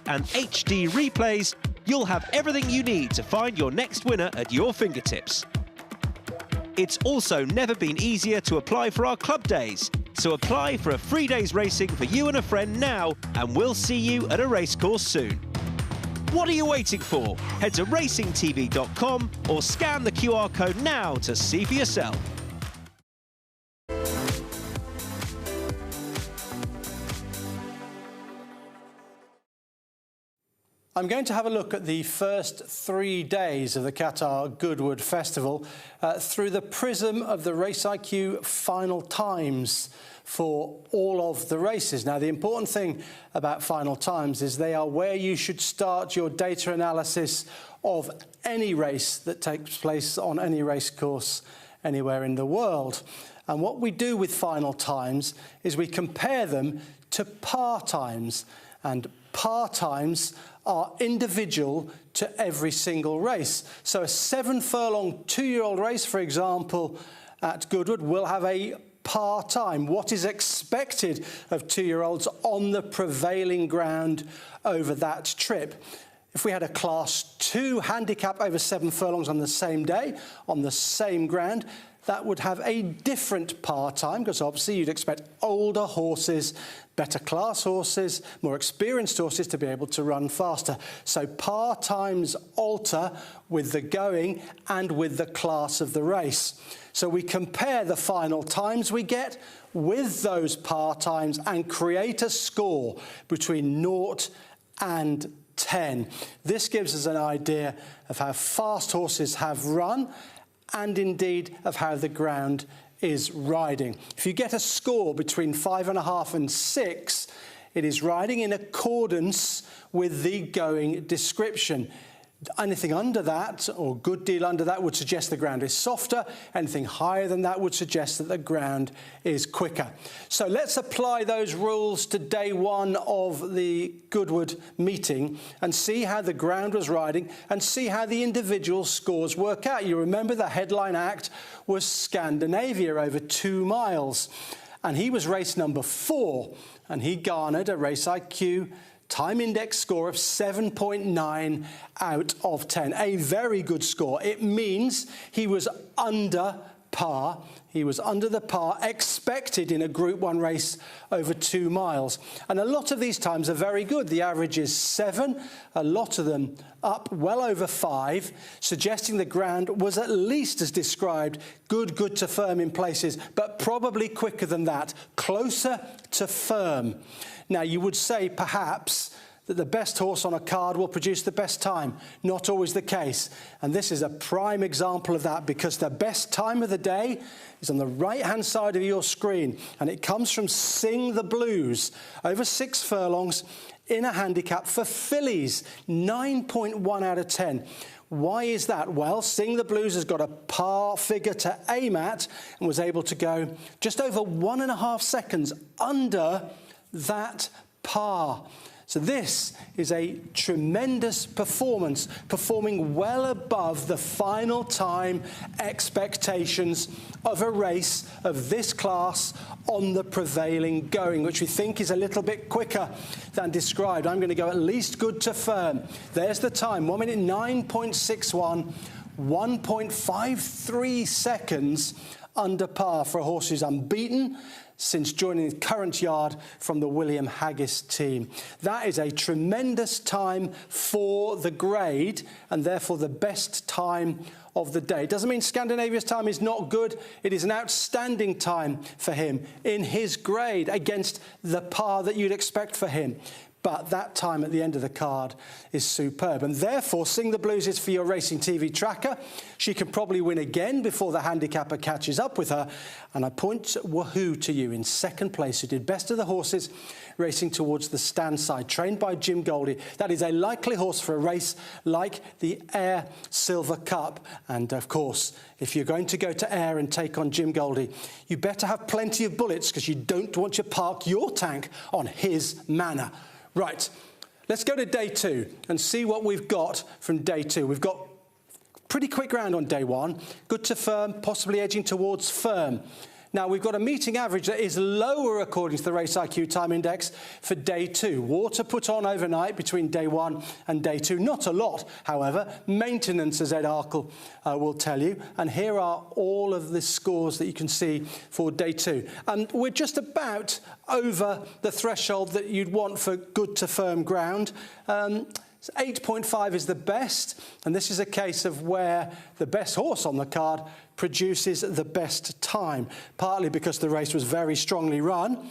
S21: and HD replays, you'll have everything you need to find your next winner at your fingertips. It's also never been easier to apply for our club days, so apply for a free day's racing for you and a friend now, and we'll see you at a racecourse soon. What are you waiting for? Head to racingtv.com or scan the QR code now to see for yourself.
S6: I'm going to have a look at the first 3 days of the Qatar Goodwood Festival through the prism of the Race IQ final times for all of the races. Now, the important thing about final times is they are where you should start your data analysis of any race that takes place on any race course anywhere in the world. And what we do with final times is we compare them to par times, and par times are individual to every single race. So a 7 furlong 2-year-old race, for example, at Goodwood will have a par time. What is expected of 2-year-olds on the prevailing ground over that trip? If we had a Class 2 handicap over 7 furlongs on the same day, on the same ground, that would have a different par time, because obviously you'd expect older horses, better class horses, more experienced horses to be able to run faster. So par times alter with the going and with the class of the race. So we compare the final times we get with those par times and create a score between 0 and 10. This gives us an idea of how fast horses have run and indeed of how the ground is riding. If you get a score between 5.5 and 6, it is riding in accordance with the going description. Anything under that, or a good deal under that, would suggest the ground is softer. Anything higher than that would suggest that the ground is quicker. So let's apply those rules to day 1 of the Goodwood meeting and see how the ground was riding and see how the individual scores work out. You remember the headline act was Scandinavia over 2 miles, and he was race number 4, and he garnered a Race IQ time index score of 7.9 out of 10. A very good score. It means he was under par. He was under the par expected in a Group 1 race over 2 miles. And a lot of these times are very good. The average is 7, a lot of them up well over 5, suggesting the ground was at least as described, good to firm in places, but probably quicker than that, closer to firm. Now, you would say, perhaps, that the best horse on a card will produce the best time. Not always the case. And this is a prime example of that, because the best time of the day is on the right-hand side of your screen. And it comes from Sing the Blues, over 6 furlongs in a handicap for fillies, 9.1 out of 10. Why is that? Well, Sing the Blues has got a par figure to aim at and was able to go just over 1.5 seconds under that par. So this is a tremendous performance, performing well above the final time expectations of a race of this class on the prevailing going, which we think is a little bit quicker than described. I'm going to go at least good to firm. There's the time, 1 minute 9.61, 1.53 seconds under par for a horse who's unbeaten since joining the current yard from the William Haggis team. That is a tremendous time for the grade, and therefore the best time of the day. Doesn't mean Scandinavia's time is not good. It is an outstanding time for him in his grade against the par that you'd expect for him. But that time at the end of the card is superb. And therefore, Sing the Blues is for your Racing TV tracker. She can probably win again before the handicapper catches up with her. And I point Wahoo to you in second place, who did best of the horses racing towards the stand side, trained by Jim Goldie. That is a likely horse for a race like the Ayr Silver Cup. And of course, if you're going to go to Ayr and take on Jim Goldie, you better have plenty of bullets, because you don't want to park your tank on his manor. Right, let's go to day 2 and see what we've got from day 2. We've got pretty quick ground on day 1, good to firm, possibly edging towards firm. Now, we've got a meeting average that is lower according to the Race IQ Time Index for day 2. Water put on overnight between day 1 and day 2. Not a lot, however. Maintenance, as Ed Arkle will tell you. And here are all of the scores that you can see for day 2. And we're just about over the threshold that you'd want for good to firm ground. 8.5 is the best, and this is a case of where the best horse on the card produces the best time, partly because the race was very strongly run.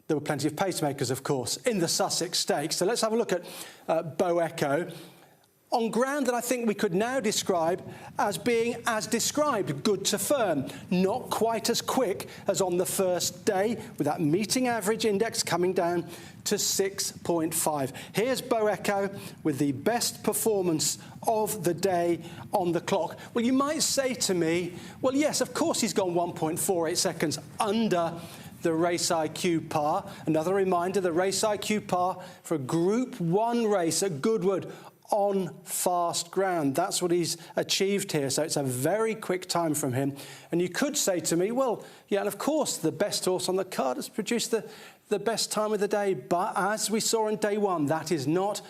S6: There were plenty of pacemakers, of course, in the Sussex Stakes. So let's have a look at Bo Echo. On ground that I think we could now describe as being, as described, good to firm. Not quite as quick as on the first day, with that meeting average index coming down to 6.5. Here's Bo Echo with the best performance of the day on the clock. Well, you might say to me, well, yes, of course he's gone 1.48 seconds under the Race IQ par. Another reminder, the Race IQ par for a Group 1 race at Goodwood on fast ground. That's what he's achieved here. So it's a very quick time from him. And you could say to me, well, yeah, and of course the best horse on the card has produced the best time of the day. But as we saw in day one, that is not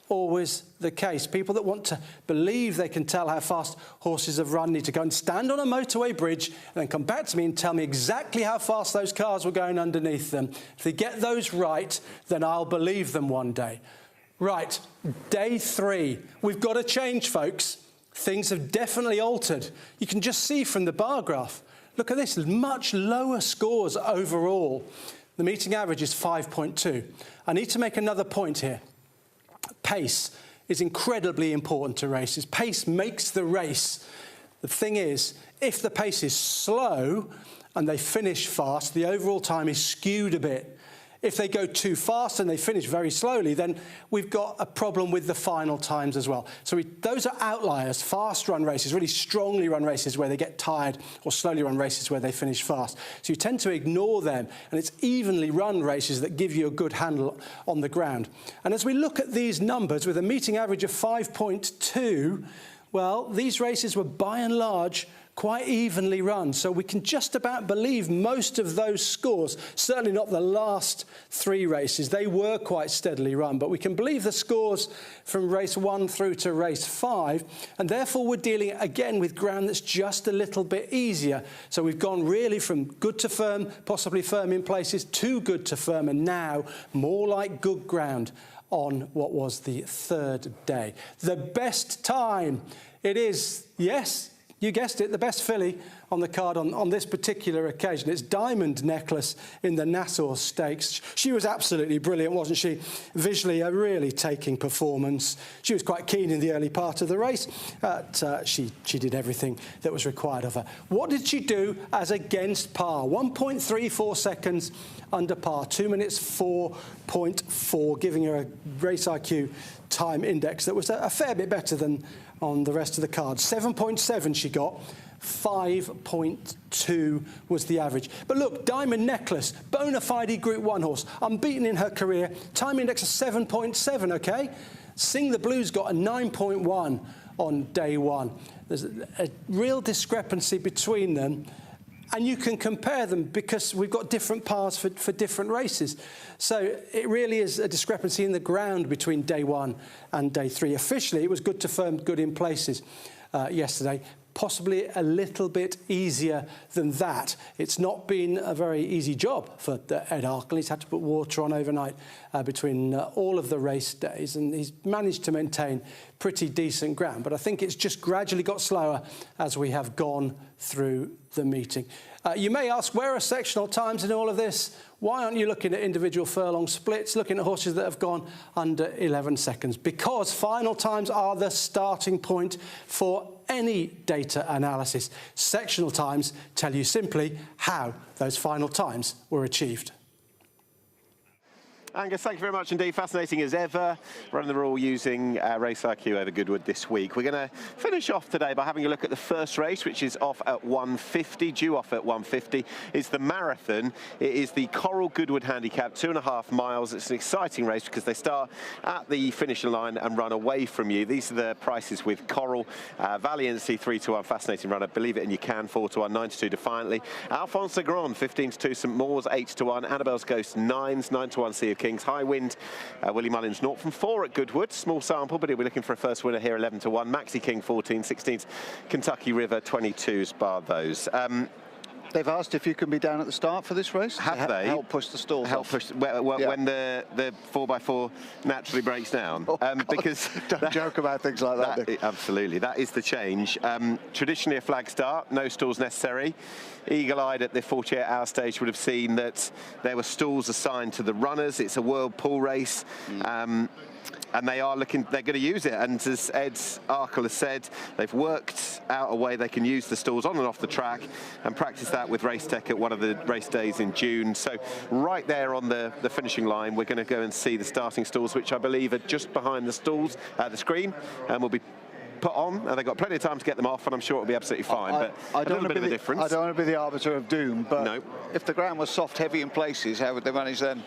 S6: always the case. People that want to believe they can tell how fast horses have run need to go and stand on a motorway bridge and then come back to me and tell me exactly how fast those cars were going underneath them. If they get those right, then I'll believe them one day. Right, day 3. We've got to change, folks. Things have definitely altered. You can just see from the bar graph. Look at this, much lower scores overall. The meeting average is 5.2. I need to make another point here. Pace is incredibly important to races. Pace makes the race. The thing is, if the pace is slow and they finish fast, the overall time is skewed a bit. If they go too fast and they finish very slowly, then we've got a problem with the final times as well. So those are outliers, fast run races, really strongly run races where they get tired, or slowly run races where they finish fast. So you tend to ignore them, and it's evenly run races that give you a good handle on the ground. And as we look at these numbers, with a meeting average of 5.2, well, these races were by and large quite evenly run, so we can just about believe most of those scores. Certainly not the last 3 races. They were quite steadily run, but we can believe the scores from race 1 through to race 5, and therefore we're dealing again with ground that's just a little bit easier. So we've gone really from good to firm, possibly firm in places, to good to firm, and now more like good ground on what was the 3rd day. The best time, it is, yes, you guessed it, the best filly on the card on this particular occasion. It's Diamond Necklace in the Nassau Stakes. She was absolutely brilliant, wasn't she? Visually, a really taking performance. She was quite keen in the early part of the race. She did everything that was required of her. What did she do as against par? 1.34 seconds under par, 2 minutes 4.4, giving her a Race IQ time index that was a fair bit better than on the rest of the card. 7.7 she got, 5.2 was the average. But look, Diamond Necklace, bona fide Group 1 horse, unbeaten in her career, time index of 7.7, OK? Sing the Blues got a 9.1 on day 1. There's a real discrepancy between them. And you can compare them because we've got different pars for different races. So it really is a discrepancy in the ground between day 1 and day 3. Officially, it was good to firm, good in places yesterday. Possibly a little bit easier than that. It's not been a very easy job for Ed Arkle. He's had to put water on overnight between all of the race days, and he's managed to maintain pretty decent ground. But I think it's just gradually got slower as we have gone through the meeting. You may ask, where are sectional times in all of this? Why aren't you looking at individual furlong splits, looking at horses that have gone under 11 seconds? Because final times are the starting point for any data analysis. Sectional times tell you simply how those final times were achieved.
S1: Angus, thank you very much indeed. Fascinating as ever. Running the rule using Race IQ over Goodwood this week. We're going to finish off today by having a look at the first race, which is off at 1:50, due off at 1:50. It's the marathon. It is the Coral Goodwood Handicap, 2.5 miles. It's an exciting race because they start at the finishing line and run away from you. These are the prices with Coral. Valiancy, 3-1, fascinating runner. Believe it and you can, 4-1, 9-2 Defiantly. Alphonse Legrand, 15-2, St Maurs, 8-1. Annabelle's Ghost, 9s, 9-1 Sea of Kings. High Wind, Willie Mullins, 0 from 4 at Goodwood. Small sample, but he'll be looking for a first winner here, 11-1. Maxi King, 14, 16s. Kentucky River, 22s, bar those.
S5: They've asked if you can be down at the start for this race.
S1: Have they?
S5: Help push the stalls
S1: Help push when the 4x4 naturally breaks down. Because
S5: don't joke about things like that.
S1: Absolutely, that is the change. Traditionally a flag start, no stalls necessary. Eagle-eyed at the 48-hour stage would have seen that there were stalls assigned to the runners. It's a world pool race. And they're going to use it. And as Ed Arkle has said, they've worked out a way they can use the stalls on and off the track and practice that with Race Tech at one of the race days in June. So right there on the finishing line, we're going to go and see the starting stalls, which I believe are just behind the stalls, the screen, and will be put on, and they've got plenty of time to get them off, and I'm sure it'll be absolutely fine. But a little bit of a difference.
S5: I don't want to be the arbiter of doom, but if the ground was soft, heavy in places, how would they manage then?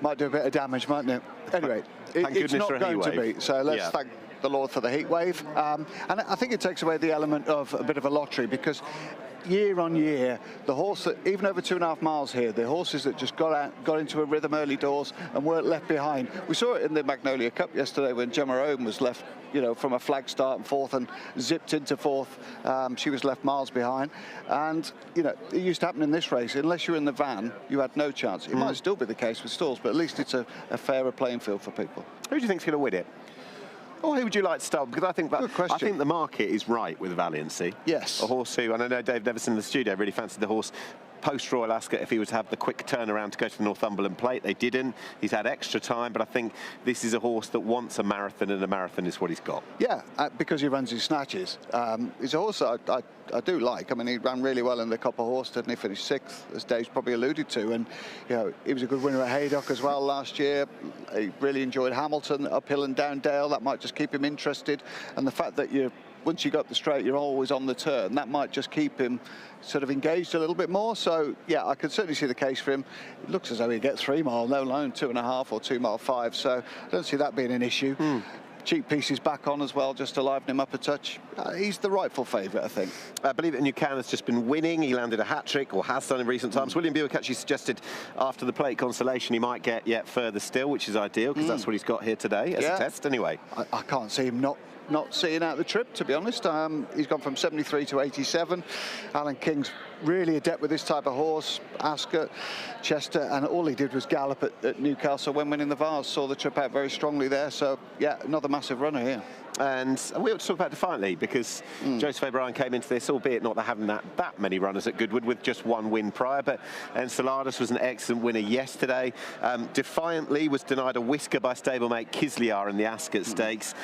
S5: Might do a bit of damage, mightn't it? Anyway, it's not going to be. So let's thank the Lord for the heat wave. And I think it takes away the element of a bit of a lottery, because year on year, the horse that, even over 2.5 miles here, the horses that just got into a rhythm early doors and weren't left behind. We saw it in the Magnolia Cup yesterday when Jakajaro was left, you know, from a flag start and fourth and zipped into fourth. She was left miles behind. And, you know, it used to happen in this race. Unless you're in the van, you had no chance. It might still be the case with stalls, but at least it's a fairer playing field for people.
S1: Who do you think's going to win it? Oh, who would you like to start? Because I think the market is right with Valiancy.
S5: Yes.
S1: A horse who, and I know Dave Neverson in the studio really fancied the horse post-Royal Ascot if he was to have the quick turnaround to go to the Northumberland Plate. They didn't. He's had extra time, but I think this is a horse that wants a marathon, and a marathon is what he's got.
S5: Yeah, because he runs his snatches. He's a horse I do like. I mean, he ran really well in the Copper Horse, didn't he? Finished 6th, as Dave's probably alluded to. And, you know, he was a good winner at Haydock as well last year. He really enjoyed Hamilton, uphill and down Dale. That might just keep him interested. And the fact that once you go up the straight, you're always on the turn, that might just keep him sort of engaged a little bit more. So, yeah, I could certainly see the case for him. It looks as though he'd get 3 mile, no alone 2.5 or 2 mile 5. So I don't see that being an issue. Cheap pieces back on as well, just to liven him up a touch. He's the rightful favourite, I think.
S1: I believe that Newcan has just been winning. He landed a hat-trick, or has done in recent times. William Buick actually suggested after the Plate Consolation he might get yet further still, which is ideal, because that's what he's got here today as a test anyway.
S5: I can't see him not seeing out the trip, to be honest. He's gone from 73 to 87. Alan King's really adept with this type of horse. Ascot, Chester, and all he did was gallop at Newcastle when winning the Vase. Saw the trip out very strongly there. So, yeah, another massive runner here.
S1: And we ought to talk about Defiantly, because Joseph O'Brien came into this, albeit not having that many runners at Goodwood, with just 1 win prior, but Enceladus was an excellent winner yesterday. Defiantly was denied a whisker by stablemate Kislyar in the Ascot Stakes.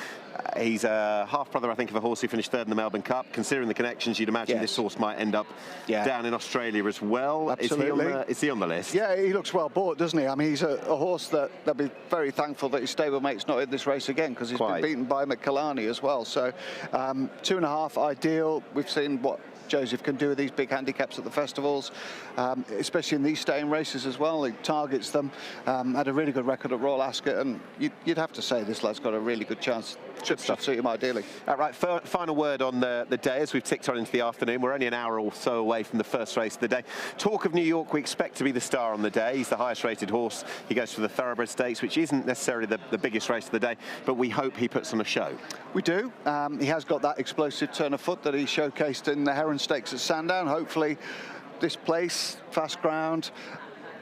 S1: He's a half-brother, I think, of a horse who finished 3rd in the Melbourne Cup. Considering the connections, you'd imagine this horse might end up down in Australia as well.
S5: Absolutely.
S1: Is he on the list?
S5: Yeah, he looks well bought, doesn't he? I mean, he's a horse that they'll be very thankful that his stablemate's not in this race again, because he's been beaten by McKillany as well. So 2.5 ideal. We've seen what Joseph can do with these big handicaps at the festivals, especially in these staying races as well. He targets them. Had a really good record at Royal Ascot, and you'd have to say this lad's got a really good chance. Should suit him ideally.
S1: Right, final word on the day as we've ticked on into the afternoon. We're only an hour or so away from the first race of the day. Talk of New York, we expect to be the star on the day. He's the highest rated horse. He goes for the Thoroughbred Stakes, which isn't necessarily the biggest race of the day, but we hope he puts on a show.
S5: We do. He has got that explosive turn of foot that he showcased in the Heron Stakes at Sandown. Hopefully this place, fast ground,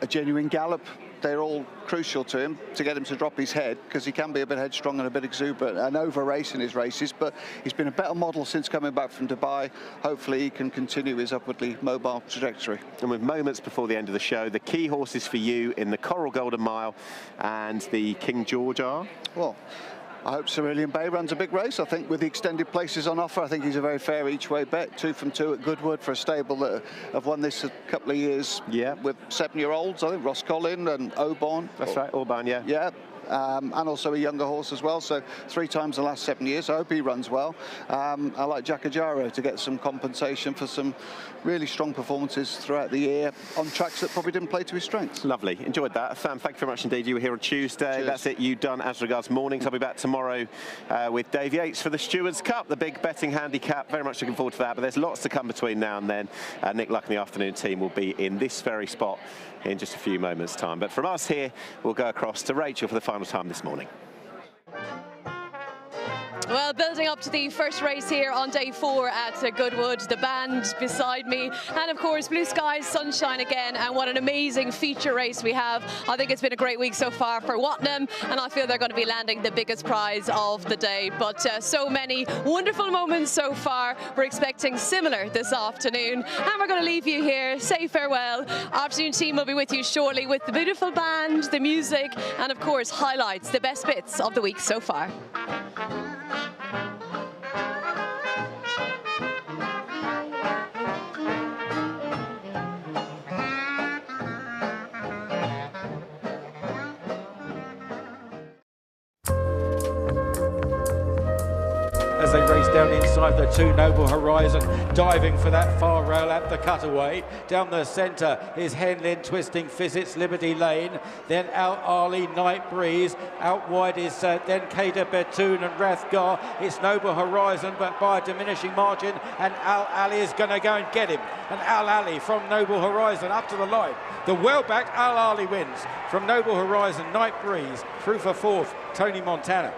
S5: a genuine gallop, they're all crucial to him to get him to drop his head, because he can be a bit headstrong and a bit exuberant and over-race in his races, but he's been a better model since coming back from Dubai. Hopefully he can continue his upwardly mobile trajectory.
S1: And with moments before the end of the show, the key horses for you in the Coral Golden Mile and the King George are?
S5: Well, I hope Cerulean Bay runs a big race. I think with the extended places on offer, I think he's a very fair each-way bet. 2 from 2 at Goodwood for a stable that have won this a couple of years with 7-year-olds. I think Ross Collin and Auburn.
S1: That's right, Auburn, yeah.
S5: Yeah. And also a younger horse as well, so 3 times the last 7 years. I hope he runs well. I like Jakajaro to get some compensation for some really strong performances throughout the year on tracks that probably didn't play to his strengths.
S1: Lovely, enjoyed that. Sam, thank you very much indeed. You were here on Tuesday.
S5: Cheers.
S1: That's it, you done as regards mornings. I'll be back tomorrow with Dave Yates for the Stewards Cup, the big betting handicap. Very much looking forward to that, but there's lots to come between now and then. Nick Luck and the afternoon team will be in this very spot in just a few moments' time. But from us here, we'll go across to Rachel for the final time this morning.
S3: Well, building up to the first race here on day 4 at Goodwood, the band beside me, and of course blue skies, sunshine again, and what an amazing feature race we have. I think it's been a great week so far for Watnam, and I feel they're going to be landing the biggest prize of the day. But so many wonderful moments so far. We're expecting similar this afternoon, and we're going to leave you here, say farewell. Afternoon team will be with you shortly with the beautiful band, the music, and of course highlights, the best bits of the week so far.
S2: As they race down down inside the 2 Noble Horizon, diving for that far rail at the cutaway. Down the centre is Henlin twisting Physics Liberty Lane, then Al Ali Night Breeze. Out wide is then Kader Betoon and Rathgar. It's Noble Horizon, but by a diminishing margin, and Al Ali is going to go and get him. And Al Ali from Noble Horizon up to the line. The well-backed Al Ali wins from Noble Horizon, Night Breeze, through for 4th, Tony Montana.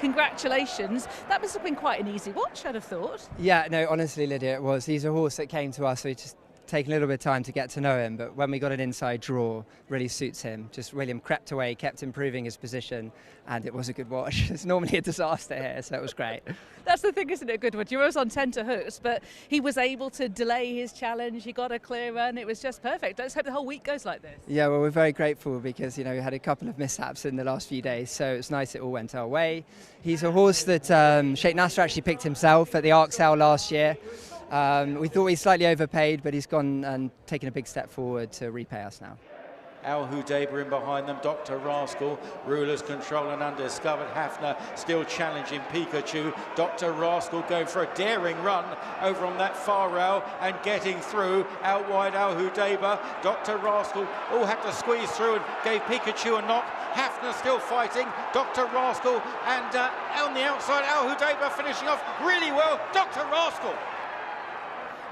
S22: Congratulations. That must have been quite an easy watch, I'd have thought.
S23: Yeah, no, honestly, Lydia, it was. He's a horse that came to us, so it's just taken a little bit of time to get to know him, but when we got an inside draw, really suits him. Just William crept away, kept improving his position, and it was a good watch. It's normally a disaster here, so it was great.
S22: That's the thing, isn't it, Goodwood? You were on tenterhooks, but he was able to delay his challenge. He got a clear run. It was just perfect. Let's hope the whole week goes like this.
S23: Yeah, well, we're very grateful because, you know, we had a couple of mishaps in the last few days, so it's nice it all went our way. He's a horse that Sheikh Nasser actually picked himself at the Arc Sale last year. We thought he slightly overpaid, but he's gone and taken a big step forward to repay us now.
S2: Al Hudayba in behind them, Dr. Rascal, Rulers Control and Undiscovered. Hafner still challenging Pikachu. Dr. Rascal going for a daring run over on that far rail and getting through. Out wide Al Hudayba. Dr. Rascal all had to squeeze through and gave Pikachu a knock. Hafner still fighting. Dr. Rascal and on the outside Al Hudayba finishing off really well. Dr. Rascal.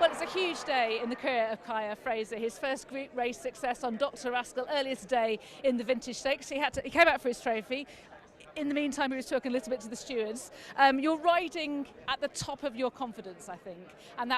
S22: Well, it's a huge day in the career of Kaya Fraser. His first group race success on Dr. Rascal earlier today in the Vintage Stakes. He came out for his trophy. In the meantime, he was talking a little bit to the stewards. You're riding at the top of your confidence, I think, and that